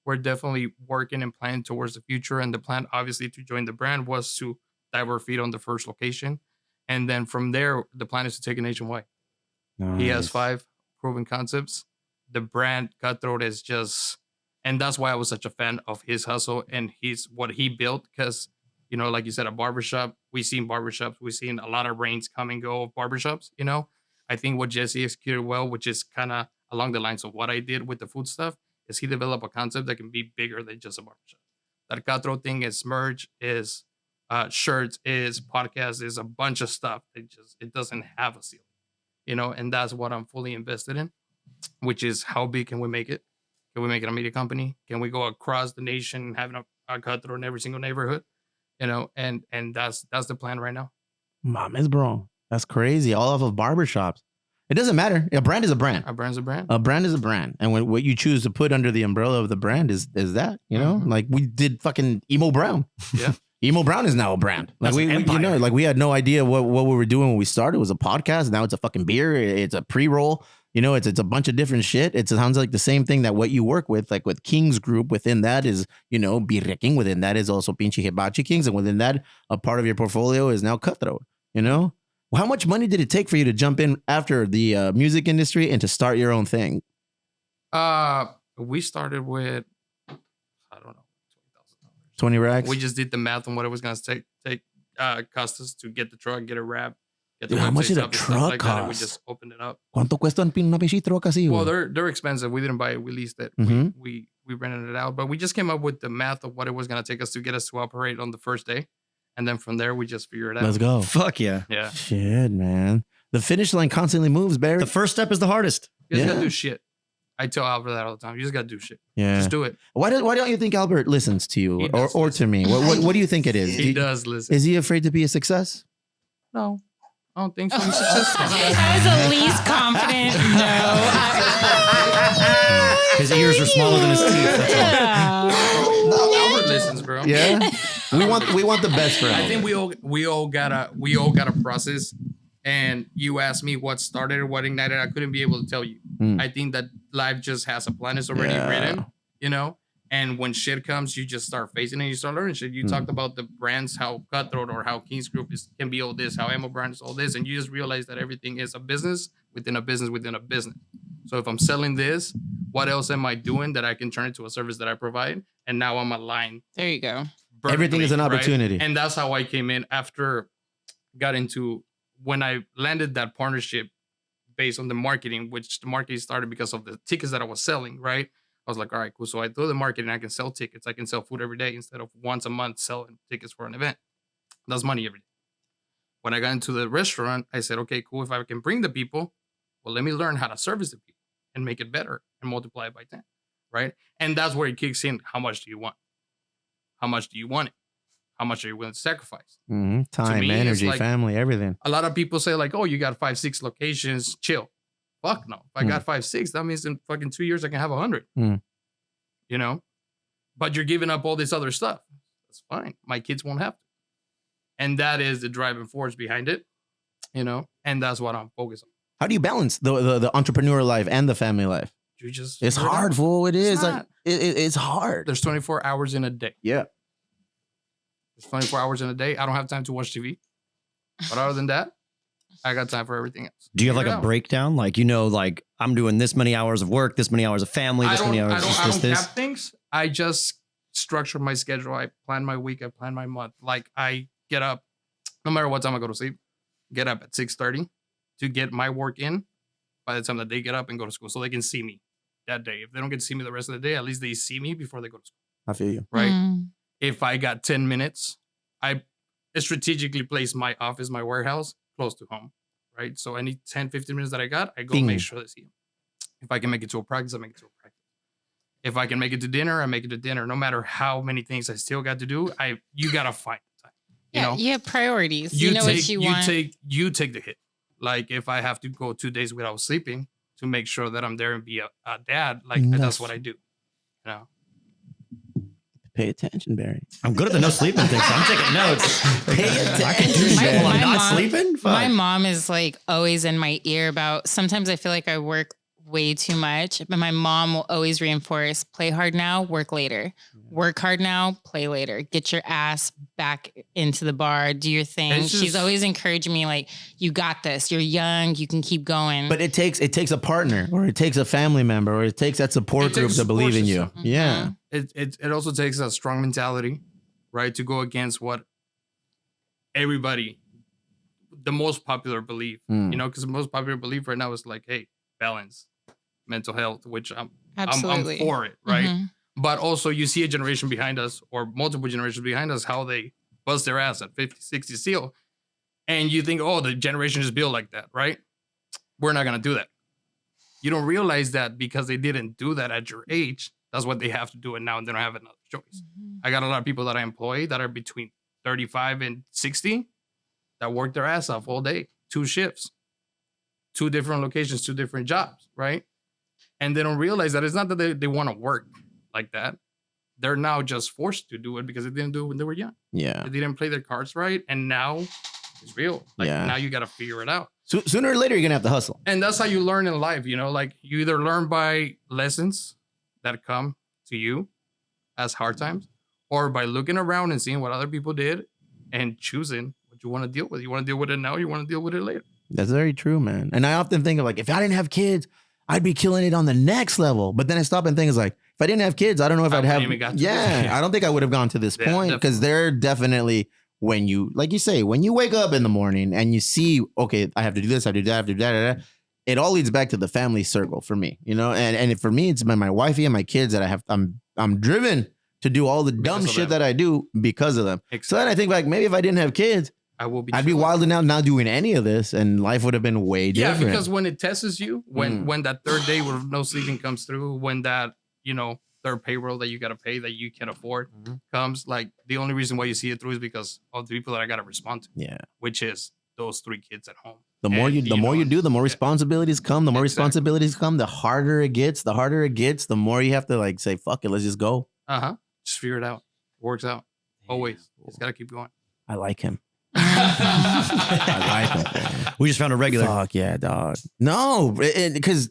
We're definitely working and planning towards the future. And the plan, obviously, to join the brand was to dive our feet on the first location. And then from there, the plan is to take it nationwide. Nice. He has 5 proven concepts. The brand Cutthroat is just, and that's why I was such a fan of his hustle and what he built. Because, you know, like you said, a barbershop, we've seen barbershops, we've seen a lot of reigns come and go of barbershops, you know. I think what Jesse executed well, which is kind of along the lines of what I did with the food stuff, is he developed a concept that can be bigger than just a barbershop. That Cutthroat thing is merch, is shirts, is podcast, is a bunch of stuff. It doesn't have a ceiling, you know, and that's what I'm fully invested in, which is how big can we make it? Can we make it a media company? Can we go across the nation having a Cutthroat in every single neighborhood? You know, and that's the plan right now. Mames, bro. That's crazy. All off of barbershops. It doesn't matter. A brand is a brand. A brand's a brand. A brand is a brand. And what you choose to put under the umbrella of the brand is that, you know, like we did fucking Emo Brown. Yeah. Emo Brown is now a brand. Like we you know, like we had no idea what we were doing when we started. It was a podcast. Now it's a fucking beer. It's a pre-roll. You know, it's a bunch of different shit. It sounds like the same thing that what you work with, like with King's Group. Within that is, you know, Birria King. Within that is also Pinche Hibachi Kings. And within that, a part of your portfolio is now Cutthroat, you know? Well, how much money did it take for you to jump in after the music industry and to start your own thing? We started with, I don't know, $20,000. 20 racks? We just did the math on what it was going to take cost us to get the truck, get it wrapped. Dude, how much did a truck cost? We just opened it up. ¿Cuánto cuesta una pinche troca así? Well, they're expensive. We didn't buy it. We leased it. We rented it out. But we just came up with the math of what it was going to take us to get us to operate on the first day. And then from there, we just figured it out. Let's go. Fuck yeah. Yeah. Shit, man. The finish line constantly moves, Barry. The first step is the hardest. You just got to do shit. I tell Albert that all the time. You just gotta do shit. Yeah. Just do it. Why don't you think Albert listens to you He or does to me? What do you think it is? He does listen. Is he afraid to be a success? No, I don't think so. He's successful. I was the least confident. No. His ears are smaller than his teeth. That's all. Albert listens, bro. Yeah. we want the best for him. I think we all gotta process. And you asked me what started or what ignited. I couldn't be able to tell you. I think that life just has a plan. It's already written, you know. And when shit comes, you just start facing it. You start learning shit. You talked about the brands, how Cutthroat or how Kings Group can be all this, how Emo Brand is all this, and you just realize that everything is a business within a business within a business. So if I'm selling this, what else am I doing that I can turn into a service that I provide? And now I'm aligned. There you go. Everything is an opportunity. Right? And that's how I came in after got into when I landed that partnership based on the marketing, which the marketing started because of the tickets that I was selling, right? I was like, all right, cool. So I do the marketing. I can sell tickets. I can sell food every day instead of once a month selling tickets for an event. That's money every day. When I got into the restaurant, I said, okay, cool. If I can bring the people, well, let me learn how to service the people and make it better and multiply it by 10, right? And that's where it kicks in. How much do you want? How much do you want it? How much are you willing to sacrifice? Mm-hmm. Time, me, energy, like, family, everything. A lot of people say like, oh, you got 5, 6 locations, chill. Fuck no. If I got 5, 6, that means in fucking 2 years I can have 100. You know? But you're giving up all this other stuff. That's fine. My kids won't have to. And that is the driving force behind it, you know? And that's what I'm focused on. How do you balance the entrepreneur life and the family life? You just It's hard, fool. It is. It's Like it's hard. There's 24 hours in a day. Yeah. There's 24 hours in a day. I don't have time to watch TV. But other than that, I got time for everything else. Do you have like a breakdown? Like, you know, like I'm doing this many hours of work, this many hours of family, this many hours of this. Have things. I just structure my schedule. I plan my week. I plan my month. Like I get up, no matter what time I go to sleep, get up at 6:30 to get my work in by the time that they get up and go to school so they can see me that day. If they don't get to see me the rest of the day, at least they see me before they go to school. I feel you. Right? If I got 10 minutes, I strategically place my office, my warehouse close to home, right? So any 10, 15 minutes that I got, I go make sure they see them. If I can make it to a practice, I make it to a practice. If I can make it to dinner, I make it to dinner. No matter how many things I still got to do, you got to find the time. You know? You have priorities. You know what you want. You take the hit. Like if I have to go 2 days without sleeping to make sure that I'm there and be a dad, like that's what I do. You know? Pay attention, Barry. I'm good at the no sleeping thing, so I'm taking notes. Pay attention. I'm not sleeping? Fuck. My mom is like always in my ear about, sometimes I feel like I work way too much, but my mom will always reinforce, play hard now, work later. Work hard now, play later. Get your ass back into the bar, do your thing. She's always encouraging me like, you got this. You're young, you can keep going. But it takes a partner, or it takes a family member, or it takes that support group to believe in you. Mm-hmm. Yeah. It also takes a strong mentality, right? To go against what everybody, the most popular belief, you know, because the most popular belief right now is like, hey, balance, mental health, which I'm for it, right? Mm-hmm. But also you see a generation behind us or multiple generations behind us, how they bust their ass at 50, 60 still. And you think, oh, the generation is built like that, right? We're not going to do that. You don't realize that because they didn't do that at your age, that's what they have to do it now, and they don't have another choice. Mm-hmm. I got a lot of people that I employ that are between 35 and 60 that work their ass off all day, 2 shifts, 2 different locations, 2 different jobs, right? And they don't realize that it's not that they want to work like that. They're now just forced to do it because they didn't do it when they were young. Yeah. They didn't play their cards right, and now it's real. Like now you got to figure it out. So sooner or later, you're going to have to hustle. And that's how you learn in life, you know, like you either learn by lessons that come to you as hard times, or by looking around and seeing what other people did and choosing what you want to deal with. You want to deal with it now, you want to deal with it later. That's very true, man. And I often think of like, if I didn't have kids, I'd be killing it on the next level. But then I stop and think, it's like, if I didn't have kids, I don't know if I'd have. I don't think I would have gone to this point, because they're definitely, when you, like you say, when you wake up in the morning and you see, okay, I have to do this, I have to do that, I have to do that, it all leads back to the family circle for me, you know. And for me, it's my wifey and my kids that I have. I'm driven to do all the dumb shit that I do because of them. Exactly. So then I think like, maybe if I didn't have kids, I will be. I'd be wilding out not doing any of this, and life would have been way different. Yeah, because when it tests you, when that third day with no sleeping comes through, when that third payroll that you got to pay that you can't afford comes, like the only reason why you see it through is because of the people that I got to respond to. Yeah, which is those 3 kids at home. The more you do, the more responsibilities come. The more responsibilities come, the harder it gets. The harder it gets, the more you have to like say, "Fuck it, let's just go." Just figure it out. Works out always. Just gotta keep going. I like him. I like him. We just found a regular. Fuck yeah, dog. No, because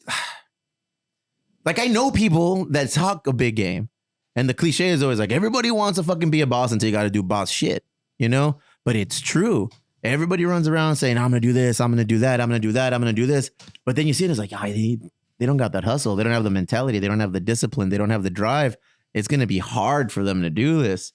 like I know people that talk a big game, and the cliche is always like everybody wants to fucking be a boss until you got to do boss shit, But it's true. Everybody runs around saying, "I'm gonna do this, I'm gonna do that, I'm gonna do that, I'm gonna do this." But then you see it as like, they don't got that hustle. They don't have the mentality. They don't have the discipline. They don't have the drive. It's gonna be hard for them to do this.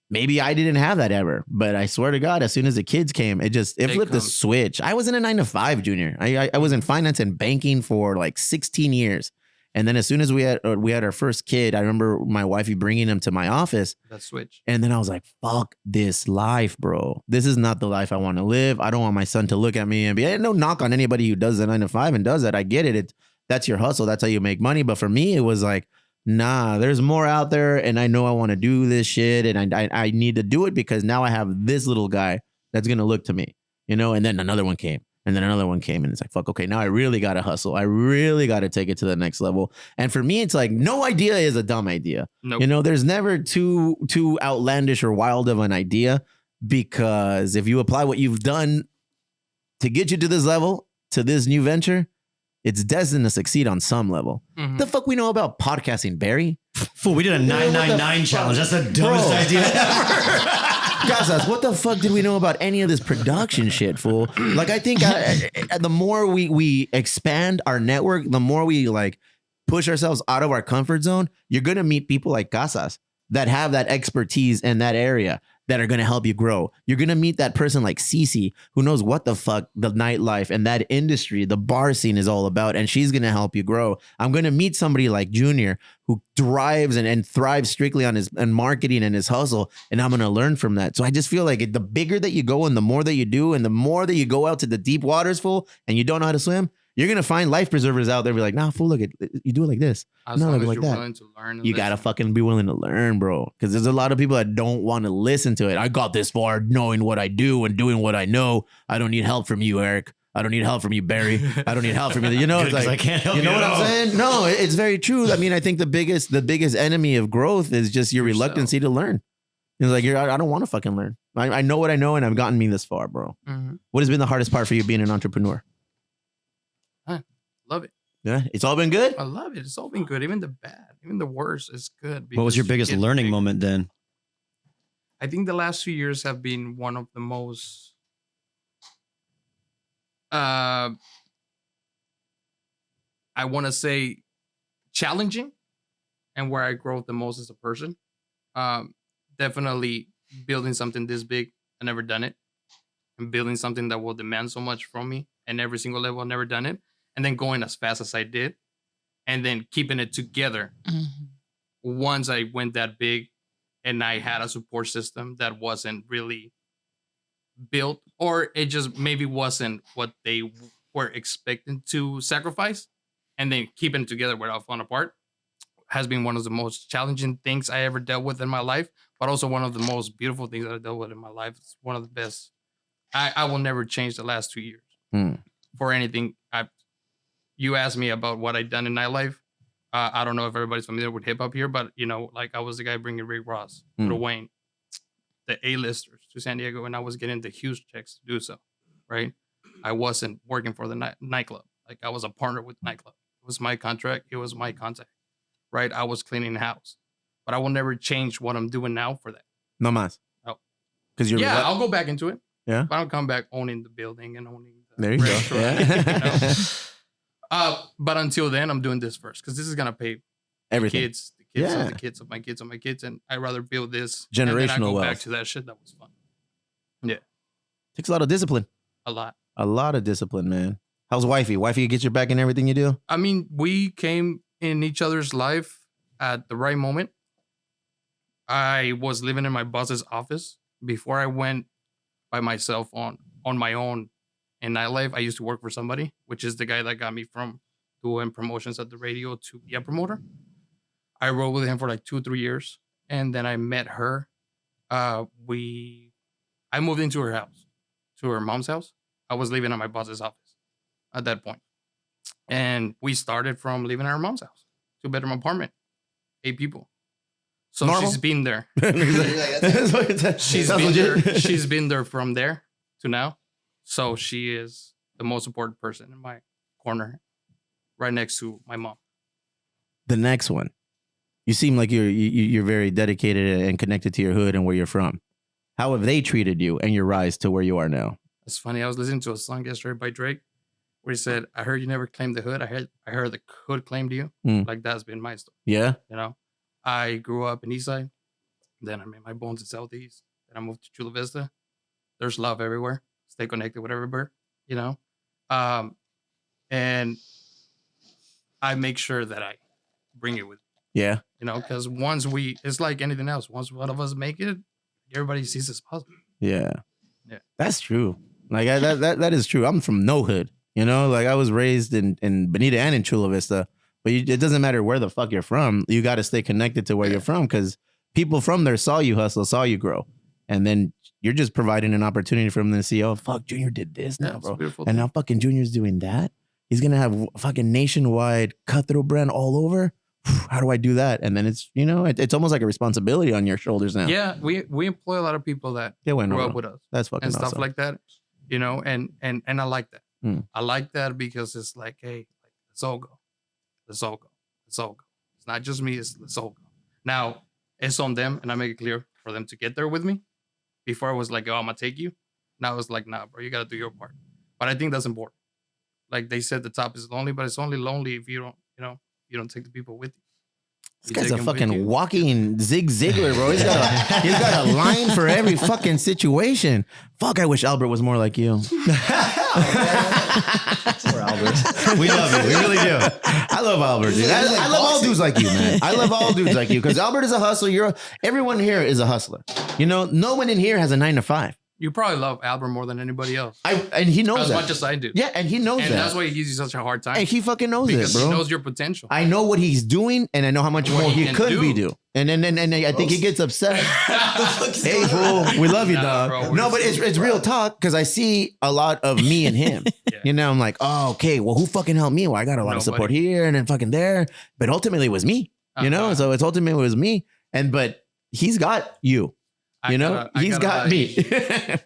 Maybe I didn't have that ever, but I swear to God, as soon as the kids came, it flipped the switch. I was in a 9-to-5 junior. I was in finance and banking for like 16 years. And then as soon as we had our first kid, I remember my wifey bringing him to my office. That switch. And then I was like, fuck this life, bro. This is not the life I want to live. I don't want my son to look at me and be, no knock on anybody who does the 9-to-5 and does that. I get it. That's your hustle. That's how you make money. But for me, it was like, nah, there's more out there, and I know I want to do this shit, and I need to do it because now I have this little guy that's gonna look to me, And then another one came, and then another one came, and it's like, fuck, okay, now I really gotta hustle. I really gotta take it to the next level. And for me, it's like no idea is a dumb idea. Nope. There's never too outlandish or wild of an idea, because if you apply what you've done to get you to this level, to this new venture, it's destined to succeed on some level. The fuck we know about podcasting, Barry? Fool, we did a 999 challenge. That's the dumbest idea ever. Guys, what the fuck did we know about any of this production shit, fool? Like, I think the more we expand our network, the more we like push ourselves out of our comfort zone, you're going to meet people like Casas that have that expertise in that area that are going to help you grow. You're going to meet that person like Cece who knows what the fuck the nightlife and that industry, the bar scene is all about. And she's going to help you grow. I'm going to meet somebody like Junior who thrives and thrives strictly on his marketing and his hustle. And I'm going to learn from that. So I just feel like the bigger that you go and the more that you do and the more that you go out to the deep waters, fool, and you don't know how to swim, you're going to find life preservers out there be like, nah, fool, look, you do it like this. As long as you're willing to learn. You got to fucking be willing to learn, bro. Because there's a lot of people that don't want to listen to it. I got this far knowing what I do and doing what I know. I don't need help from you, Eric. I don't need help from you, Barry. I don't need help from you. It's like, I can't help you know what at all. I'm saying? No, it's very true. I mean, I think the biggest enemy of growth is just your reluctancy to learn. It's like, I don't want to fucking learn. I know what I know and I've gotten me this far, bro. What has been the hardest part for you being an entrepreneur? Love it. Yeah, it's all been good. I love it. It's all been good. Even the bad, even the worst is good. What was your biggest learning moment then? I think the last 2 years have been one of the most I want to say challenging, and where I grow the most as a person. Definitely building something this big. I never done it. And building something that will demand so much from me, and every single level I've never done it. And then going as fast as I did, and then keeping it together. Once I went that big, and I had a support system that wasn't really built, or it just maybe wasn't what they were expecting to sacrifice, and then keeping it together without falling apart has been one of the most challenging things I ever dealt with in my life, but also one of the most beautiful things that I dealt with in my life. It's one of the best. I will never change the last 2 years for anything. You asked me about what I'd done in nightlife. I don't know if everybody's familiar with hip hop here, but like I was the guy bringing Rick Ross, Lil Wayne, the A-listers to San Diego, and I was getting the huge checks to do so. Right? I wasn't working for the nightclub. Like I was a partner with the nightclub. It was my contract. It was my contact. Right? I was cleaning the house, but I will never change what I'm doing now for that. No mas. Oh, because you're I'll go back into it. Yeah, but I'll come back owning the building and owning the there you restaurant. go. Yeah. But until then, I'm doing this first because this is gonna pay everything. The kids of the kids of my kids of my kids, and I'd rather build this generational and then I go wealth. back to that shit that was fun. Yeah, takes a lot of discipline. A lot of discipline, man. How's wifey? Wifey gets your back in everything you do? I mean, we came in each other's life at the right moment. I was living in my boss's office before I went by myself on my own in nightlife. I used to work for somebody, which is the guy that got me from doing promotions at the radio to be a promoter. I rode with him for like 2-3 years, and then I met her. I moved into her house, to her mom's house. I was living at my boss's office at that point. And we started from living at her mom's house, 2-bedroom apartment, 8 people. So Normal? she's been there. She's She's been there from there to now. So she is the most important person in my corner, right next to my mom. The next one. You seem like you're very dedicated and connected to your hood and where you're from. How have they treated you and your rise to where you are now? It's funny. I was listening to a song yesterday by Drake where he said, "I heard you never claimed the hood. I heard the hood claimed you." Like that's been my story. Yeah. You know, I grew up in Eastside. Then I made my bones in Southeast. Then I moved to Chula Vista. There's love everywhere. Stay connected with everybody. You know, and I make sure that I bring it with me. Yeah. You know, because it's like anything else. Once one of us make it, everybody sees us positive. Yeah. Yeah. That's true. Like that is true. I'm from no hood. You know, like I was raised in Bonita and in Chula Vista, but it doesn't matter where the fuck you're from. You got to stay connected to where you're from because people from there saw you hustle, saw you grow. And then you're just providing an opportunity for them to see, oh, fuck, Junior did this now, bro. And now fucking Junior's doing that. He's going to have fucking nationwide cutthroat brand all over. How do I do that? And then it's, you know, it's almost like a responsibility on your shoulders now. Yeah, we employ a lot of people that grew up with us. That's fucking and stuff awesome. like that, you know, and I like that. I like that because it's like, hey, let's all go. Let's all go. Let's all go. It's not just me, it's let's all go. Now, it's on them, and I make it clear for them to get there with me. Before I was like, oh, I'm going to take you. Now it's like, nah, bro, you got to do your part. But I think that's important. Like they said, the top is lonely, but it's only lonely if you don't, you know, you don't take the people with you. This guy's a fucking walking Zig Ziglar, bro. He's got a line for every fucking situation. Fuck, I wish Albert was more like you. Poor Albert. We love you. We really do. I love Albert, dude. I love all dudes like you, man. I love all dudes like you because Albert is a hustler. Everyone here is a hustler. You know, no one in here has a 9-to-5. You probably love Albert more than anybody else. And he knows as that. much as I do. Yeah, and he knows that. And that's why he gives you such a hard time. And he fucking knows because it, bro. he knows your potential. I know what he's doing, and I know how much more he could be doing. And I think he gets upset. Hey, fool, we love you, dog. Bro, no, but it's real talk because I see a lot of me and him. You know, I'm like, oh, okay, well, who fucking helped me? Well, I got a lot of support here and then fucking there. But ultimately, it was me. You know, so it's ultimately it was me. But he's got you. He's got me.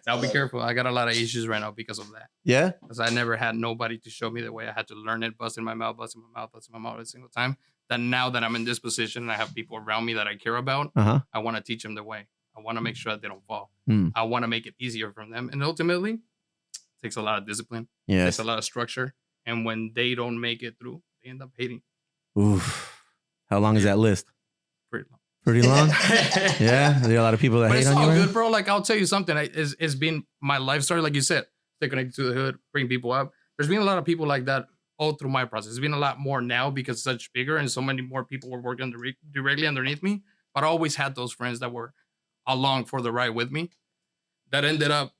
I'll be careful. I got a lot of issues right now because of that. Yeah? Because I never had nobody to show me the way. I had to learn it, busting my mouth every single time. That now that I'm in this position and I have people around me that I care about, I want to teach them the way. I want to make sure that they don't fall. I want to make it easier for them. And ultimately, it takes a lot of discipline. Yes. It takes a lot of structure. And when they don't make it through, they end up hating. Oof. How long is that list? Pretty long. Pretty long? Yeah, there are a lot of people that But hate it's on all you. good, bro. Like, I'll tell you something. It's been my life story, like you said. Stay connected to the hood, bring people up. There's been a lot of people like that all through my process. It's been a lot more now because it's such bigger and so many more people were working directly underneath me. But I always had those friends that were along for the ride with me that ended up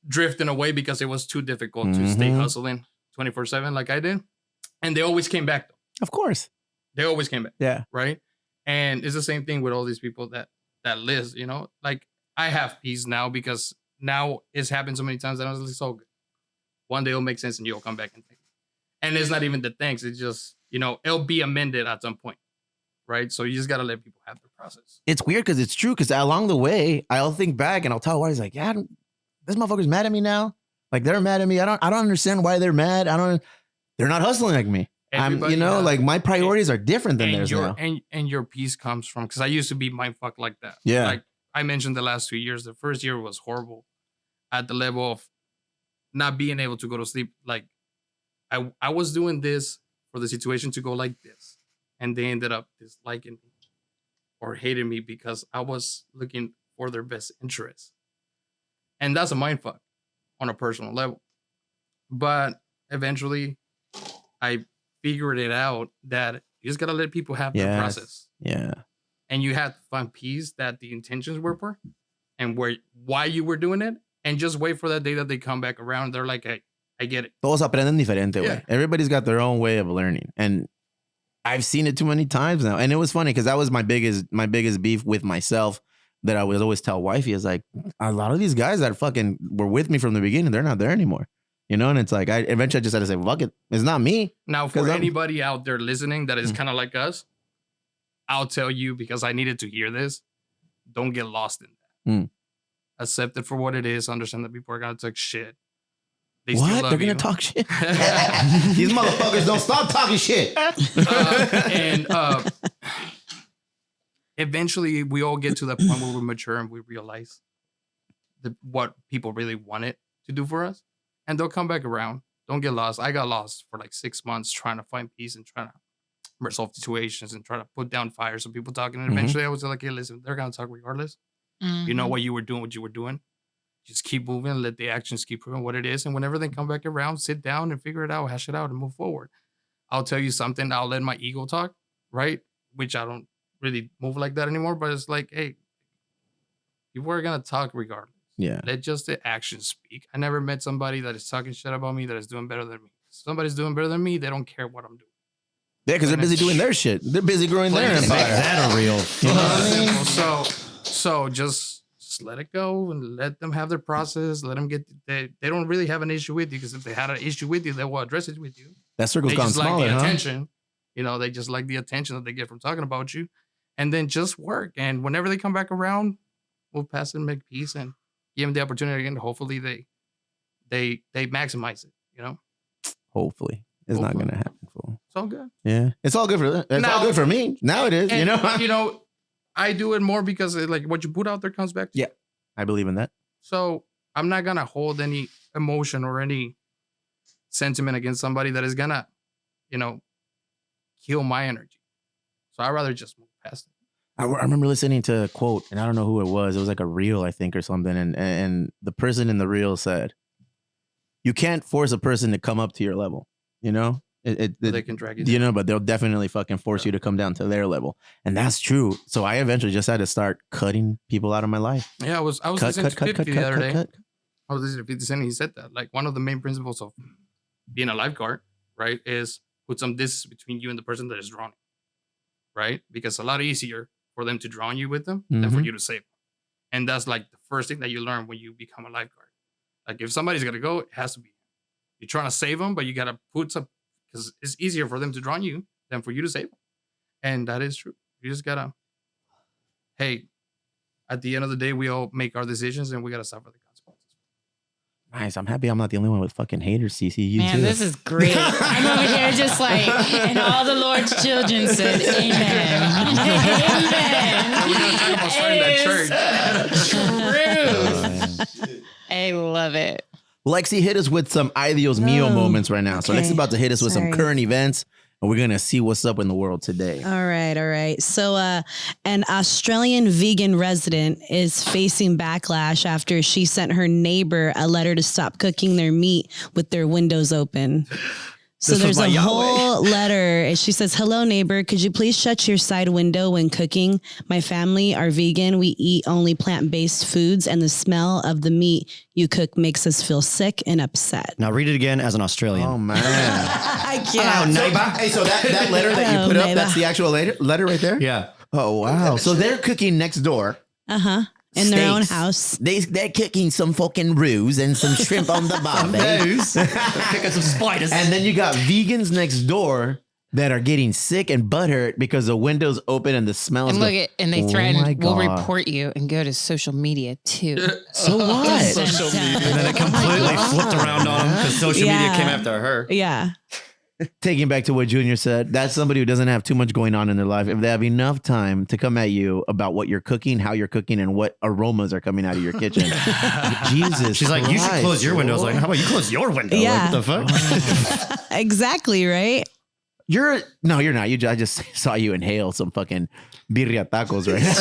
drifting away because it was too difficult to stay hustling 24/7 like I did. And they always came back, though. Of course. They always came back. Yeah. Right? And it's the same thing with all these people that list, you know? Like, I have peace now because now it's happened so many times that I was like, so good. One day it'll make sense and you'll come back and thank me. And it's not even the thanks. It's just, you know, it'll be amended at some point. Right? So you just got to let people have their process. It's weird because it's true because along the way, I'll think back and I'll tell Wise like, yeah, this motherfucker's mad at me now. Like they're mad at me. I don't understand why they're mad. They're not hustling like me. Everybody like my priorities are different than theirs now. And your peace comes from, because I used to be mindfucked like that. Yeah. Like I mentioned the last 2 years, the first year was horrible at the level of not being able to go to sleep. Like I was doing this for the situation to go like this. And they ended up disliking me or hating me because I was looking for their best interests. And that's a mindfuck on a personal level. But eventually I figured it out that you just got to let people have their process. Yeah. And you have to find peace that the intentions were for and why you were doing it and just wait for that day that they come back around. They're like, hey, I get it. Todos aprenden diferente, güey. Yeah. Everybody's got their own way of learning. And I've seen it too many times now. And it was funny because that was my biggest beef with myself that I would always tell wifey is like, a lot of these guys that fucking were with me from the beginning, they're not there anymore. You know, and it's like, I eventually just had to say, fuck it. It's not me. Now, for anybody out there listening that is kind of like us, I'll tell you, because I needed to hear this, don't get lost in that. Accept it for what it is. Understand that people are going to talk shit. They still love They're going to talk shit? These motherfuckers don't stop talking shit. Eventually, we all get to that point where we mature and we realize what people really wanted to do for us. And they'll come back around. Don't get lost. I got lost for like 6 months trying to find peace and trying to resolve situations and try to put down fires of people talking. And eventually I was like, hey, listen, they're going to talk regardless. You know what you were doing. Just keep moving. Let the actions keep proving what it is. And whenever they come back around, sit down and figure it out, hash it out and move forward. I'll tell you something. I'll let my ego talk, right? Which I don't really move like that anymore. But it's like, hey, people are going to talk regardless. Yeah. Let just the actions speak. I never met somebody that is talking shit about me that is doing better than me. If somebody's doing better than me, they don't care what I'm doing. Yeah, because they're busy doing their shit. They're busy growing their empire. Make that a real. You know what I mean? So just let it go and let them have their process. Let them get. They don't really have an issue with you, because if they had an issue with you, they will address it with you. That circle's They gone just smaller, like the huh? attention. You know, they just like the attention that they get from talking about you, and then just work. And whenever they come back around, we'll pass and make peace and give them the opportunity again. Hopefully, they maximize it. You know. Hopefully. It's not going to happen, fool. It's all good. Yeah. It's all good for them. It's all good for me. Now it is, you know? You know, I do it more because like what you put out there comes back to you. Yeah. I believe in that. So I'm not going to hold any emotion or any sentiment against somebody that is going to, you know, kill my energy. So I'd rather just move past it. I remember listening to a quote, and I don't know who it was. It was like a reel, I think, or something. And the person in the reel said, you can't force a person to come up to your level. You know, They can drag you you know, but they'll definitely fucking force you to come down to their level. And that's true. So I eventually just had to start cutting people out of my life. Yeah, I was listening to 50 the other day. I was listening to 50 Cent, and he said that. Like, one of the main principles of being a lifeguard, right, is put some distance between you and the person that is drowning, right? Because it's a lot easier for them to drown you with them than for you to save them. And that's like the first thing that you learn when you become a lifeguard. Like, if somebody's going to go, it has to be. You're trying to save them, but you got to put some, because it's easier for them to drown you than for you to save them. And that is true. You just got to, hey, at the end of the day, we all make our decisions and we got to suffer the consequences. Nice. I'm happy I'm not the only one with fucking haters, CC. You Man, too. this is great. I'm over here just like, and all the Lord's children said, amen. Amen. We're going to talk about starting that church. True. I love it. Lexi hit us with some Ay Dios mío moments right now. So okay. Lexi's about to hit us with some Sorry. current events, and we're going to see what's up in the world today. All right. So an Australian vegan resident is facing backlash after she sent her neighbor a letter to stop cooking their meat with their windows open. So there's a whole letter. And she says, hello, neighbor. Could you please shut your side window when cooking? My family are vegan. We eat only plant-based foods, and the smell of the meat you cook makes us feel sick and upset. Now read it again as an Australian. Oh, man. I can't. Hey, so that letter that you put up, that's the actual letter right there? Yeah. Oh, wow. So they're cooking next door. Uh-huh. In their own Steaks. house. They're cooking some fucking roux and some shrimp on the barbie. Picking some spiders. And then you got vegans next door that are getting sick and butthurt because the window's open and the smell is And look at, and they Oh my threatened, we'll God. report you and go to social media too. So what? Social media. And then it completely flipped around on him because social media Yeah. came after her. Yeah. Taking back to what Junior said, that's somebody who doesn't have too much going on in their life. If they have enough time to come at you about what you're cooking, how you're cooking, and what aromas are coming out of your kitchen. Jesus. She's like, you should Christ. close your window. I was like, how about you close your window? Yeah. Like, what the fuck? Exactly, right? You're not. I just saw you inhale some fucking birria tacos right now.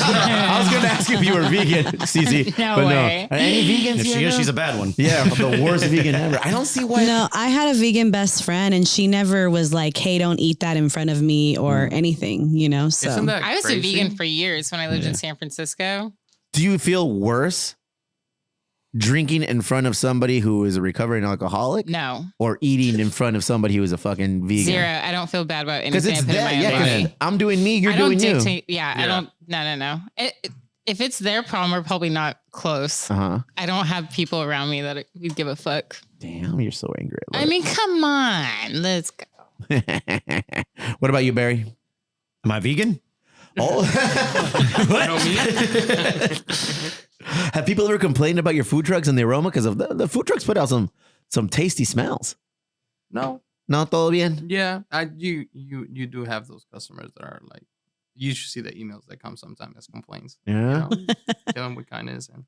I was going to ask you if you were vegan, CC. No but way. No. Are any vegans If she here, is, though? she's a bad one. Yeah, the worst vegan ever. I don't see why. No, I had a vegan best friend and she never was like, hey, don't eat that in front of me or anything, you know? So Isn't that I was crazy? a vegan for years when I lived in San Francisco. Do you feel worse drinking in front of somebody who is a recovering alcoholic? No. Or eating in front of somebody who is a fucking vegan? Zero. I don't feel bad about Because anything it's I put in that. my own Yeah, body. I'm doing me, you're I don't doing you. dictate. Yeah, I don't. No. If it's their problem, we're probably not close. Uh-huh. I don't have people around me that would give a fuck. Damn, you're so angry. I mean, come on. Let's go. What about you, Barry? Am I vegan? Oh. Have people ever complained about your food trucks and the aroma? Because of the food trucks put out some tasty smells. No. Not todo bien? Yeah, you do have those customers that are like, you should see the emails that come sometimes as complaints. Yeah. Tell them with kindness and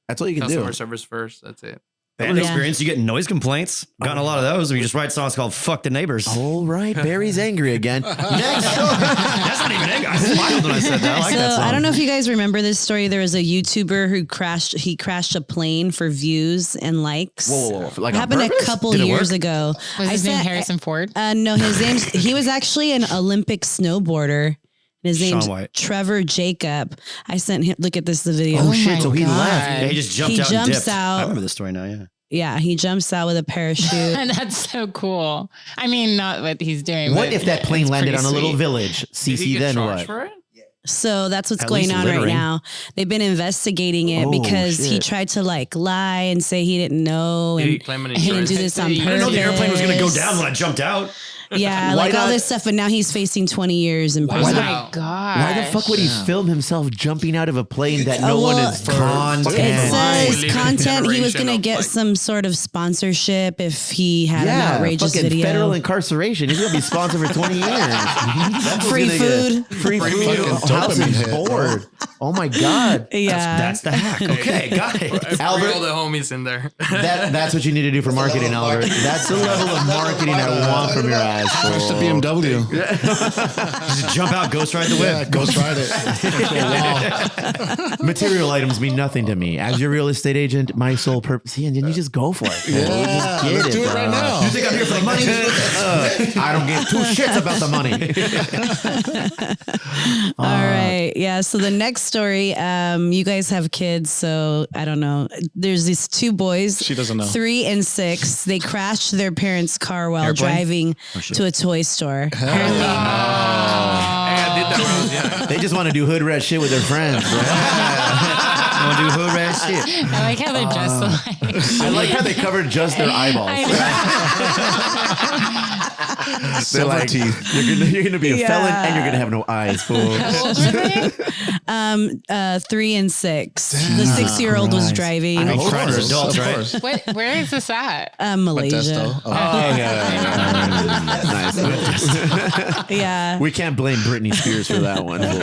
that's all you can customer do. service first. That's it. Bad experience. You get noise complaints. Gotten a lot of those. We just write songs called "Fuck the Neighbors." All right, Barry's angry again. Next, that's not even angry. I smiled when I said that. I like that song. I don't know if you guys remember this story. There was a YouTuber who crashed a plane for views and likes. Whoa. Like it happened a couple years ago. Was his name Harrison Ford? No, he was actually an Olympic snowboarder. His name's Trevor Jacob. I sent him. Look at the video. Oh shit! So he left. Yeah, he just jumped out and dipped. I remember this story now. Yeah. Yeah, he jumps out with a parachute. That's so cool. I mean, not what he's doing. What but if that plane it's landed pretty on a little sweet. village? CC, then what? For it? So that's what's At going least on right littering. now. They've been investigating it Oh, because he shit. tried to like lie and say he didn't know Did and he claim an he didn't do insurance? this on I purpose. didn't know the airplane was going to go down when I jumped out. Yeah, Why like all not- this stuff, but now he's facing 20 years in Oh prison. my god! Why the fuck would he film himself jumping out of a plane that no one is content. It says Living content. He was generation going to of, get like- some sort of sponsorship if he had an outrageous fucking video. federal incarceration. He's gonna be sponsored for 20 years. That's what's Free gonna get- food. free food, fucking house and dopamine hit, board. Oh my god. Yeah. That's the hack. Okay, got it. Bring all the homies in there. That's what you need to do for marketing, Albert. That's the level of marketing I want from your ass. Crash the fool. BMW. Just jump out, ghost ride the whip. Yeah, ghost ride it. Material items mean nothing to me. As your real estate agent, my sole purpose. See, and then you just go for it. fool. Yeah, just get let's do it bro. right now. You think I'm here for the money? I don't give two shits about the money. All right. Yeah. So the next story, you guys have kids, so I don't know. There's these two boys. She doesn't know. 3 and 6. They crashed their parents' car while Airplane? driving to a toy store. Apparently, Hey, I did that Rose, yeah. They just want to do hood rat shit with their friends. Bro. I want to do hood rat shit. I like how they're dressed alike. I like how they covered just their eyeballs. They're Silver like, teeth. you're gonna be a Yeah. felon and you're gonna have no eyes, fool. How old were they? 3 and 6. The 6-year-old was Christ. driving. I They hope tried as so. adults, Of right? course. Where is this at? Malaysia. Modesto. Oh. Nice. Yeah. We can't blame Britney Spears for that one. Fool.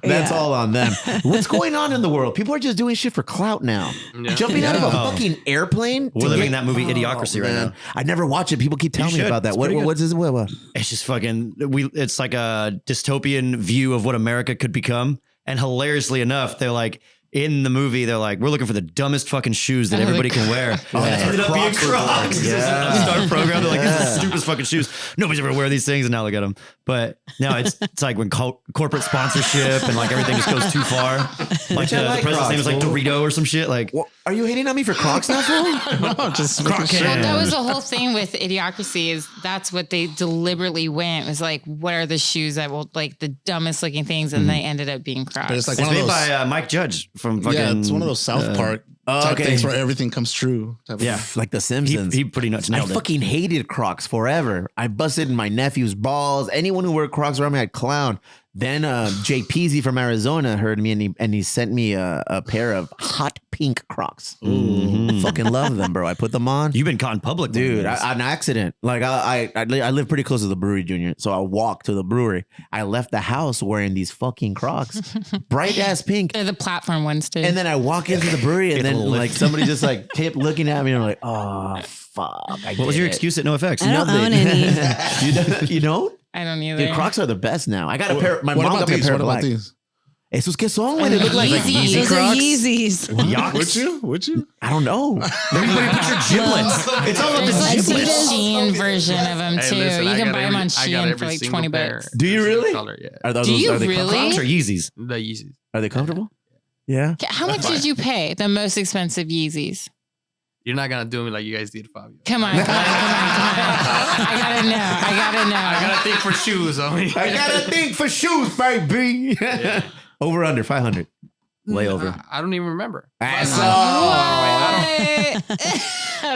That's Yeah. all on them. What's going on in the world? People are just doing shit for clout now. Yeah. Jumping out of a Yeah. fucking airplane. We're to living get- in that movie Idiocracy right man. now. I never watch it. People keep telling me should. about that. It's What, pretty good. what's this? What? It's just fucking it's like a dystopian view of what America could become. And hilariously enough, they're like in the movie, they're like, we're looking for the dumbest fucking shoes that Oh, everybody the can wear. And it ended up being Crocs were Crocs. born. It's an Yeah. upstart program. They're like, these are the stupidest fucking shoes. Nobody's ever wear these things, and now look at them. But now it's like when corporate sponsorship and like everything just goes too far. Like the like president's name is like Crocs, fool. Dorito or some shit. Like, What? Are you hating on me for Crocs now, fool? No, just Croc making sure. can. That was the whole thing with Idiocracy is that's what they deliberately went was like, what are the shoes that will like the dumbest looking things? And they ended up being Crocs. But it's like it's one of made those. by Mike Judge from fucking. Yeah, it's one of those South Park type okay. things where everything comes true. Type of Yeah. thing. Like the Simpsons. He pretty much I nailed it. fucking hated Crocs forever. I busted my nephew's balls. Anyone who wore Crocs around me, I'd clown. Then Jay Peasy from Arizona heard me and he sent me a pair of hot pink Crocs. Fucking love them, bro. I put them on. You've been caught in public, Dude, one of these. an accident. Like I live pretty close to the brewery, Junior. So I walked to the brewery. I left the house wearing these fucking Crocs, bright ass pink. They're the platform ones too. And then I walk into the brewery, and Get a then little like lift. somebody just like kept looking at me, and I'm like, oh fuck. What was your excuse at NoFX? I don't own any. You don't? I don't either. Dude, Crocs are the best now. I got a pair. My What mom about got me a these? pair What of about black. these? Esos que son, güey. They look like Yeezy. Those are Yeezys. Yachts? Would you? Would you? I don't know. Everybody put your giblets. It's all up There's to like some giblets. Shein version of them Hey, too. listen, You I can got buy them on I got Shein every for like single 20 pair. bucks. Do you Every really? Color, yeah. Are those, Do you are they really? Crocs or Yeezys? The Yeezys. Are they comfortable? Yeah. How much did you pay the most expensive Yeezys? You're not gonna do me like you guys did, Fabio. Come on. I gotta know. I gotta think for shoes. I gotta think for shoes, baby. Over under 500. Way over. I don't even remember. He had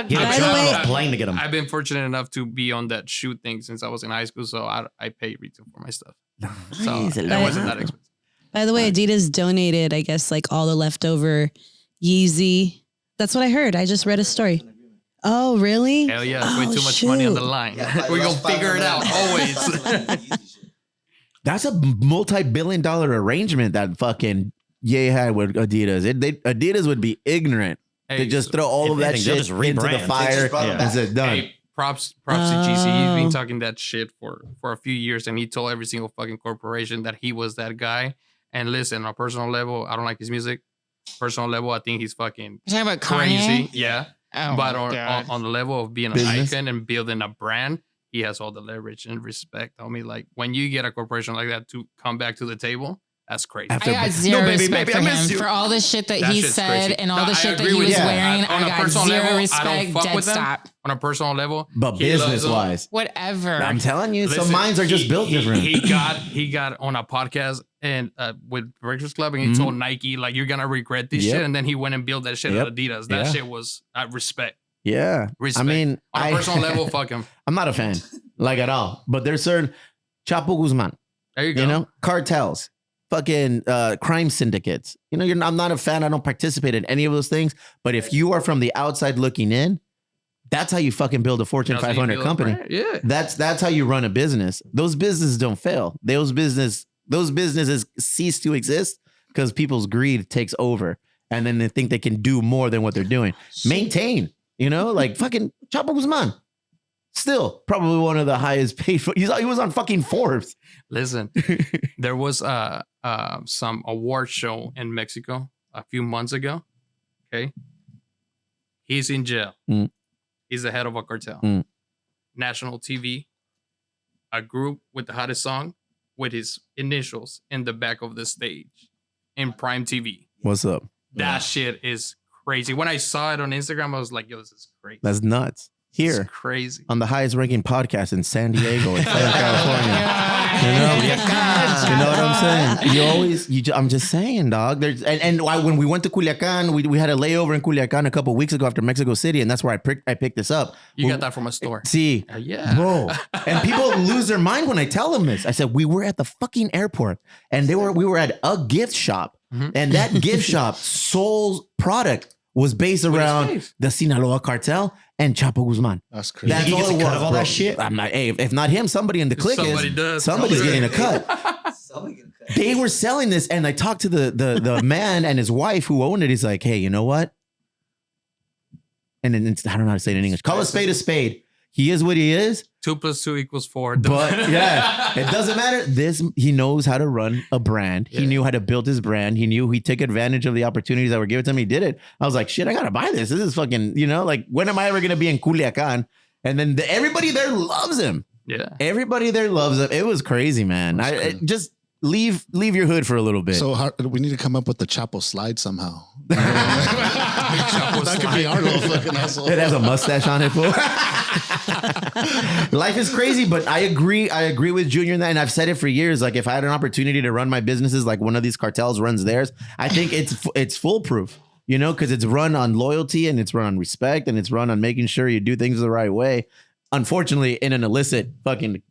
to travel a plane to get them. I've been fortunate enough to be on that shoe thing since I was in high school, so I pay retail for my stuff. So it wasn't that expensive. By the way, Adidas donated, I guess, like all the leftover Yeezy. That's what I heard. I just read a story. Oh, really? Hell yeah. Way too much money on the line. We're going to figure it out always. That's a multi-billion-dollar arrangement that fucking Ye had with Adidas. Adidas would be ignorant to just throw all of that shit into the fire and said, done. Hey, props to GC. He's been talking that shit for a few years, and he told every single fucking corporation that he was that guy. And listen, on a personal level, I don't like his music. Personal level, I think he's fucking You're talking about crazy. Kanye? Yeah. Oh but my on the level of being an icon and building a brand, he has all the leverage and respect. I mean, like when you get a corporation like that to come back to the table, that's crazy. I got zero respect for him for all the shit that he said crazy. and all the shit that he was wearing. I got zero respect. Dead stop. On a personal level, but business wise, whatever. I'm telling you, some minds are just built different. He got on a podcast and with Breakfast Club, and he told Nike like, "You're gonna regret this shit," and then he went and built that shit at Adidas. That shit was respect. Yeah, respect. I mean, on a personal level, fuck him. I'm not a fan, like at all. But there's certain Chapo Guzman. There you go. You know, cartels, fucking crime syndicates. You know, I'm not a fan. I don't participate in any of those things. But if you are from the outside looking in, that's how you fucking build a Fortune 500 company. Yeah, that's how you run a business. Those businesses don't fail. Those businesses cease to exist because people's greed takes over, and then they think they can do more than what they're doing. Maintain, you know, like fucking Chapo Guzman. Still, probably one of the highest paid. He was on fucking Forbes. Listen, there was some award show in Mexico a few months ago. Okay, he's in jail. He's the head of a cartel. National TV, a group with the hottest song with his initials in the back of the stage in Prime TV. What's up? That shit is crazy. When I saw it on Instagram, I was like, yo, this is crazy. That's nuts. Here, it's crazy. On the highest ranking podcast in San Diego, in Southern California. You know what I'm saying? I'm just saying, dog. There's and when we went to Culiacan, we had a layover in Culiacan a couple of weeks ago after Mexico City, and that's where I picked this up. You got that from a store. See, yeah, bro. And people lose their mind when I tell them this. I said we were at the fucking airport, and we were at a gift shop, and that gift shop sole product was based around the Sinaloa cartel and Chapo Guzman. That's crazy. That's all it was, of all that shit. I'm like, hey, if not him, somebody in the clique somebody's getting a cut. They were selling this, and I talked to the man and his wife who owned it. He's like, hey, you know what? And then I don't know how to say it in English. Call a spade a spade. He is what he is. 2 + 2 = 4. But yeah, it doesn't matter. He knows how to run a brand. He knew how to build his brand. He knew he took advantage of the opportunities that were given to him. He did it. I was like, shit, I got to buy this. This is fucking, you know, like, when am I ever going to be in Culiacan? And then everybody there loves him. Yeah. Everybody there loves him. It was crazy, man. Just leave your hood for a little bit. So we need to come up with the Chapo slide somehow. That could be our little fucking asshole. It has a mustache on it, fool. Life is crazy, but I agree with Junior in that, and I've said it for years. Like, if I had an opportunity to run my businesses like one of these cartels runs theirs, I think it's foolproof. You know, because it's run on loyalty and it's run on respect and it's run on making sure you do things the right way. Unfortunately, in an illicit fucking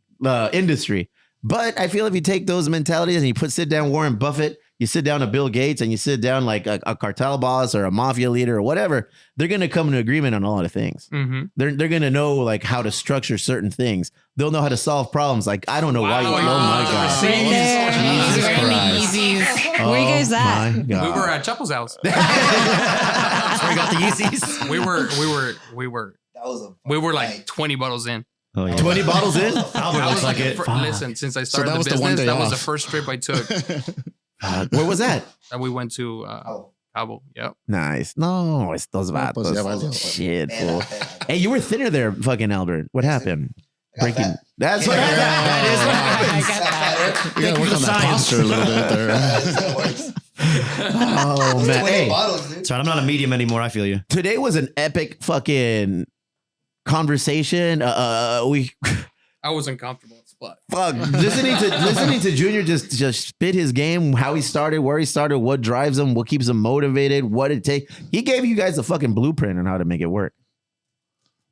industry. But I feel if you take those mentalities and you sit down Warren Buffett, you sit down a Bill Gates, and you sit down like a cartel boss or a mafia leader or whatever, they're going to come to agreement on a lot of things. Mm-hmm. They're going to know like how to structure certain things. They'll know how to solve problems. Like, I don't know why you. Oh my God! Jesus Christ! Where you guys at? We were at Chapo's house. That's where we got the Yeezys. We were like 20 bottles in. Oh, yeah. 20 bottles in? Albert looks like it. Listen, since I started the business, that was the first trip I took. Where was that? And we went to Cabo. Yep. Nice. No, estos vatos. Shit, fool. Hey, you were thinner there, fucking Albert. What happened? Breaking. That's what happened. We gotta work on that posture a little bit there. Oh man, 20 hey, bottles, dude. Sorry, I'm not a medium anymore. I feel you. today was an epic fucking conversation. We I wasn't comfortable at spot. fuck listening to Junior just spit his game, how he started, where he started, what drives him, what keeps him motivated, what it takes. He gave you guys a fucking blueprint on how to make it work.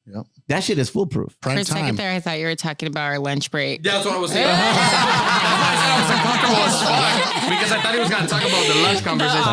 Yep. That shit is foolproof. For a second there, I thought you were talking about our lunch break. That's what I was saying. I was uncomfortable as fuck because I thought he was going to talk about the lunch conversation.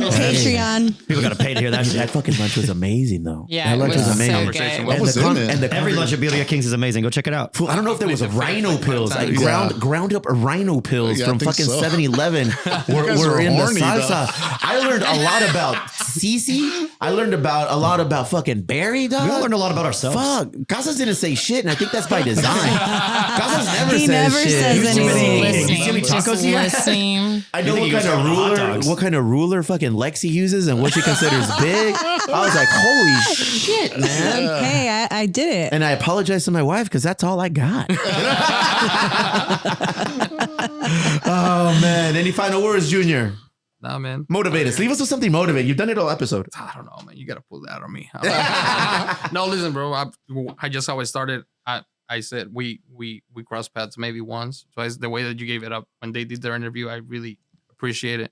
Patreon. People got to pay to hear that. That fucking lunch was amazing, though. Yeah, that it lunch was was amazing. so good. What was in it? And the Every lunch at Belia Kings is amazing. Go check it out. Fool, I don't know if there was a rhino pills. Like ground up rhino pills Yeah, I from think fucking so. 7-Eleven guys were were in the horny, salsa. I learned a lot about Cece. I learned a lot about fucking Barry, dog. We all learned a lot about ourselves. Fuck. Casas didn't say shit, and I think that's by design. Casas never He says never shit. says You see me- anything. You see how many Just tacos he has? listening. I know You what think he kind was of talking about hot ruler, dogs. what kind of ruler fucking Lexi uses, and what she considers big. I was like, holy shit, man. Hey, I did it. And I apologize to my wife because that's all I got. Oh man! Any final words, Junior? Nah, man. Motivate us. Leave us with something motivating. You've done it all episode. I don't know, man. You got to pull that on me. No, listen, bro. I just always started. I said we crossed paths maybe once, twice. The way that you gave it up when they did their interview, I really appreciate it.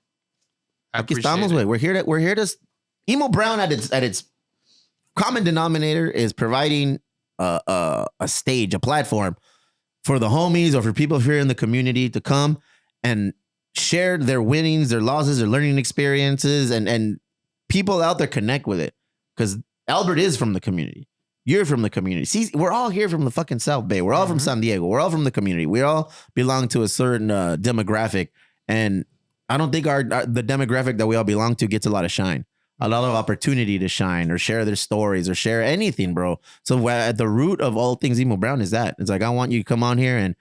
Aquí estamos, güey. We're here to Emo Brown at its common denominator is providing a stage, a platform for the homies or for people here in the community to come and share their winnings, their losses, their learning experiences, and people out there connect with it. Because Albert is from the community. You're from the community. See, we're all here from the fucking South Bay. We're all from San Diego. We're all from the community. We all belong to a certain demographic. And I don't think the demographic that we all belong to gets a lot of shine, a lot of opportunity to shine or share their stories or share anything, bro. So at the root of all things Emo Brown is that. It's like, I want you to come on here and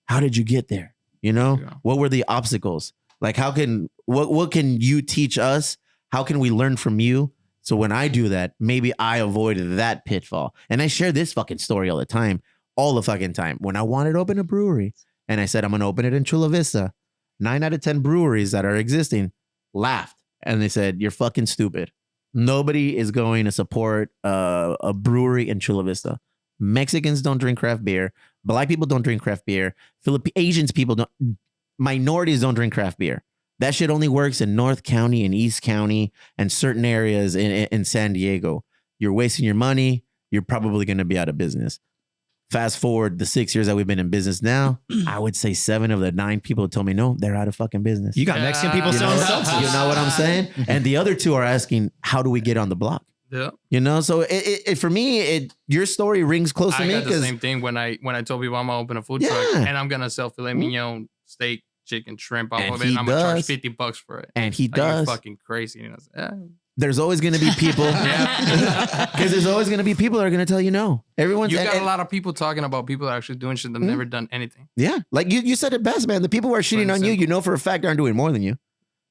how did you get there? You know, what were the obstacles? Like, what can you teach us? How can we learn from you? So when I do that, maybe I avoided that pitfall. And I share this fucking story all the fucking time. When I wanted to open a brewery and I said, I'm going to open it in Chula Vista, 9 out of 10 breweries that are existing laughed. And they said, you're fucking stupid. Nobody is going to support a brewery in Chula Vista. Mexicans don't drink craft beer. Black people don't drink craft beer. Asians people don't. Minorities don't drink craft beer. That shit only works in North County and East County and certain areas in San Diego. You're wasting your money. You're probably going to be out of business. Fast forward the 6 years that we've been in business now, I would say 7 of the 9 people told me, no, they're out of fucking business. You got Mexican people selling seltzers. You know what I'm saying? And the other 2 are asking, how do we get on the block? Yeah. You know, so it for me, your story rings close to me. I got the same thing when I told people I'm gonna open a food truck and I'm gonna sell filet mignon, steak, chicken, shrimp off of it. And I'm gonna charge $50 for it. And he like, does. You're fucking crazy. You know, There's always going to be people. Because there's always going to be people that are going to tell you no. Everyone's. You got a lot of people talking about people that are actually doing shit that never done anything. Yeah, like you said it best, man. The people who are shitting on you, you know for a fact aren't doing more than you.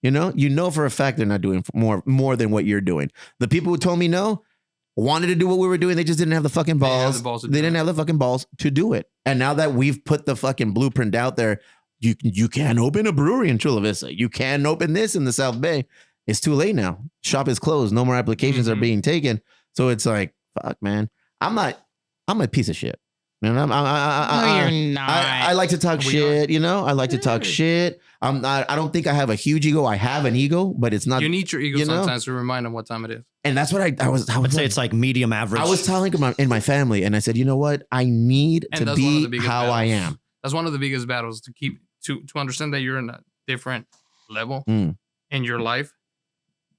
You know for a fact they're not doing more than what you're doing. The people who told me no wanted to do what we were doing. They just didn't have the fucking balls. They didn't have the fucking balls to do it. And now that we've put the fucking blueprint out there, you can open a brewery in Chula Vista. You can open this in the South Bay. It's too late now. Shop is closed. No more applications are being taken. So it's like, fuck, man. I'm a piece of shit. Man, you're not. I like to talk shit, I like to talk shit. I don't think I have a huge ego. I have an ego, but it's not. You need your ego sometimes to remind them what time it is. And that's what I would say it's like medium average. I was telling in my family, and I said, you know what? I need to be how I am. That's one of the biggest battles to understand that you're in a different level in your life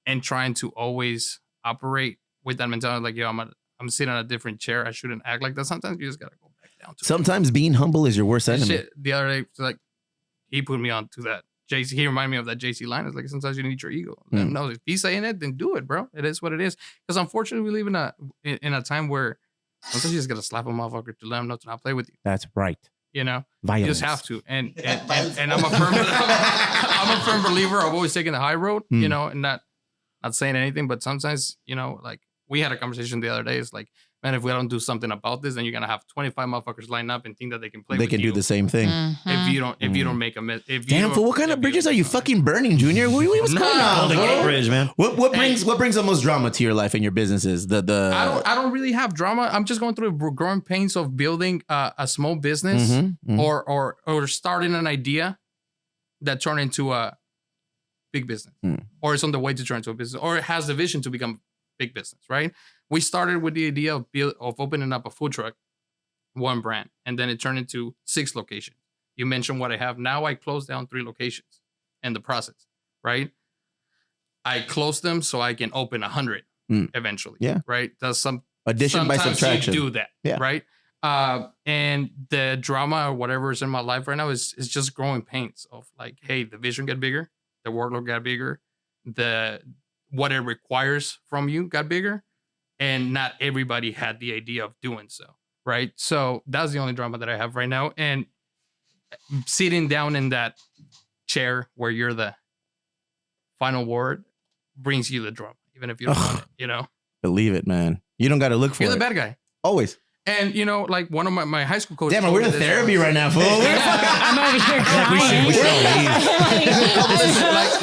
and trying to always operate with that mentality. Like, yo, I'm sitting on a different chair. I shouldn't act like that. Sometimes you just gotta go back down to Sometimes being humble is your worst enemy. shit. The other day, like, he put me on to that. JC, he reminded me of that JC line. It's like, sometimes you need your ego. No, if he's saying it, then do it, bro. It is what it is. Because unfortunately, we live in a time where sometimes you just gotta slap a motherfucker to let him know to not play with you. That's right. Violence. You just have to. And I'm a firm believer of always taking the high road, and not saying anything. But sometimes, like, we had a conversation the other day. It's like, man, if we don't do something about this, then you're gonna have 25 motherfuckers line up and think that they can play. They with can you do the same thing. if you don't make a miss. Damn, fool, what kind of bridges are you fucking burning, Junior? What's going on? Golden Gate Bridge, man. What brings the most drama to your life and your businesses? I don't really have drama. I'm just going through the growing pains of building a small business or starting an idea that turned into a big business, or it's on the way to turn into a business, or it has the vision to become big business, right? We started with the idea of opening up a food truck, one brand, and then it turned into 6 locations. You mentioned what I have now. I closed down 3 locations in the process, right? I closed them so I can open 100 eventually. Yeah, right. That's some addition by subtraction. You do that, right? And the drama or whatever is in my life right now is just growing pains of like, hey, the vision got bigger, the workload got bigger, what it requires from you got bigger, and not everybody had the idea of doing so, right? So that's the only drama that I have right now. And sitting down in that chair where you're the final word brings you the drama, even if you don't want it, you know? Believe it, man. You don't got to look for it. You're the bad guy. Always. And, you know, like one of my high school coaches. Damn, we're in therapy right now, fool. I'm over here crying. We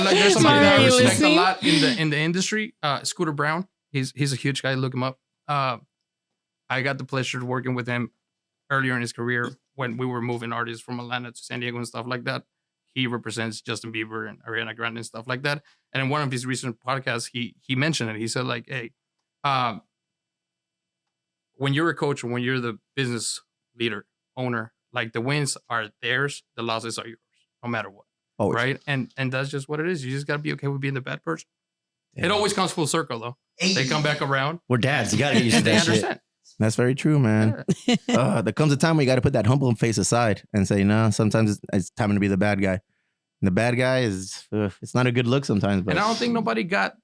like there's somebody that I respect a lot in the industry. Scooter Brown. He's a huge guy. Look him up. I got the pleasure of working with him earlier in his career when we were moving artists from Atlanta to San Diego and stuff like that. He represents Justin Bieber and Ariana Grande and stuff like that. And in one of his recent podcasts, he mentioned it. He said, like, hey, when you're a coach or when you're the business leader, owner, like the wins are theirs, the losses are yours, no matter what. Always. Right? And that's just what it is. You just got to be okay with being the bad person. Damn. It always comes full circle, though. They come back around. We're dads. You got to get used to that shit. That's very true, man. There comes a time where you got to put that humble face aside and say, no, sometimes it's time to be the bad guy. And the bad guy is, it's not a good look sometimes. But and I don't think nobody got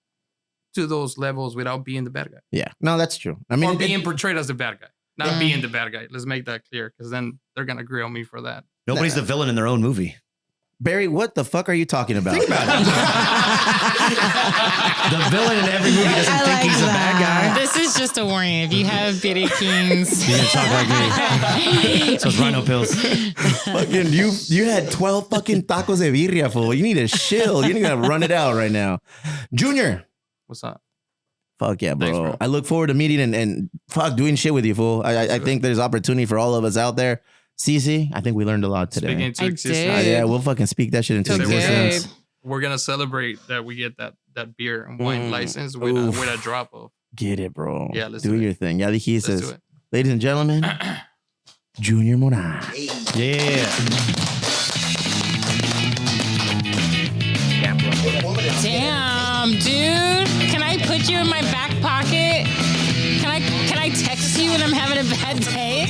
to those levels without being the bad guy. Yeah, no, that's true. I mean, or being portrayed as the bad guy, not being the bad guy. Let's make that clear, because then they're gonna grill me for that. Nobody's the villain in their own movie. Barry, what the fuck are you talking about? Think about it. The villain in every movie doesn't think he's a bad guy. This is just a warning. If you have Beauty Kings, you're gonna talk like me. So it's rhino pills. Fucking you had 12 fucking tacos de birria, fool. You need to chill. You need to run it out right now. Junior. What's up? Fuck yeah, bro. Thanks, bro. I look forward to meeting and fuck doing shit with you, fool. I think there's opportunity for all of us out there. Cece, I think we learned a lot today. Speaking into existence. Yeah, we'll fucking speak that shit into existence. We're gonna celebrate that we get that beer and wine license with a drop of. Get it, bro. Yeah, let's do your thing. Ya dijiste. Ladies and gentlemen, Junior Moran. Yeah. Damn, dude. Can I put you in my back pocket? Can I text you when I'm having a bad day?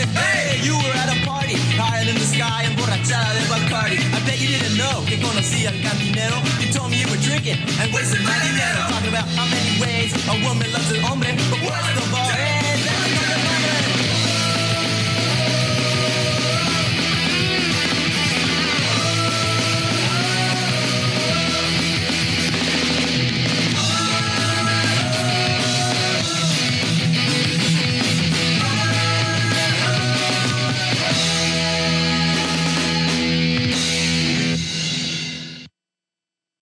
Hey, you were at a party, higher than the sky, emborrachada de Bacardi. I bet you didn't know que conocía al cantinero. You told me you were drinking and wasting my dinero. Talking about how many ways a woman loves an hombre, but what